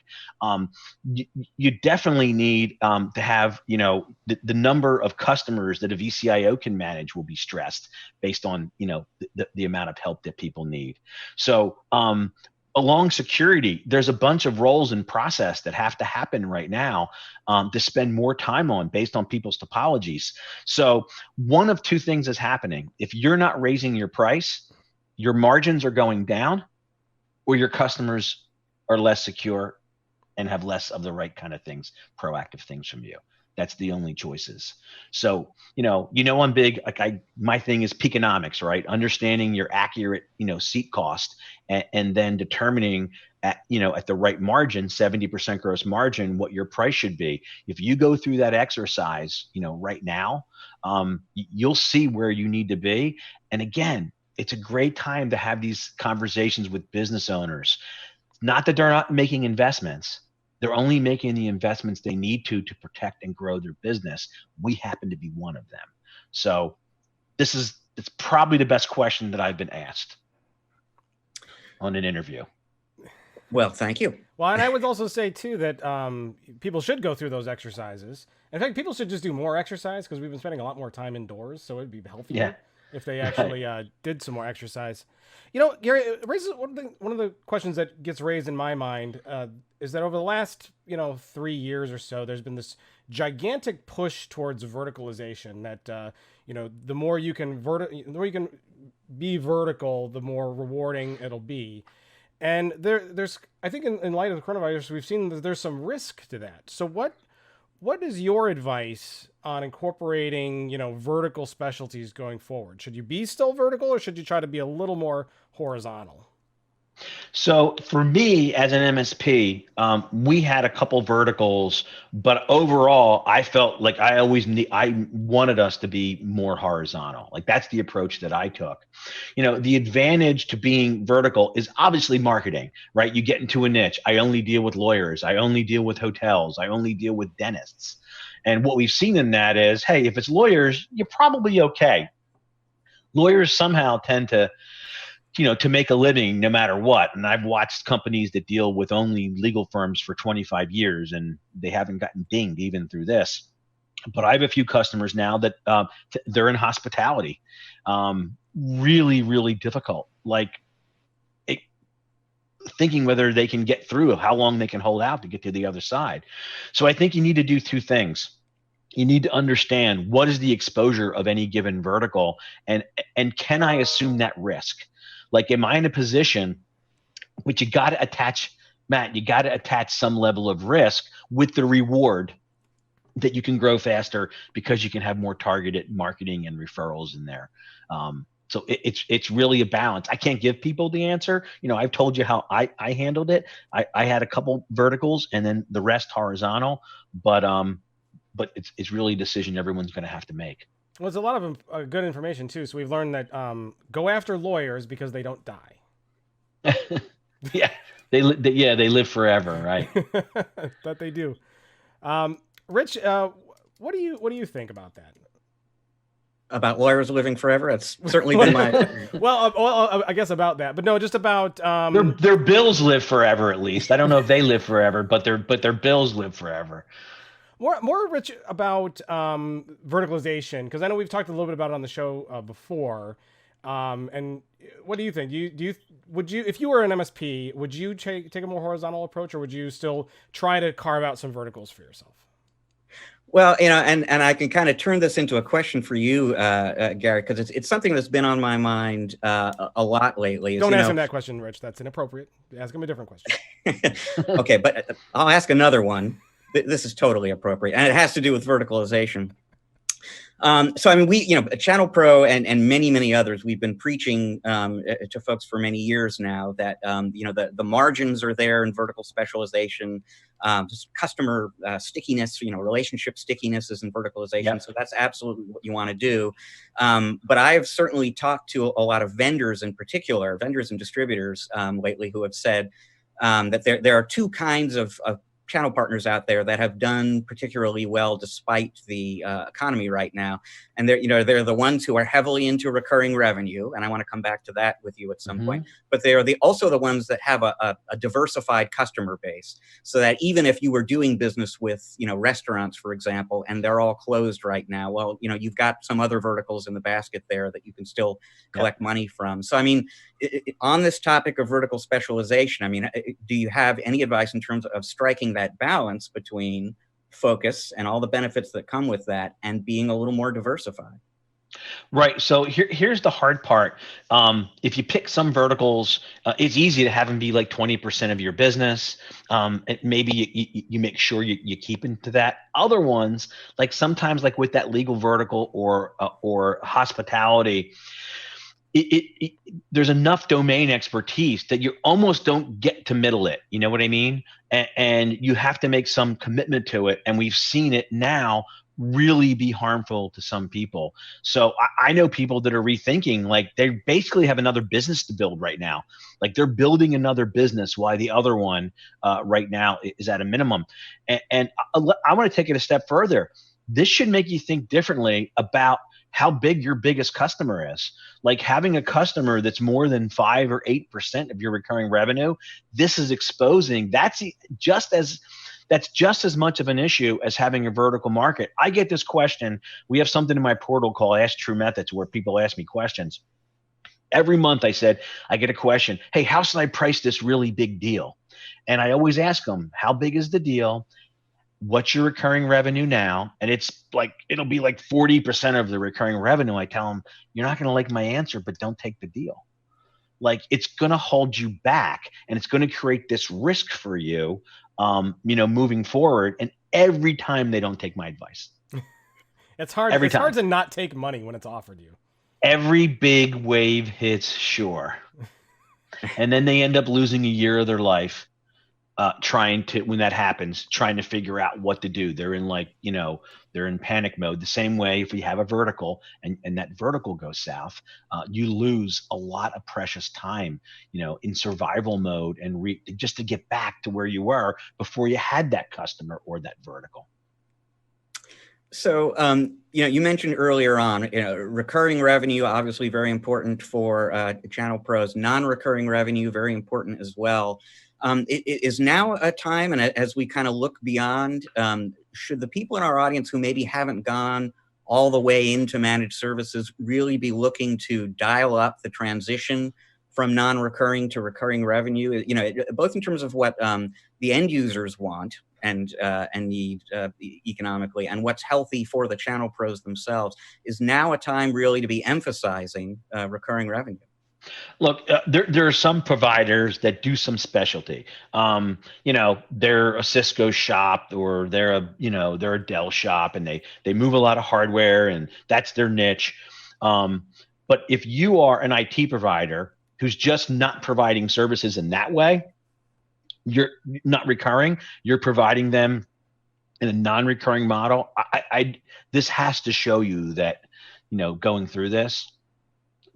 You definitely need to have, the number of customers that a VCIO can manage will be stressed based on, the amount of help that people need. So along security, there's a bunch of roles and process that have to happen right now to spend more time on based on people's topologies. So one of two things is happening. If you're not raising your price, your margins are going down, or your customers are less secure and have less of the right kind of things, proactive things from you. That's the only choices. So, I'm big, my thing is Piconomics, right? Understanding your accurate, seat cost and then determining at the right margin, 70% gross margin, what your price should be. If you go through that exercise, right now, you'll see where you need to be. And again, it's a great time to have these conversations with business owners. Not that they're not making investments. They're only making the investments they need to protect and grow their business. We happen to be one of them. So it's probably the best question that I've been asked on an interview. Well, thank you. Well, and I would also say too that people should go through those exercises. In fact, people should just do more exercise, because we've been spending a lot more time indoors, so it'd be healthier if they actually did some more exercise. Gary, it raises one of the questions that gets raised in my mind is that over the last 3 years or so, there's been this gigantic push towards verticalization. That the more you can be vertical, the more rewarding it'll be. And there's I think in light of the coronavirus, we've seen that there's some risk to that. So what is your advice on incorporating, vertical specialties going forward? Should you be still vertical, or should you try to be a little more horizontal? So for me as an MSP, we had a couple verticals, but overall I felt like I wanted us to be more horizontal. Like that's the approach that I took. The advantage to being vertical is obviously marketing, right? You get into a niche. I only deal with lawyers. I only deal with hotels. I only deal with dentists. And what we've seen in that is, hey, if it's lawyers, you're probably okay. Lawyers somehow tend to make a living no matter what. And I've watched companies that deal with only legal firms for 25 years and they haven't gotten dinged even through this. But I have a few customers now that they're in hospitality. Really, really difficult. Thinking whether they can get through, how long they can hold out to get to the other side. So I think you need to do two things. You need to understand what is the exposure of any given vertical, and can I assume that risk? Like, am I in a position, but you got to attach, Matt, you got to attach some level of risk with the reward that you can grow faster because you can have more targeted marketing and referrals in there. So it's really a balance. I can't give people the answer. I've told you how I handled it. I had a couple verticals and then the rest horizontal, but it's really a decision everyone's going to have to make. Well, it's a lot of good information too. So we've learned that go after lawyers because they don't die. Yeah, they live forever, right? That they do. Rich, what do you think about that? About lawyers living forever? That's certainly been my. well, I guess about that, but no, just about their bills live forever. At least I don't know if they live forever, but their bills live forever. More Rich, about verticalization, because I know we've talked a little bit about it on the show before. And what do you think? Would you, if you were an MSP, would you take a more horizontal approach, or would you still try to carve out some verticals for yourself? Well, and I can kind of turn this into a question for you, Gary, because it's something that's been on my mind a lot lately. Don't ask him that question, Rich. That's inappropriate. Ask him a different question. Okay, but I'll ask another one. This is totally appropriate, and it has to do with verticalization. So I mean, ChannelPro and many others, we've been preaching to folks for many years now that the margins are there in vertical specialization, just customer stickiness, relationship stickiness is in verticalization. Yep. So that's absolutely what you want to do. But I've certainly talked to a lot of vendors, in particular, vendors and distributors lately, who have said that there are two kinds of channel partners out there that have done particularly well despite the economy right now, and they're the ones who are heavily into recurring revenue, and I want to come back to that with you at some point. But they are also the ones that have a diversified customer base, so that even if you were doing business with restaurants, for example, and they're all closed right now, well, you've got some other verticals in the basket there that you can still collect money from. So I mean, on this topic of vertical specialization, I mean, do you have any advice in terms of striking that balance between focus and all the benefits that come with that and being a little more diversified? Right. So here's the hard part. If you pick some verticals, it's easy to have them be like 20% of your business. Maybe you make sure you keep into that. Other ones, like sometimes like with that legal vertical or hospitality, there's enough domain expertise that you almost don't get to middle it. You know what I mean? And you have to make some commitment to it. And we've seen it now really be harmful to some people. So I know people that are rethinking, like they basically have another business to build right now. Like they're building another business while the other one right now is at a minimum. And I want to take it a step further. This should make you think differently about how big your biggest customer is. Like having a customer that's more than 5 or 8% of your recurring revenue, this is exposing, that's just as much of an issue as having a vertical market. I get this question. We have something in my portal called Ask True Methods where people ask me questions. Every month I get a question, hey, how should I price this really big deal? And I always ask them, how big is the deal? What's your recurring revenue now? And it's like, it'll be like 40% of the recurring revenue. I tell them, you're not going to like my answer, but don't take the deal. Like it's going to hold you back and it's going to create this risk for you, moving forward. And every time they don't take my advice. It's hard. It's hard to not take money when it's offered you. Every big wave hits shore. And then they end up losing a year of their life. When that happens, trying to figure out what to do. They're in they're in panic mode. The same way if we have a vertical and that vertical goes south, you lose a lot of precious time, in survival mode and just to get back to where you were before you had that customer or that vertical. So, you mentioned earlier on, recurring revenue, obviously very important for ChannelPro's. Non-recurring revenue, very important as well. It is now a time, and as we kind of look beyond, should the people in our audience who maybe haven't gone all the way into managed services really be looking to dial up the transition from non-recurring to recurring revenue? Both in terms of what the end users want and need economically, and what's healthy for the channel pros themselves. Is now a time really to be emphasizing recurring revenue? Look, there are some providers that do some specialty. They're a Cisco shop or they're a Dell shop, and they move a lot of hardware and that's their niche. But if you are an IT provider who's just not providing services in that way, you're not recurring, you're providing them in a non-recurring model. This has to show you that, going through this,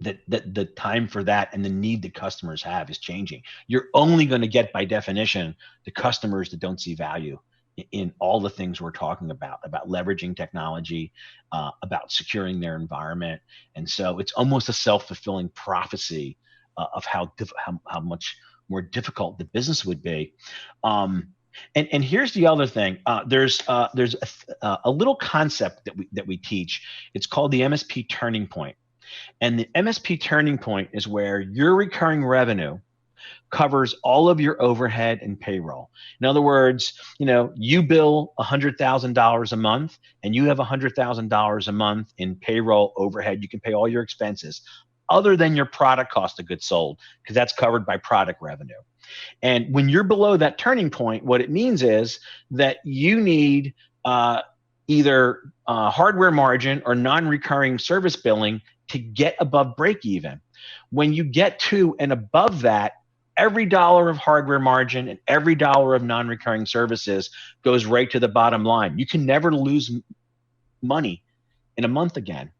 that the time for that and the need that customers have is changing. You're only going to get, by definition, the customers that don't see value in all the things we're talking about leveraging technology, about securing their environment. And so it's almost a self-fulfilling prophecy of how much more difficult the business would be. And here's the other thing. There's a little concept that we teach. It's called the MSP Turning Point. And the MSP Turning Point is where your recurring revenue covers all of your overhead and payroll. In other words, you bill $100,000 a month and you have $100,000 a month in payroll overhead. You can pay all your expenses other than your product cost of goods sold, because that's covered by product revenue. And when you're below that turning point, what it means is that you need either hardware margin or non-recurring service billing to get above break even. When you get to and above that, every dollar of hardware margin and every dollar of non-recurring services goes right to the bottom line. You can never lose money in a month again.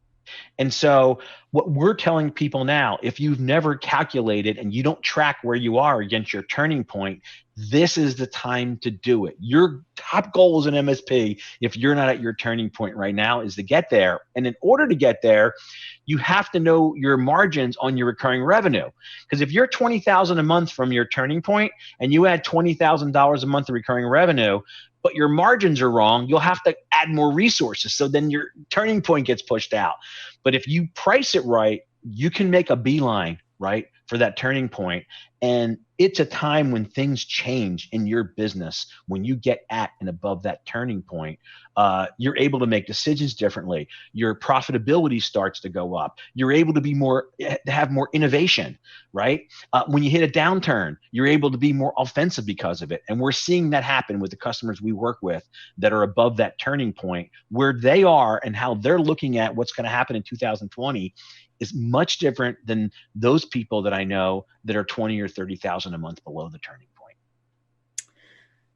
And so what we're telling people now, if you've never calculated and you don't track where you are against your turning point, this is the time to do it. Your top goal as an MSP, if you're not at your turning point right now, is to get there. And in order to get there, you have to know your margins on your recurring revenue. Because if you're $20,000 a month from your turning point and you add $20,000 a month of recurring revenue, but your margins are wrong, you'll have to add more resources. So then your turning point gets pushed out. But if you price it right, you can make a beeline, right, for that turning point. And it's a time when things change in your business. When you get at and above that turning point, you're able to make decisions differently. Your profitability starts to go up. You're able to have more innovation, right? When you hit a downturn, you're able to be more offensive because of it. And we're seeing that happen with the customers we work with that are above that turning point. Where they are and how they're looking at what's going to happen in 2020 is much different than those people that I know that are 20 or 30,000 a month below the turning point.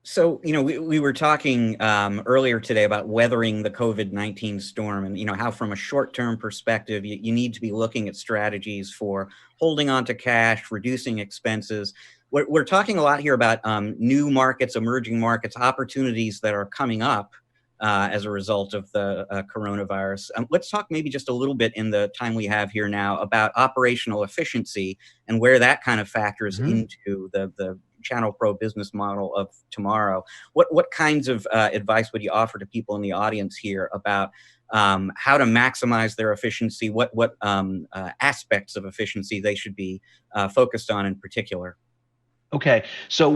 So, we were talking earlier today about weathering the COVID-19 storm and, how from a short-term perspective, you need to be looking at strategies for holding on to cash, reducing expenses. We're talking a lot here about new markets, emerging markets, opportunities that are coming up as a result of the coronavirus. Let's talk maybe just a little bit in the time we have here now about operational efficiency and where that kind of factors into the ChannelPro business model of tomorrow. What kinds of advice would you offer to people in the audience here about how to maximize their efficiency? What aspects of efficiency they should be focused on in particular? Okay, so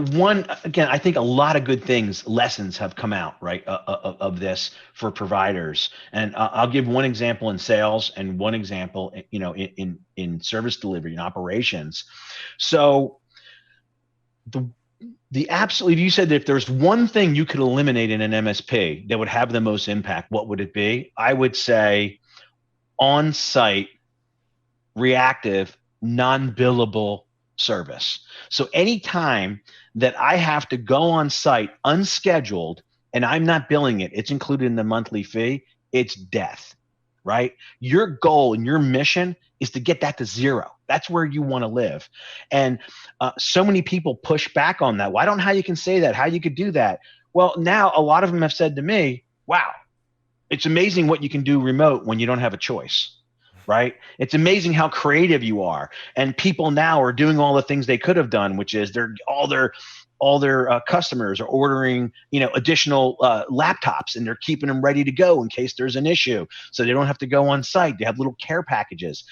again, I think a lot of good lessons have come out, right, of this for providers. And I'll give one example in sales and one example, in service delivery and operations. So if you said that if there's one thing you could eliminate in an MSP that would have the most impact, what would it be? I would say on-site, reactive, non-billable service. So anytime that I have to go on site unscheduled and I'm not billing it, it's included in the monthly fee, it's death, right? Your goal and your mission is to get that to zero. That's where you want to live. And so many people push back on that. Well, I don't know how you can say that, how you could do that. Well, now a lot of them have said to me, wow, it's amazing what you can do remote when you don't have a choice. Right? It's amazing how creative you are. And people now are doing all the things they could have done, which is all their customers are ordering, additional laptops, and they're keeping them ready to go in case there's an issue. So they don't have to go on site. They have little care packages.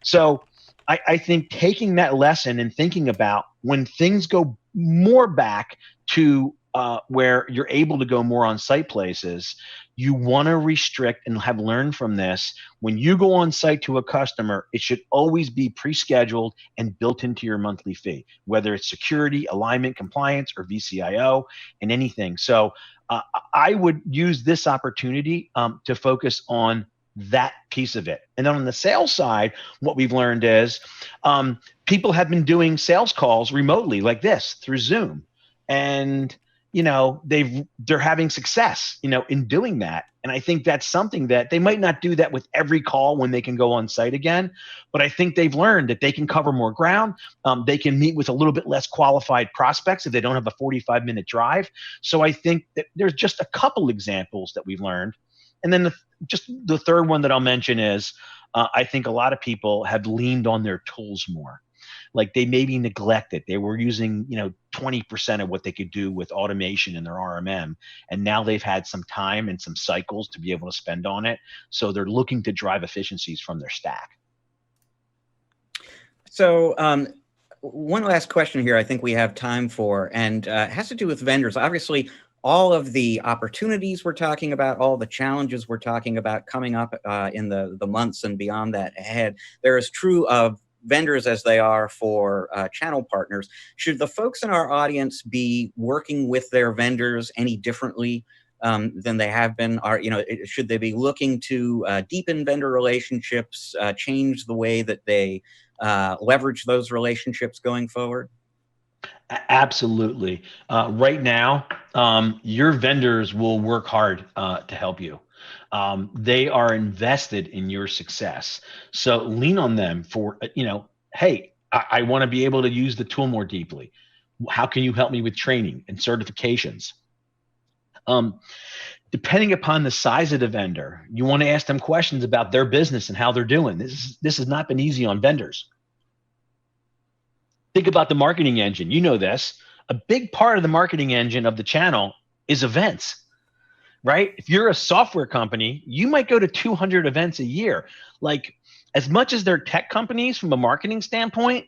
So I think taking that lesson and thinking about when things go more back to where you're able to go more on site places, you want to restrict and have learned from this. When you go on site to a customer, it should always be pre-scheduled and built into your monthly fee, whether it's security, alignment, compliance, or VCIO, and anything. So I would use this opportunity to focus on that piece of it. And then on the sales side, what we've learned is people have been doing sales calls remotely like this through Zoom. And they're having success, in doing that. And I think that's something that they might not do that with every call when they can go on site again. But I think they've learned that they can cover more ground. They can meet with a little bit less qualified prospects if they don't have a 45-minute drive. So I think that there's just a couple examples that we've learned. And then the third one that I'll mention is I think a lot of people have leaned on their tools more. Like they maybe neglected. They were using, 20% of what they could do with automation in their RMM. And now they've had some time and some cycles to be able to spend on it. So they're looking to drive efficiencies from their stack. So one last question here I think we have time for, and it has to do with vendors. Obviously, all of the opportunities we're talking about, all the challenges we're talking about coming up in the months and beyond that ahead, they're as true of vendors as they are for channel partners. Should the folks in our audience be working with their vendors any differently than they have been? Should they be looking to deepen vendor relationships, change the way that they leverage those relationships going forward? Absolutely. Right now, your vendors will work hard to help you. They are invested in your success. So lean on them for, hey, I want to be able to use the tool more deeply. How can you help me with training and certifications? Depending upon the size of the vendor, you want to ask them questions about their business and how they're doing. This has not been easy on vendors. Think about the marketing engine. You know this. A big part of the marketing engine of the channel is events, right? If you're a software company, you might go to 200 events a year. Like, as much as they're tech companies from a marketing standpoint,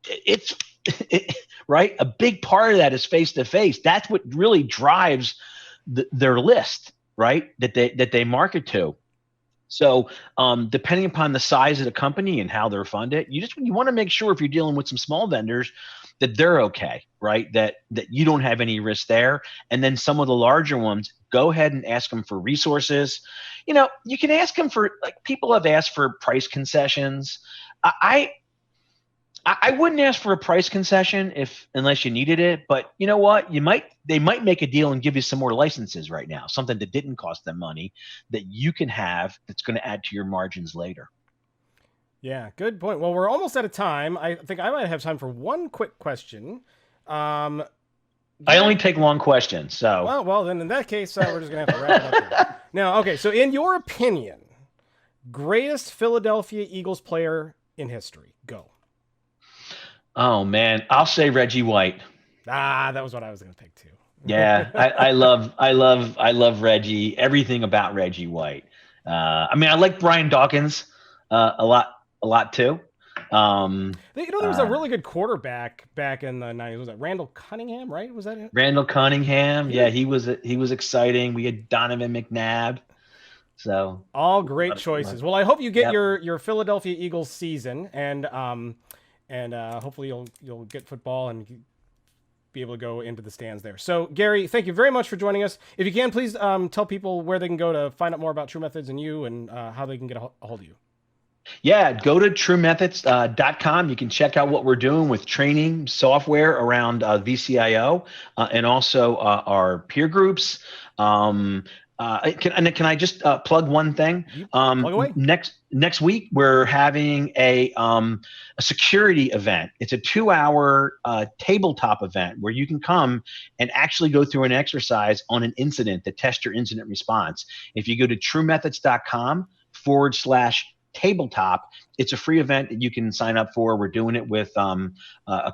it's right. A big part of that is face-to-face. That's what really drives their list, right? That they market to. So depending upon the size of the company and how they're funded, you want to make sure if you're dealing with some small vendors that they're okay, right? That you don't have any risk there. And then some of the larger ones, go ahead and ask them for resources. You can ask them for, like, people have asked for price concessions. I wouldn't ask for a price concession unless you needed it, but you know what? They might make a deal and give you some more licenses right now, something that didn't cost them money that you can have that's going to add to your margins later. Yeah, good point. Well, we're almost out of time. I think I might have time for one quick question. I only take long questions, so. Well, then in that case, we're just going to have to wrap it up here. Now, okay, so in your opinion, greatest Philadelphia Eagles player in history, go. Oh man, I'll say Reggie White. That was what I was going to pick too. Yeah, I love Reggie. Everything about Reggie White. I like Brian Dawkins a lot too. There was a really good quarterback back in the 90s. Was that Randall Cunningham, right? Was that it? Randall Cunningham. Yeah, he was exciting. We had Donovan McNabb. So all great choices. Well, I hope you get your Philadelphia Eagles season, and hopefully you'll get football and be able to go into the stands there. So Gary, thank you very much for joining us. If you can, please tell people where they can go to find out more about True Methods and you, and how they can get a hold of you. Yeah, go to truemethods.com. You can check out what we're doing with training software around VCIO and also our peer groups. Can I just plug one thing? Plug away. Next week we're having a security event. It's a 2-hour tabletop event where you can come and actually go through an exercise on an incident to test your incident response. If you go to truemethods.com/tabletop, it's a free event that you can sign up for. We're doing it with a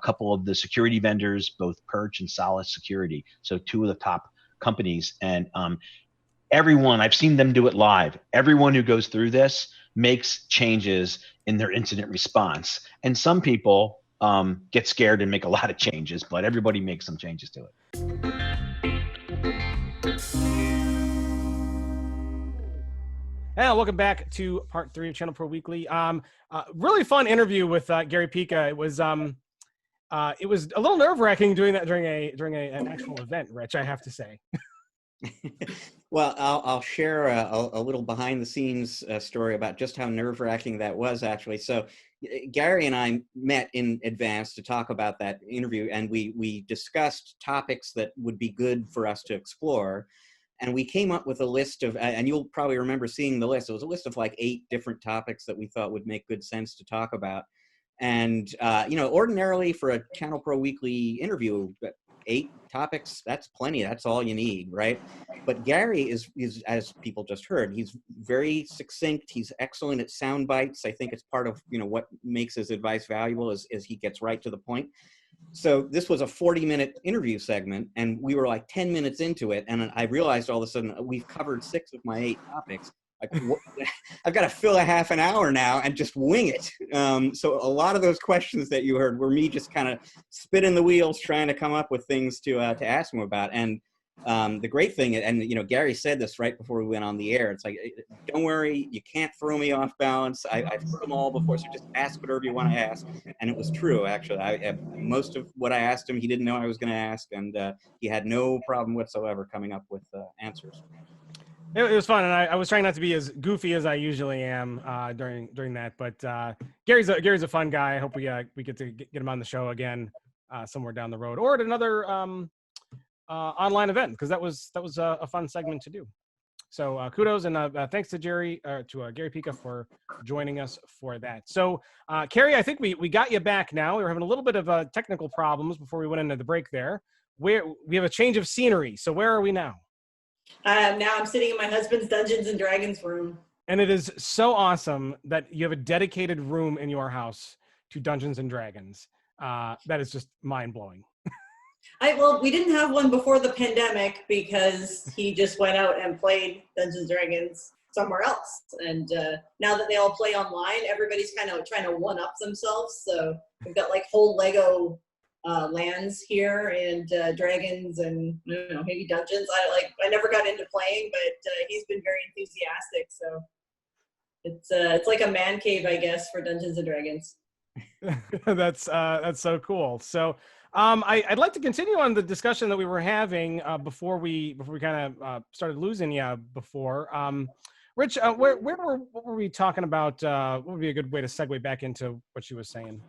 couple of the security vendors, both Perch and Solid Security, so 2 of the top companies. And everyone, I've seen them do it live. Everyone who goes through this makes changes in their incident response. And some people get scared and make a lot of changes, but everybody makes some changes to it. And welcome back to part 3 of ChannelPro Weekly. Really fun interview with Gary Pica. It was a little nerve-wracking doing that during an actual event, Rich, I have to say. Well, I'll share a little behind-the-scenes story about just how nerve-wracking that was, actually. So Gary and I met in advance to talk about that interview, and we discussed topics that would be good for us to explore. And we came up with a list of, and you'll probably remember seeing the list. It was a list of like 8 different topics that we thought would make good sense to talk about. And, ordinarily for a ChannelPro Weekly interview, 8 topics, that's plenty. That's all you need, right? But Gary is, as people just heard, he's very succinct. He's excellent at sound bites. I think it's part of, what makes his advice valuable is he gets right to the point. So this was a 40-minute interview segment, and we were like 10 minutes into it, and I realized all of a sudden we've covered 6 of my 8 topics. Like, I've got to fill a half an hour now and just wing it. So a lot of those questions that you heard were me just kind of spinning the wheels trying to come up with things to ask him about. And the great thing, and Gary said this right before we went on the air. It's like, don't worry, you can't throw me off balance. I've heard them all before, so just ask whatever you want to ask. And it was true, actually. Most of what I asked him, he didn't know I was going to ask, and he had no problem whatsoever coming up with answers. It was fun, and I was trying not to be as goofy as I usually am during that. But Gary's a fun guy. I hope we get to get him on the show again somewhere down the road, or at another online event, because that was a fun segment to do. So kudos and thanks to Gary Pica for joining us for that. So Carrie, I think we got you back now. We were having a little bit of technical problems before we went into the break there. We have a change of scenery. So where are we now? Now I'm sitting in my husband's Dungeons and Dragons room. And it is so awesome that you have a dedicated room in your house to Dungeons and Dragons. That is just mind blowing. Well, we didn't have one before the pandemic because he just went out and played Dungeons and Dragons somewhere else. And now that they all play online, everybody's kind of trying to one up themselves. So we've got like whole Lego lands here, and dragons, and maybe dungeons. I never got into playing, but he's been very enthusiastic. So it's like a man cave, I guess, for Dungeons and Dragons. That's so cool. So I'd like to continue on the discussion that we were having before we kind of started losing you before. Rich, what were we talking about? What would be a good way to segue back into what she was saying?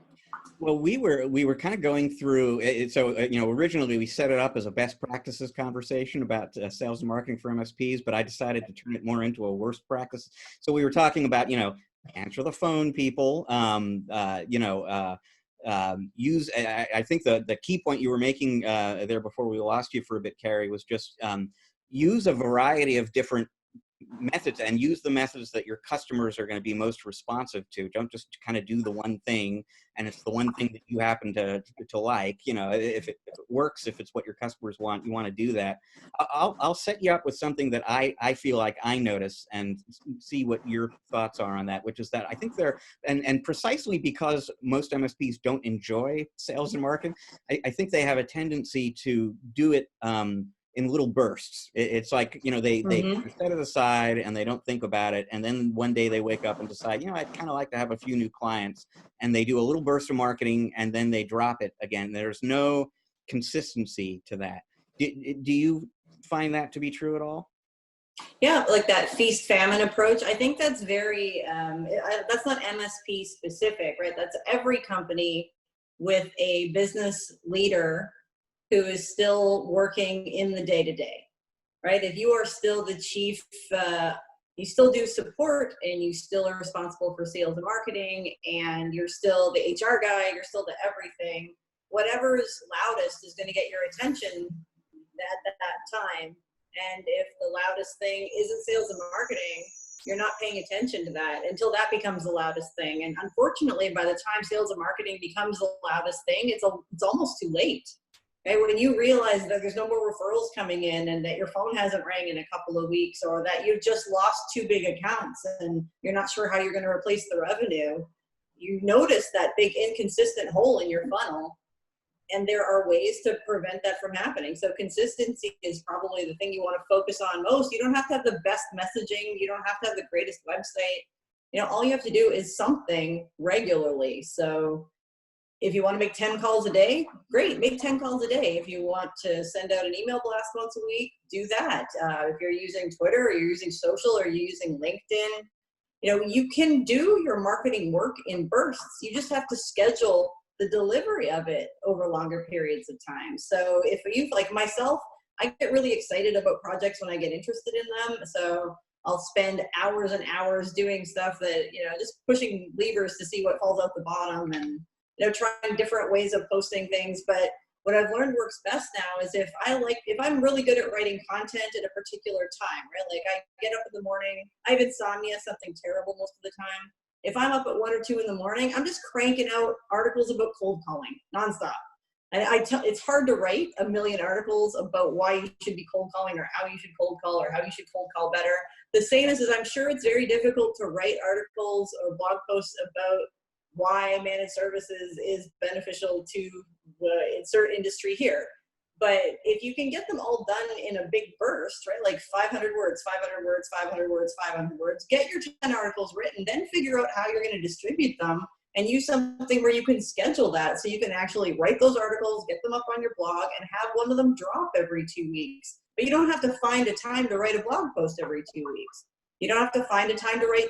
Well, we were kind of going through it. So, originally we set it up as a best practices conversation about sales and marketing for MSPs, but I decided to turn it more into a worst practice. So we were talking about, answer the phone, people, use, I think the key point you were making there before we lost you for a bit, Carrie, was just use a variety of different methods, and use the methods that your customers are going to be most responsive to. Don't just kind of do the one thing, and it's the one thing that you happen to like. If it works, if it's what your customers want, you want to do that. I'll set you up with something that I feel like I notice, and see what your thoughts are on that, which is that I think and precisely because most MSPs don't enjoy sales and marketing, I think they have a tendency to do it in little bursts. It's like, they set it aside and they don't think about it. And then one day they wake up and decide, I'd kind of like to have a few new clients, and they do a little burst of marketing and then they drop it again. There's no consistency to that. Do you find that to be true at all? Yeah, like that feast famine approach. I think that's very, that's not MSP specific, right? That's every company with a business leader who is still working in the day-to-day, right? If you are still the chief, you still do support, and you still are responsible for sales and marketing, and you're still the HR guy, you're still the everything, whatever's loudest is going to get your attention at that time. And if the loudest thing isn't sales and marketing, you're not paying attention to that until that becomes the loudest thing. And unfortunately, by the time sales and marketing becomes the loudest thing, it's almost too late. Okay, when you realize that there's no more referrals coming in, and that your phone hasn't rang in a couple of weeks, or that you've just lost 2 big accounts and you're not sure how you're going to replace the revenue, you notice that big inconsistent hole in your funnel, and there are ways to prevent that from happening. So consistency is probably the thing you want to focus on most. You don't have to have the best messaging. You don't have to have the greatest website. All you have to do is something regularly. So if you want to make 10 calls a day, great, make 10 calls a day. If you want to send out an email blast once a week, do that. If you're using Twitter, or you're using social, or you're using LinkedIn, you can do your marketing work in bursts. You just have to schedule the delivery of it over longer periods of time. So if you, like myself, I get really excited about projects when I get interested in them. So I'll spend hours and hours doing stuff that, just pushing levers to see what falls out the bottom, and trying different ways of posting things. But what I've learned works best now is if I'm really good at writing content at a particular time, right? Like I get up in the morning, I have insomnia, something terrible most of the time. If I'm up at 1 or 2 in the morning, I'm just cranking out articles about cold calling nonstop. And it's hard to write a million articles about why you should be cold calling, or how you should cold call, or how you should cold call better. The same as I'm sure it's very difficult to write articles or blog posts about why managed services is beneficial to insert industry here. But if you can get them all done in a big burst, right? Like 500 words, 500 words, 500 words, 500 words, get your 10 articles written, then figure out how you're going to distribute them and use something where you can schedule that so you can actually write those articles, get them up on your blog, and have one of them drop every 2 weeks. But you don't have to find a time to write a blog post every 2 weeks. You don't have to find a time to write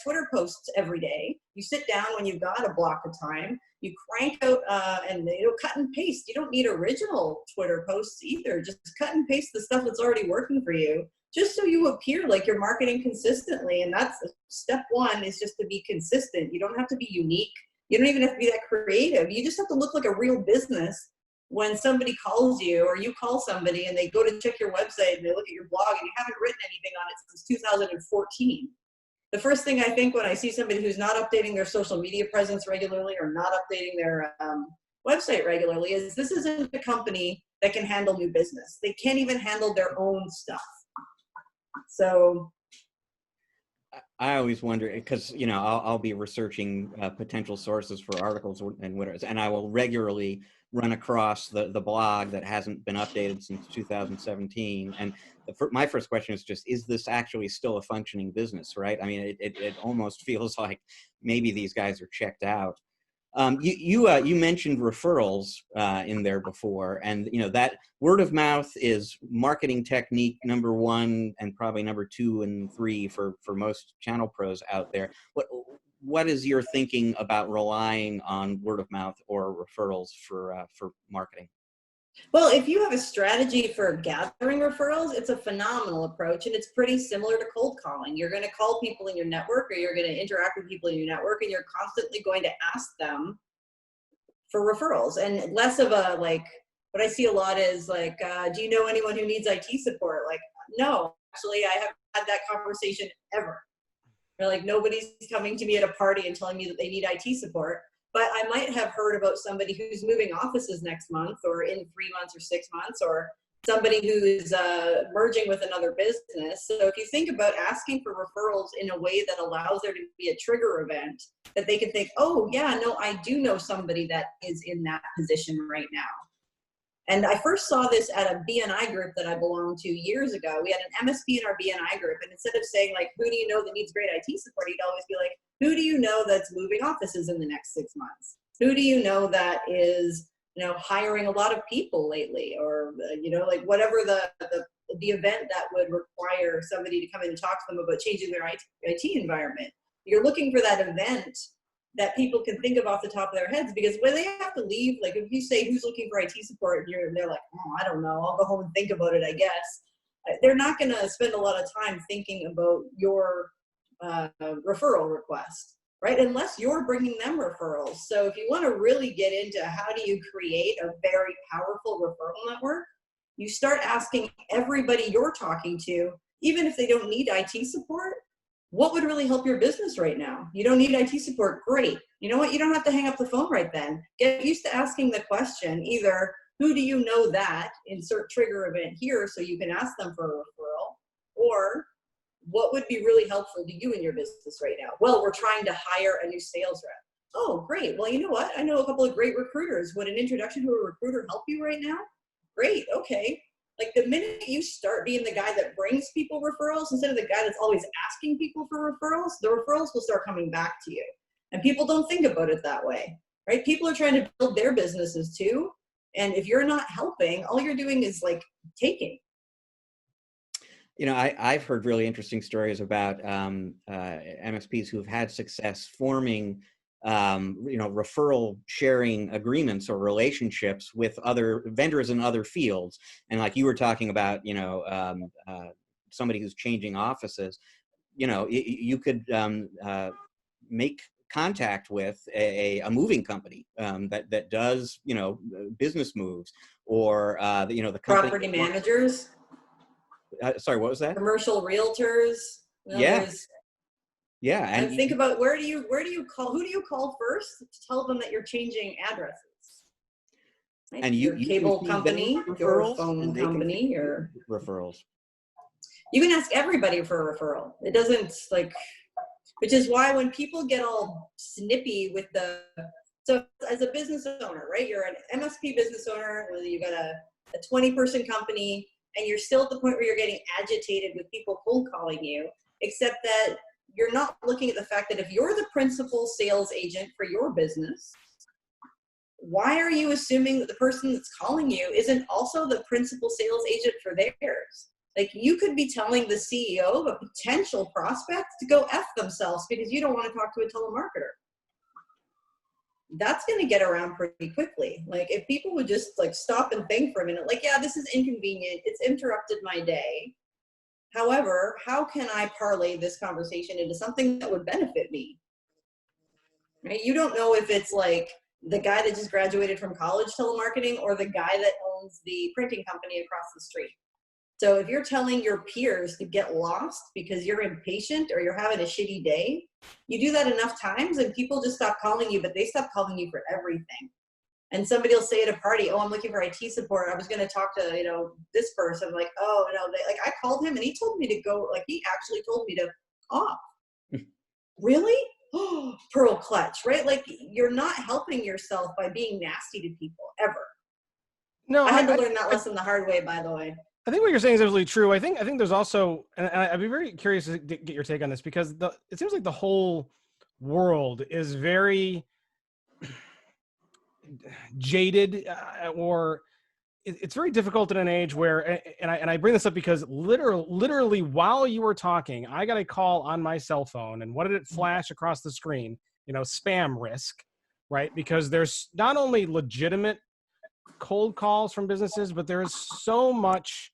Twitter posts every day. You sit down when you've got a block of time, you crank out and cut and paste. You don't need original Twitter posts either. Just cut and paste the stuff that's already working for you, just so you appear like you're marketing consistently. And that's step one, is just to be consistent. You don't have to be unique. You don't even have to be that creative. You just have to look like a real business when somebody calls you or you call somebody and they go to check your website and they look at your blog and you haven't written anything on it since 2014. The first thing I think when I see somebody who's not updating their social media presence regularly or not updating their website regularly is this isn't a company that can handle new business. They can't even handle their own stuff. So I always wonder, because I'll be researching potential sources for articles and I will regularly run across the blog that hasn't been updated since 2017. And my first question is just, is this actually still a functioning business, right? I mean, it almost feels like maybe these guys are checked out. You mentioned referrals in there before, and that word of mouth is marketing technique number one and probably number 2 and 3 for most channel pros out there. What is your thinking about relying on word of mouth or referrals for marketing? Well, if you have a strategy for gathering referrals, it's a phenomenal approach, and it's pretty similar to cold calling. You're going to call people in your network, or you're going to interact with people in your network, and you're constantly going to ask them for referrals. And less of a, like, what I see a lot is like, do you know anyone who needs IT support? Like, no, actually, I haven't had that conversation ever. Or like, nobody's coming to me at a party and telling me that they need IT support. But I might have heard about somebody who's moving offices next month or in 3 months or 6 months, or somebody who is merging with another business. So if you think about asking for referrals in a way that allows there to be a trigger event, that they can think, oh yeah, no, I do know somebody that is in that position right now. And I first saw this at a BNI group that I belonged to years ago. We had an MSP in our BNI group, and instead of saying like, who do you know that needs great IT support, he'd always be like, who do you know that's moving offices in the next 6 months? Who do you know that is, hiring a lot of people lately, or, like whatever the event that would require somebody to come in and talk to them about changing their IT environment. You're looking for that event that people can think of off the top of their heads, because when they have to leave, like if you say who's looking for IT support, and they're like, oh, I don't know, I'll go home and think about it, I guess. They're not going to spend a lot of time thinking about your referral request, right? Unless you're bringing them referrals. So if you want to really get into how do you create a very powerful referral network, you start asking everybody you're talking to, even if they don't need IT support, what would really help your business right now? You don't need IT support, great. You know what, you don't have to hang up the phone right then. Get used to asking the question, either who do you know that, insert trigger event here so you can ask them for a referral, or what would be really helpful to you in your business right now? Well, we're trying to hire a new sales rep. Oh, great. Well, you know what? I know a couple of great recruiters. Would an introduction to a recruiter help you right now? Great, okay. Like the minute you start being the guy that brings people referrals instead of the guy that's always asking people for referrals, the referrals will start coming back to you. And people don't think about it that way, right? People are trying to build their businesses too. And if you're not helping, all you're doing is like taking. I've heard really interesting stories about MSPs who've had success forming referral sharing agreements or relationships with other vendors in other fields. And like you were talking about, somebody who's changing offices, you could make contact with a moving company that does, business moves, or, the company. Property managers. Sorry, what was that? Commercial realtors. Yeah. Yeah, and think about who do you call first to tell them that you're changing addresses? Right? And your cable company, your phone company, your referrals. You can ask everybody for a referral. It doesn't which is why when people get all snippy so as a business owner, right? You're an MSP business owner, whether you got a a 20-person company, and you're still at the point where you're getting agitated with people cold calling you, except that you're not looking at the fact that if you're the principal sales agent for your business, why are you assuming that the person that's calling you isn't also the principal sales agent for theirs? Like, you could be telling the CEO of a potential prospect to go F themselves because you don't want to talk to a telemarketer. That's going to get around pretty quickly. Like, if people would just like stop and think for a minute, like, yeah, this is inconvenient. It's interrupted my day. However, how can I parlay this conversation into something that would benefit me? Right? You don't know if it's like the guy that just graduated from college telemarketing or the guy that owns the printing company across the street. So if you're telling your peers to get lost because you're impatient or you're having a shitty day, you do that enough times and people just stop calling you, but they stop calling you for everything. And somebody will say at a party, oh, I'm looking for IT support. I was going to talk to, this person. Like, oh, no, I called him and he told me to go, like, he actually told me to off. Really? Oh, pearl clutch, right? Like, you're not helping yourself by being nasty to people ever. No, I had to learn that lesson the hard way, by the way. I think what you're saying is absolutely true. I think there's also, and I'd be very curious to get your take on this, because it seems like the whole world is very jaded, or it's very difficult in an age where, and I bring this up because literally while you were talking, I got a call on my cell phone, and what did it flash across the screen? Spam risk, right? Because there's not only legitimate cold calls from businesses, but there is so much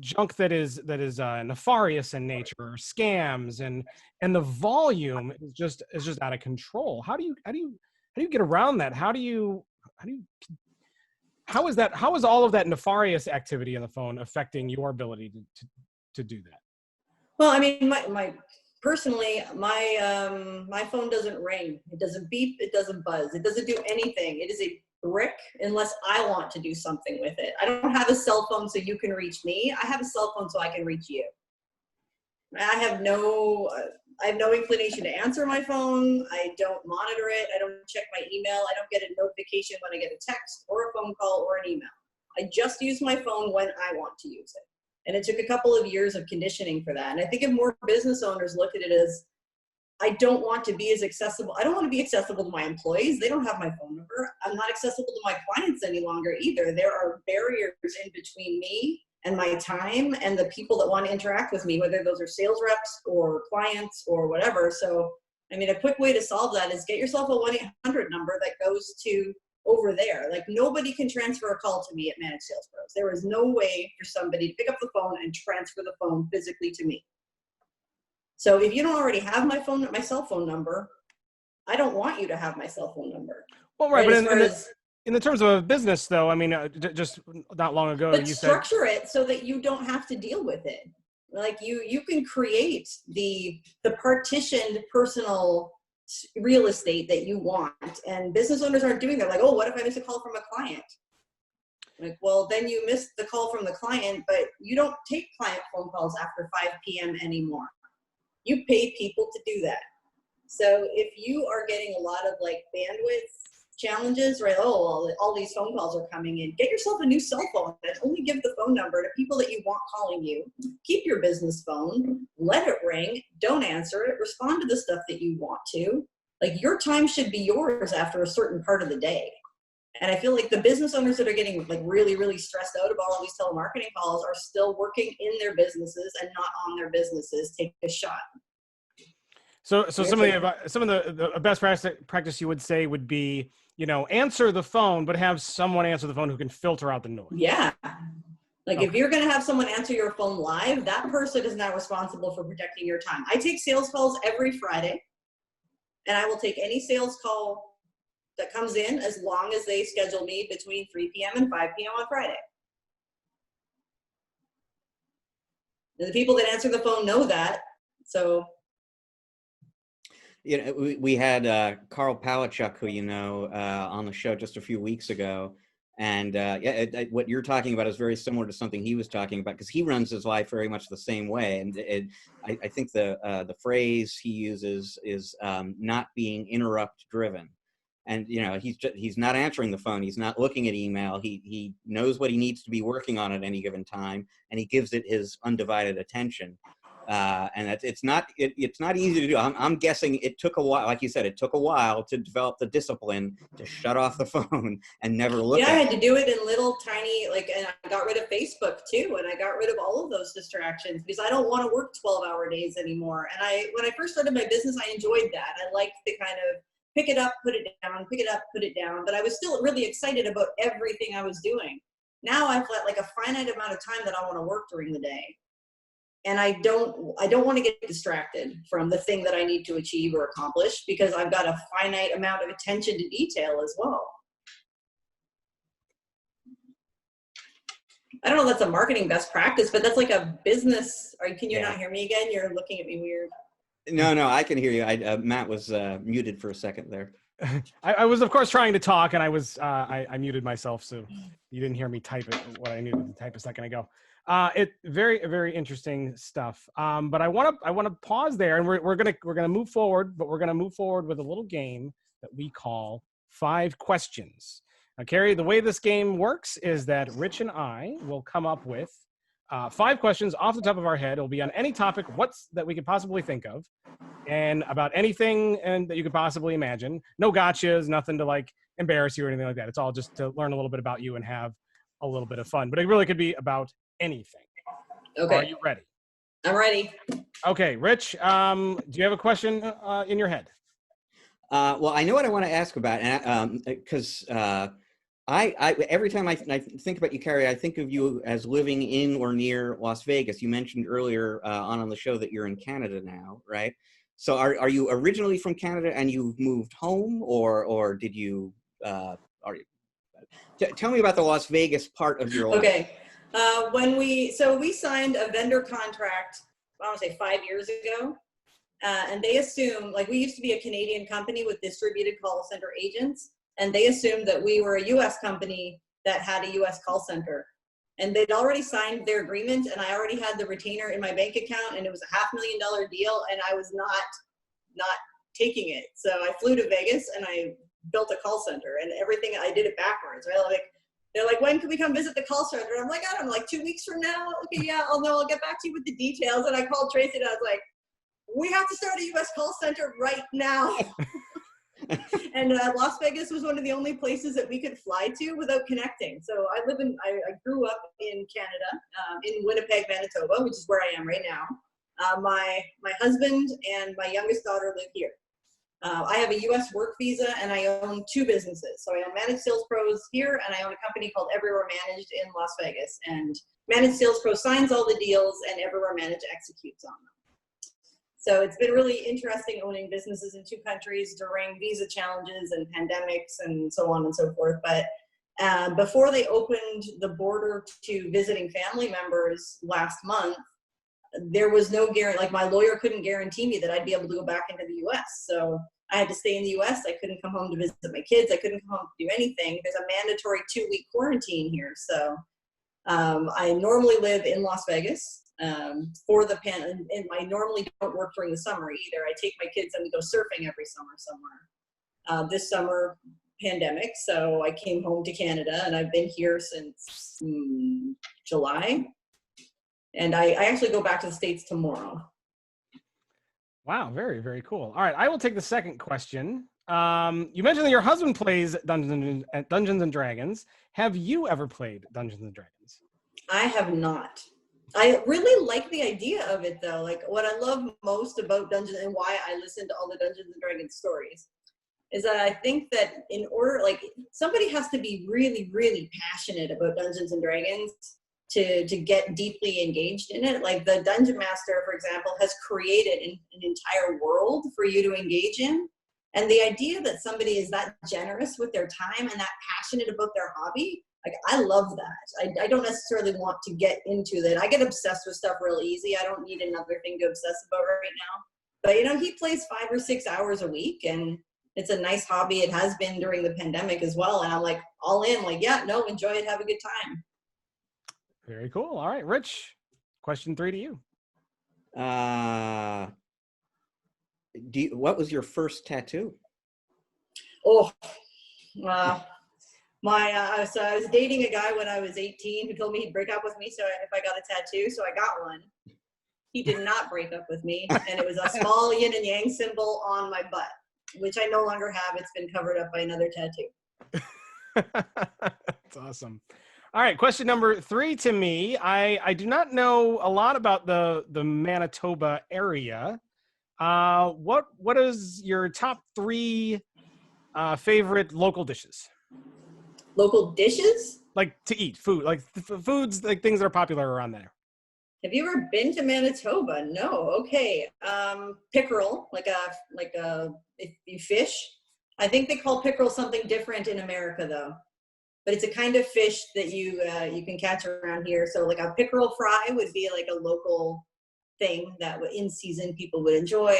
junk that is nefarious in nature, or scams, and the volume is just out of control. How do you get around that? How is all of that nefarious activity on the phone affecting your ability to do that? Well, I mean, personally, my phone doesn't ring. It doesn't beep. It doesn't buzz. It doesn't do anything. It is a brick unless I want to do something with it. I don't have a cell phone so you can reach me. I have a cell phone so I can reach you. I have no inclination to answer my phone. I don't monitor it. I don't check my email. I don't get a notification when I get a text or a phone call or an email. I just use my phone when I want to use it. And it took a couple of years of conditioning for that. And I think if more business owners look at it as, I don't want to be as accessible. I don't want to be accessible to my employees. They don't have my phone number. I'm not accessible to my clients any longer either. There are barriers in between me and my time and the people that want to interact with me, whether those are sales reps or clients or whatever. So, I mean, a quick way to solve that is get yourself a 1-800 number that goes to over there. Like, nobody can transfer a call to me at Managed Sales Pros. There is no way for somebody to pick up the phone and transfer the phone physically to me. So if you don't already have my cell phone number, I don't want you to have my cell phone number. Well, right, but in the terms of a business, though, I mean, just not long ago, you structure it so that you don't have to deal with it. Like, you can create the partitioned personal real estate that you want, and business owners aren't doing that. Like, oh, what if I miss a call from a client? Like, well, then you missed the call from the client, but you don't take client phone calls after 5 p.m. anymore. You pay people to do that. So if you are getting a lot of like bandwidth challenges, right? Oh, well, all these phone calls are coming in. Get yourself a new cell phone and only give the phone number to people that you want calling you. Keep your business phone, let it ring, don't answer it, respond to the stuff that you want to. Like, your time should be yours after a certain part of the day. And I feel like the business owners that are getting like really, really stressed out about all these telemarketing calls are still working in their businesses and not on their businesses. Take a shot. So some of the best practice you would say would be, answer the phone, but have someone answer the phone who can filter out the noise. Yeah. Like, if you're going to have someone answer your phone live, that person is now responsible for protecting your time. I take sales calls every Friday, and I will take any sales call that comes in as long as they schedule me between 3 p.m. and 5 p.m. on Friday. And the people that answer the phone know that. So, we had Carl Palachuk, who on the show just a few weeks ago, and what you're talking about is very similar to something he was talking about, because he runs his life very much the same way. And I think the phrase he uses is not being interrupt driven. and he's not answering the phone. He's not looking at email. He knows what he needs to be working on at any given time, and he gives it his undivided attention. And it's not easy to do. I'm guessing it took a while. Like you said, it took a while to develop the discipline to shut off the phone and never look at it. Yeah, I had to do it in little tiny, and I got rid of Facebook too, and I got rid of all of those distractions because I don't want to work 12-hour days anymore. And when I first started my business, I enjoyed that. I liked the kind of pick it up, put it down, pick it up, put it down. But I was still really excited about everything I was doing. Now I've got like a finite amount of time that I want to work during the day. And I don't want to get distracted from the thing that I need to achieve or accomplish because I've got a finite amount of attention to detail as well. I don't know if that's a marketing best practice, but that's like a business. Can you not hear me again? You're looking at me weird. No, I can hear you. Matt was muted for a second there. I was, of course, trying to talk, and I muted myself, so you didn't hear me type what I needed to type a second ago. Very, very interesting stuff. But I want to pause there, and we're gonna move forward, but we're gonna move forward with a little game that we call 5 questions. Now, Carrie, the way this game works is that Rich and I will come up with 5 questions off the top of our head. It'll be on any topic that we could possibly think of, and about anything that you could possibly imagine. No gotchas, nothing to like embarrass you or anything like that. It's all just to learn a little bit about you and have a little bit of fun. But it really could be about anything. Okay. Are you ready? I'm ready. Okay, Rich, do you have a question in your head? Well, I know what I want to ask about, because I every time I think about you, Carrie, I think of you as living in or near Las Vegas. You mentioned earlier on the show that you're in Canada now, right? So are you originally from Canada and you've moved home, or did you? Tell me about the Las Vegas part of your life. Okay. We signed a vendor contract, I want to say 5 years ago, and they assumed, like, we used to be a Canadian company with distributed call center agents, and they assumed that we were a US company that had a US call center. And they'd already signed their agreement, and I already had the retainer in my bank account, and it was a $500,000 deal, and I was not taking it. So I flew to Vegas and I built a call center, and everything, I did it backwards, right? They're like, when can we come visit the call center? And I'm like, I don't know, like 2 weeks from now? Okay, yeah, I'll get back to you with the details. And I called Tracy and I was like, we have to start a US call center right now. And Las Vegas was one of the only places that we could fly to without connecting. So I grew up in Canada, in Winnipeg, Manitoba, which is where I am right now. My husband and my youngest daughter live here. I have a U.S. work visa, and I own 2 businesses. So I own Managed Sales Pros here, and I own a company called Everywhere Managed in Las Vegas. And Managed Sales Pro signs all the deals, and Everywhere Managed executes on them. So it's been really interesting owning businesses in 2 countries during visa challenges and pandemics and so on and so forth. But before they opened the border to visiting family members last month, there was no guarantee, like my lawyer couldn't guarantee me that I'd be able to go back into the US. So I had to stay in the US. I couldn't come home to visit my kids. I couldn't come home to do anything. There's a mandatory 2-week quarantine here. So I normally live in Las Vegas for the and I normally don't work during the summer either. I take my kids and we go surfing every summer somewhere. This summer, pandemic, so I came home to Canada, and I've been here since July. And I actually go back to the States tomorrow. Wow, very, very cool. All right, I will take the second question. You mentioned that your husband plays Dungeons and Dragons. Have you ever played Dungeons and Dragons? I have not. I really like the idea of it, though. Like, what I love most about Dungeons, and why I listen to all the Dungeons and Dragons stories, is that I think that in order, like, somebody has to be really, really passionate about Dungeons and Dragons to get deeply engaged in it. Like the Dungeon Master, for example, has created an entire world for you to engage in. And the idea that somebody is that generous with their time and that passionate about their hobby, like, I love that. I don't necessarily want to get into that. I get obsessed with stuff real easy. I don't need another thing to obsess about right now. But, you know, he plays 5 or 6 hours a week, and it's a nice hobby. It has been during the pandemic as well. And I'm like, all in, like, yeah, no, enjoy it. Have a good time. Very cool. All right, Rich, question 3 to you. What was your first tattoo? Oh, uh, so I was dating a guy when I was 18 who told me he'd break up with me if I got a tattoo, so I got one. He did not break up with me, and it was a small yin and yang symbol on my butt, which I no longer have. It's been covered up by another tattoo. That's awesome. All right, question number 3 to me. I do not know a lot about the Manitoba area. What is your top 3 favorite local dishes? Local dishes? Like to eat, food, like foods, like things that are popular around there. Have you ever been to Manitoba? No. Okay. Pickerel, like a if you fish. I think they call pickerel something different in America though. But it's a kind of fish that you can catch around here. So like a pickerel fry would be like a local thing that in season people would enjoy.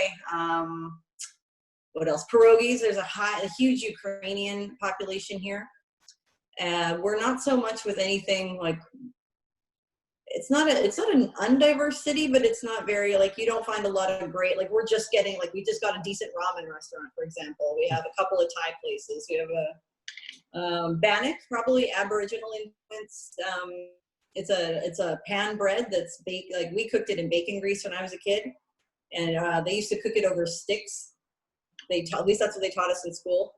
What else? Pierogies. There's a huge Ukrainian population here. We're not so much with anything like. It's not an undiverse city, but it's not very like you don't find a lot of great like we just got a decent ramen restaurant, for example. We have a couple of Thai places. We have a Bannock, probably Aboriginal influence. It's a pan bread that's baked like we cooked it in bacon grease when I was a kid, and they used to cook it over sticks. At least that's what they taught us in school.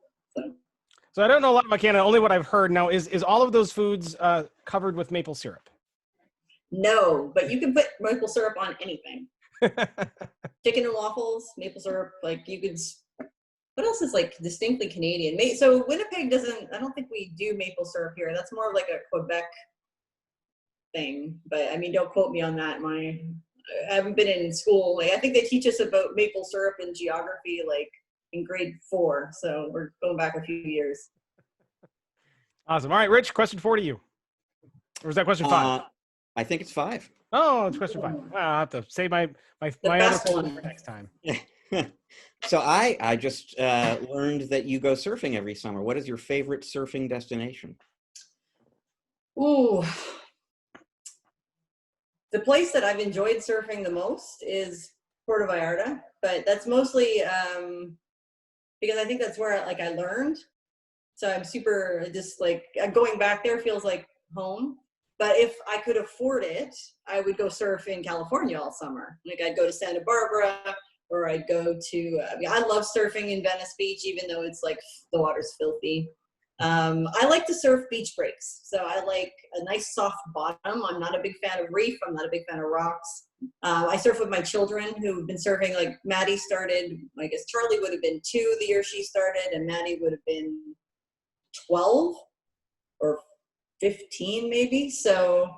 So I don't know a lot about Canada. Only what I've heard. Now, is all of those foods covered with maple syrup? No, but you can put maple syrup on anything. Chicken and waffles, maple syrup. Like you could. What else is like distinctly Canadian? So Winnipeg doesn't. I don't think we do maple syrup here. That's more of like a Quebec thing. But I mean, don't quote me on that. I haven't been in school. Like I think they teach us about maple syrup and geography like in grade 4. So we're going back a few years. Awesome. All right, Rich. Question 4 to you. Or is that question 5? I think it's 5. Oh, it's question 5. Well, I'll have to save my other one for next time. So I just learned that you go surfing every summer. What is your favorite surfing destination? Ooh. The place that I've enjoyed surfing the most is Puerto Vallarta, but that's mostly because I think that's where I learned. So I'm super just like going back there feels like home. But if I could afford it, I would go surf in California all summer. Like I'd go to Santa Barbara, or I'd go to. I love surfing in Venice Beach, even though it's like the water's filthy. I like to surf beach breaks, so I like a nice soft bottom. I'm not a big fan of reef. I'm not a big fan of rocks. I surf with my children who've been surfing. Like Maddie started. I guess Charlie would have been 2 the year she started, and Maddie would have been 12 or 15 maybe. So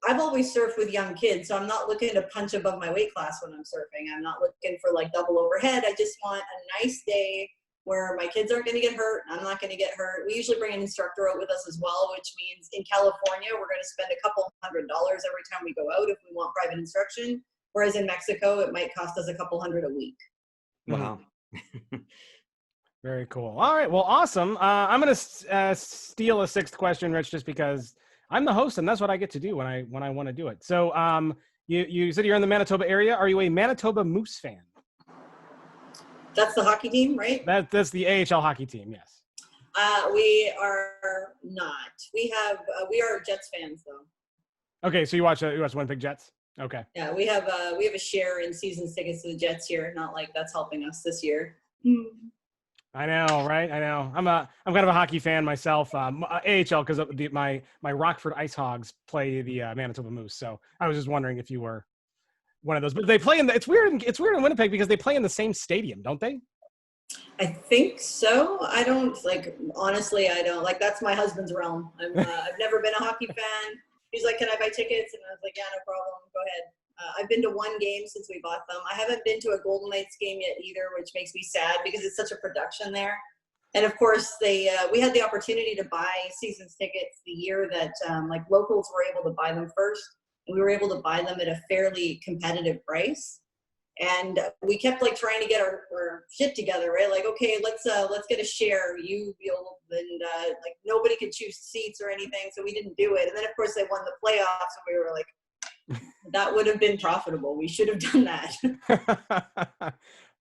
I've always surfed with young kids, so I'm not looking to punch above my weight class when I'm surfing. I'm not looking for like double overhead. I just want a nice day where my kids aren't going to get hurt. I'm not going to get hurt. We usually bring an instructor out with us as well, which means in California, we're going to spend a couple $100 every time we go out if we want private instruction. Whereas in Mexico, it might cost us a couple $100 a week. Wow. Very cool. All right. Well, awesome. I'm going to steal a 6th question, Rich, just because I'm the host and that's what I get to do when I want to do it. So you said you're in the Manitoba area. Are you a Manitoba Moose fan? That's the hockey team, right? That's the AHL hockey team. Yes. We are not. We are Jets fans though. Okay. So you watch Winnipeg Jets? Okay. Yeah. We have a share in season tickets to the Jets here. Not like that's helping us this year. I know, right? I know. I'm kind of a hockey fan myself. AHL because my Rockford Ice Hogs play the Manitoba Moose. So I was just wondering if you were one of those. But they play it's weird in Winnipeg because they play in the same stadium, don't they? I think so. I don't honestly. I don't that's my husband's realm. I've never been a hockey fan. He's like, "Can I buy tickets?" And I was like, "Yeah, no problem. Go ahead." I've been to 1 game since we bought them. I haven't been to a Golden Knights game yet either, which makes me sad because it's such a production there. And of course, we had the opportunity to buy seasons tickets the year that locals were able to buy them first. And we were able to buy them at a fairly competitive price. And we kept trying to get our shit together, right? Like, okay, let's get a share. Nobody could choose seats or anything, so we didn't do it. And then of course they won the playoffs, and we were like, that would have been profitable. We should have done that.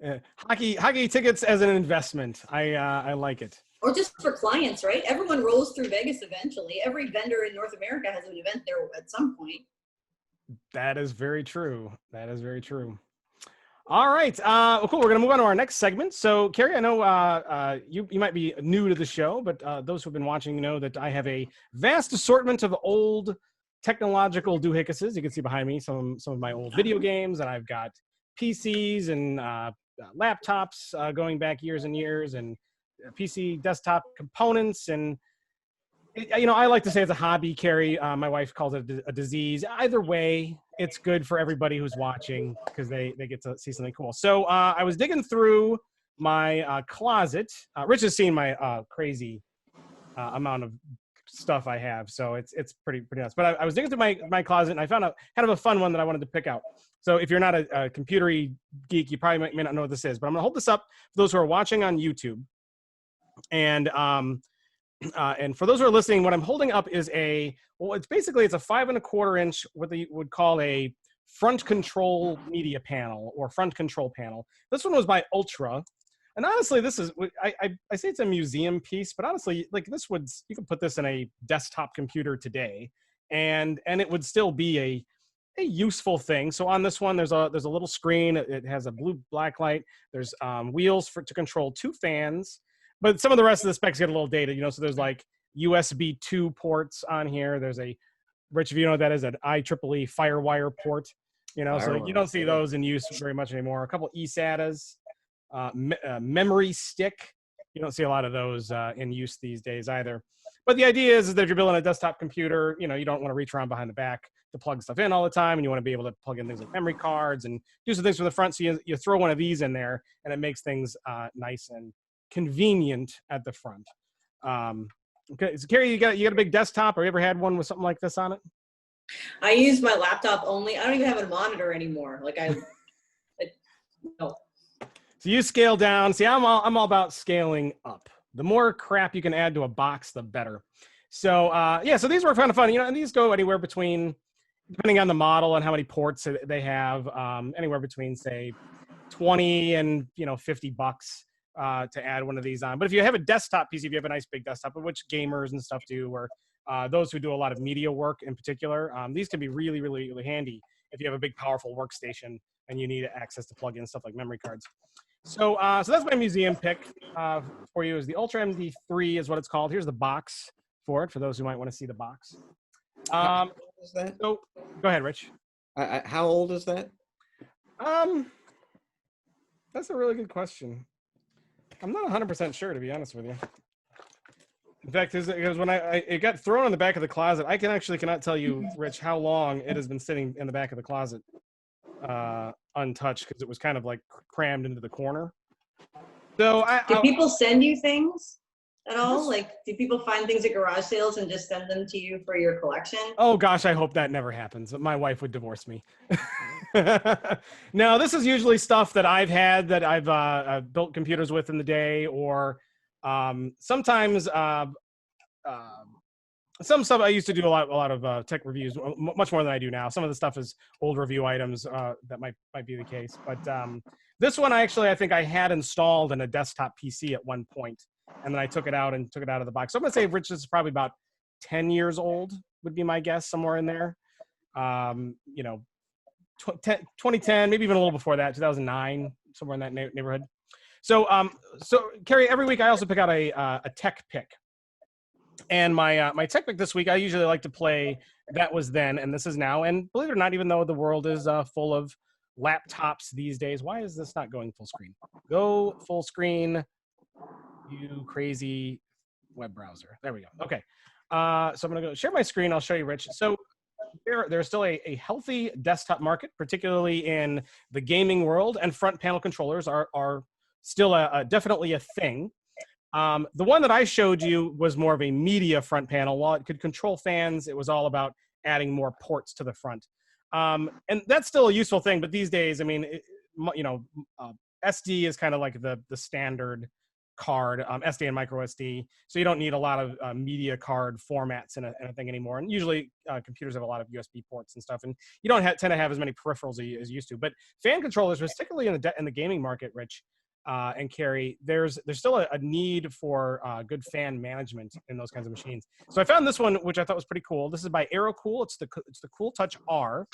Yeah. Hockey tickets as an investment. I like it. Or just for clients, right? Everyone rolls through Vegas eventually. Every vendor in North America has an event there at some point. That is very true. That is very true. All right. Well, cool. We're going to move on to our next segment. So, Carrie, I know you might be new to the show, but those who have been watching know that I have a vast assortment of old technological doohiccuses. You can see behind me some of my old video games, and I've got PCs and laptops going back years and years, and PC desktop components. And I like to say it's a hobby, Carrie. My wife calls it a disease. Either way, it's good for everybody who's watching because they get to see something cool. So I was digging through my closet. Rich has seen my crazy amount of stuff I have, so it's pretty nuts. But I was digging through my closet, and I found out kind of a fun one that I wanted to pick out. So if you're not a computery geek, you probably may not know what this is. But I'm going to hold this up for those who are watching on YouTube. And for those who are listening, what I'm holding up is it's a 5 1/4 inch, what they would call a front control media panel or front control panel. This one was by Ultra. And honestly, this is, I say it's a museum piece, but honestly, like you could put this in a desktop computer today and it would still be a useful thing. So on this one, there's a little screen. It has a black light. There's wheels to control 2 fans. But some of the rest of the specs get a little dated, so there's like USB 2 ports on here. There's Rich, if you know what that is, an IEEE FireWire port, so you don't see those in use very much anymore. A couple eSATAs, memory stick. You don't see a lot of those in use these days either. But the idea is that if you're building a desktop computer, you don't want to reach around behind the back to plug stuff in all the time, and you want to be able to plug in things like memory cards and do some things from the front. So you throw one of these in there, and it makes things nice and convenient at the front. Okay, so Carrie, you got a big desktop, or you ever had one with something like this on it? I use my laptop only. I don't even have a monitor anymore. Like no. So you scale down. See, I'm all about scaling up. The more crap you can add to a box, the better. So so these were kind of fun. And these go anywhere between, depending on the model and how many ports they have, anywhere between say $20 and $50 to add one of these on. But if you have a desktop PC, if you have a nice big desktop, which gamers and stuff do, or those who do a lot of media work in particular, these can be really, really, really handy if you have a big, powerful workstation and you need access to plug in stuff like memory cards. So that's my museum pick for you. Is the Ultra MD3 is what it's called. Here's the box for it, for those who might want to see the box. How old is that? So go ahead, Rich. How old is that? That's a really good question. I'm not 100% sure, to be honest with you. In fact, because when it got thrown in the back of the closet, I cannot tell you, Rich, how long it has been sitting in the back of the closet untouched, because it was kind of like crammed into the corner. So do people send you things at all? Like, do people find things at garage sales and just send them to you for your collection? Oh gosh, I hope that never happens. My wife would divorce me. No, this is usually stuff that I've had that I've built computers with in the day, or sometimes some stuff. I used to do a lot of tech reviews, much more than I do now. Some of the stuff is old review items that might be the case. But this one, I think I had installed in a desktop PC at one point, and then I took it out of the box. So I'm gonna say, Rich, this is probably about 10 years old, would be my guess, somewhere in there. 2010, maybe even a little before that, 2009, somewhere in that neighborhood. So Carrie, every week I also pick out a tech pick. And my tech pick this week, I usually like to play That Was Then and This Is Now. And believe it or not, even though the world is full of laptops these days, why is this not going full screen? Go full screen, you crazy web browser. There we go. Okay. So I'm going to go share my screen. I'll show you, Rich. So there's still a healthy desktop market, particularly in the gaming world, and front panel controllers are still definitely a thing. The one that I showed you was more of a media front panel. While it could control fans, it was all about adding more ports to the front. And that's still a useful thing, but these days, I mean, SD is kind of like the standard card, SD and micro SD. So you don't need a lot of media card formats in a thing anymore. And usually computers have a lot of USB ports and stuff, and you don't tend to have as many peripherals as you used to. But fan controllers, particularly in the gaming market, Rich, and Carrie, there's still a need for good fan management in those kinds of machines. So I found this one, which I thought was pretty cool. This is by AeroCool. It's the Cool Touch R.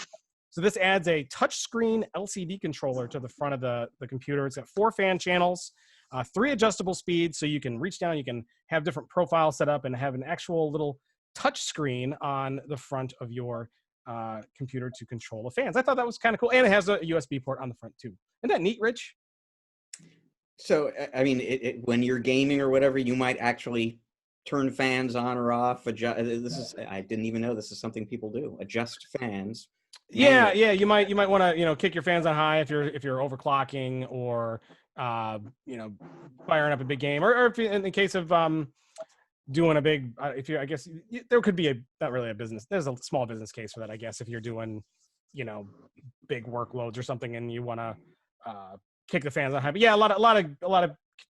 So this adds a touchscreen LCD controller to the front of the computer. It's got 4 fan channels, 3 adjustable speeds, so you can reach down, you can have different profiles set up and have an actual little touch screen on the front of your computer to control the fans. I thought that was kind of cool. And it has a USB port on the front too. Isn't that neat, Rich? So, I mean, when you're gaming or whatever, you might actually turn fans on or off. I didn't even know this is something people do. Adjust fans. Yeah, you might want to kick your fans on high if you're overclocking or firing up a big game, or if in the case of doing a big I guess there could be there's a small business case for that, I guess, if you're doing big workloads or something and you want to kick the fans on high. But yeah, a lot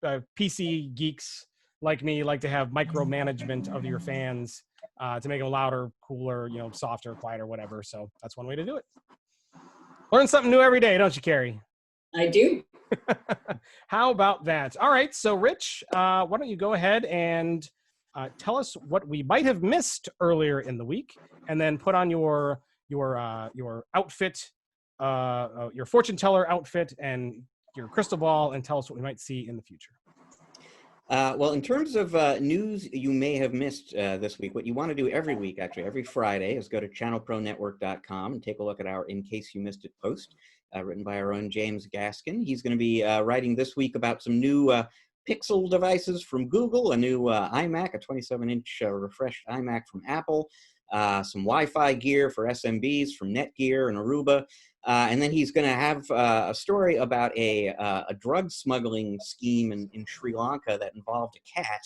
of PC geeks like me like to have micromanagement of your fans to make them louder, cooler, softer, quieter, whatever. So that's one way to do it. Learn something new every day, don't you, Carrie? I do. How about that? All right. So, Rich, why don't you go ahead and tell us what we might have missed earlier in the week, and then put on your outfit, your fortune teller outfit, and your crystal ball, and tell us what we might see in the future. Well, in terms of news you may have missed this week, what you want to do every week, actually, every Friday, is go to ChannelProNetwork.com and take a look at our In Case You Missed It post, written by our own James Gaskin. He's going to be writing this week about some new Pixel devices from Google, a new iMac, a 27-inch refreshed iMac from Apple, some Wi-Fi gear for SMBs from Netgear and Aruba. And then he's going to have a story about a drug smuggling scheme in Sri Lanka that involved a cat,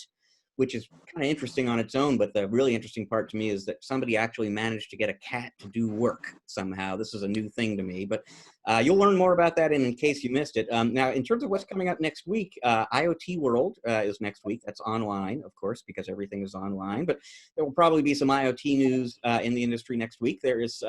which is kind of interesting on its own. But the really interesting part to me is that somebody actually managed to get a cat to do work somehow. This is a new thing to me, but you'll learn more about that in case you missed it. Now, in terms of what's coming up next week, IoT World is next week. That's online, of course, because everything is online. But there will probably be some IoT news in the industry next week. There is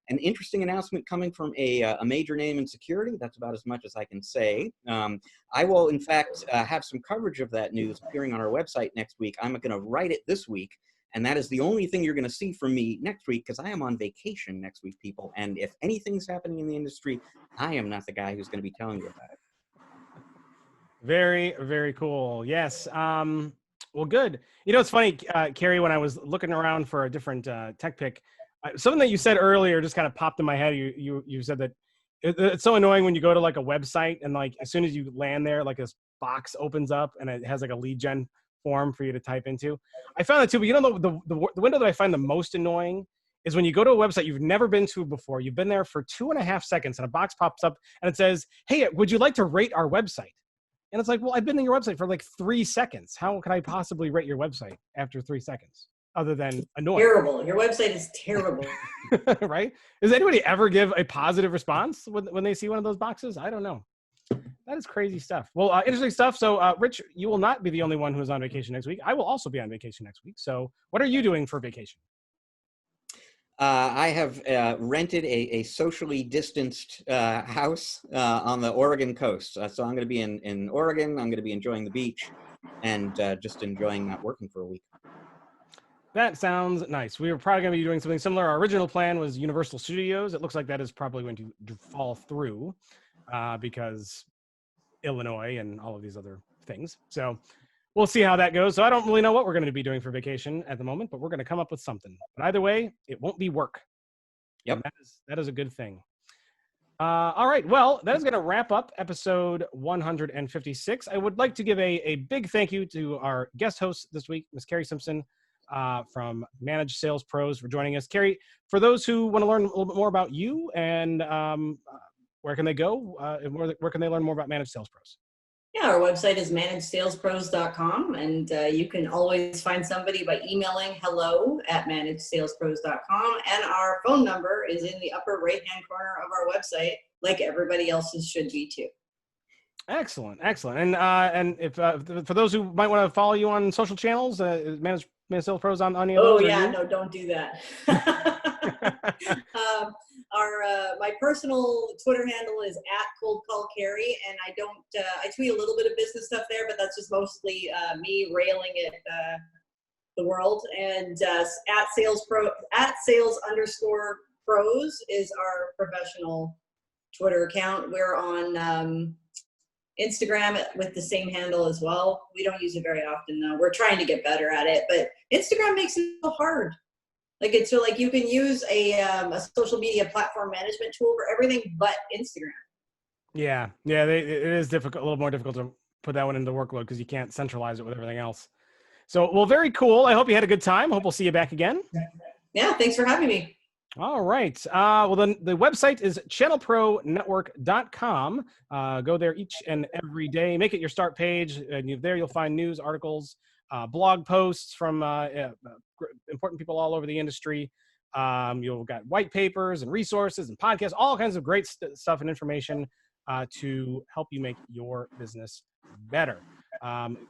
an interesting announcement coming from a major name in security. That's about as much as I can say. I will, in fact, have some coverage of that news appearing on our website next week. I'm going to write it this week, and that is the only thing you're going to see from me next week, because I am on vacation next week, people. And if anything's happening in the industry, I am not the guy who's going to be telling you about it. Very, very cool. Yes. Well, good. It's funny, Carrie, when I was looking around for a different tech pick, something that you said earlier just kind of popped in my head. You said that it's so annoying when you go to like a website and like as soon as you land there, like this box opens up and it has like a lead gen form for you to type into. I found that too, but the window that I find the most annoying is when you go to a website you've never been to before. You've been there for 2.5 seconds and a box pops up and it says, "Hey, would you like to rate our website?" And it's like, well, I've been in your website for like 3 seconds. How could I possibly rate your website after 3 seconds? Other than annoying. Terrible. Your website is terrible. Right? Does anybody ever give a positive response when they see one of those boxes? I don't know. That is crazy stuff. Well, interesting stuff. So, Rich, you will not be the only one who is on vacation next week. I will also be on vacation next week. So what are you doing for vacation? I have rented a socially distanced house on the Oregon coast. So I'm going to be in Oregon. I'm going to be enjoying the beach and just enjoying not working for a week. That sounds nice. We were probably going to be doing something similar. Our original plan was Universal Studios. It looks like that is probably going to fall through because Illinois and all of these other things. So we'll see how that goes. So I don't really know what we're going to be doing for vacation at the moment, but we're going to come up with something. But either way, it won't be work. Yep. That is a good thing. All right. Well, that is going to wrap up episode 156. I would like to give a big thank you to our guest host this week, Ms. Carrie Simpson, from Managed Sales Pros, for joining us. Carrie, for those who want to learn a little bit more about you and where can they go? Where can they learn more about Managed Sales Pros? Yeah, our website is managedsalespros.com, and you can always find somebody by emailing hello@managedsalespros.com, and our phone number is in the upper right-hand corner of our website, like everybody else's should be too. Excellent. And if for those who might want to follow you on social channels, Managed Sales Pros on any of those? Oh yeah, no, don't do that. my personal Twitter handle is @ColdCallCarrie, and I don't. I tweet a little bit of business stuff there, but that's just mostly me railing at the world. And @sales_pros is our professional Twitter account. We're on Instagram with the same handle as well. We don't use it very often though. We're trying to get better at it, but Instagram makes it so hard. Like it's so like you can use a social media platform management tool for everything but Instagram. Yeah, it is difficult, a little more difficult to put that one into the workload because you can't centralize it with everything else. So, well, very cool. I hope you had a good time. Hope we'll see you back again. Yeah, thanks for having me. All right. Well, then the website is channelpronetwork.com. Go there each and every day. Make it your start page. And there you'll find news, articles, blog posts from important people all over the industry. You'll got white papers and resources and podcasts, all kinds of great stuff and information to help you make your business better.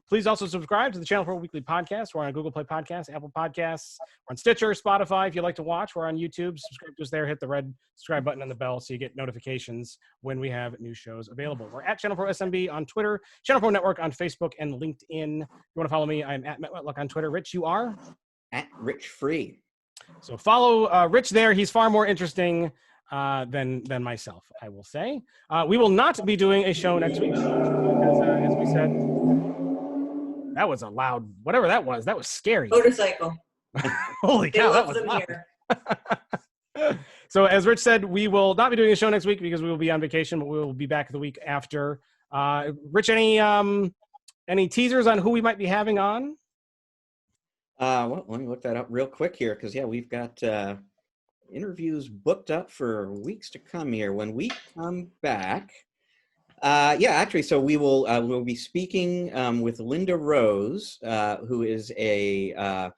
Please also subscribe to the Channel Pro Weekly Podcast. We're on Google Play Podcasts, Apple Podcasts, we're on Stitcher, Spotify. If you like to watch, we're on YouTube. Subscribe to us there. Hit the red subscribe button on the bell so you get notifications when we have new shows available. We're at Channel Pro SMB on Twitter, Channel Pro Network on Facebook and LinkedIn. If you want to follow me, I'm at Matt Wetluck on Twitter. Rich, you are? At Rich Free. So follow Rich there. He's far more interesting than myself, I will say. We will not be doing a show next week because, as we said, that was a loud, whatever that was scary. Motorcycle. Holy cow, that was loud. Here. So as Rich said, we will not be doing a show next week because we will be on vacation, but we will be back the week after. Rich, any teasers on who we might be having on? Well, let me look that up real quick here because, yeah, we've got interviews booked up for weeks to come here. When we come back, actually, so we'll be speaking with Linda Rose, who is a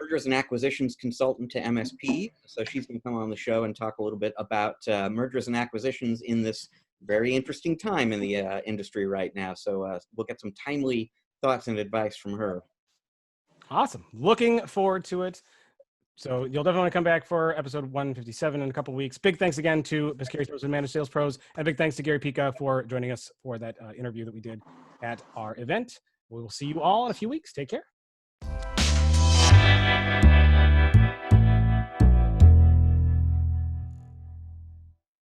mergers and acquisitions consultant to MSP. So she's going to come on the show and talk a little bit about mergers and acquisitions in this very interesting time in the industry right now. So we'll get some timely thoughts and advice from her. Awesome. Looking forward to it. So you'll definitely want to come back for episode 157 in a couple of weeks. Big thanks again to Ms. Carrie Simpson, Managed Sales Pros, and big thanks to Gary Pica for joining us for that interview that we did at our event. We will see you all in a few weeks. Take care.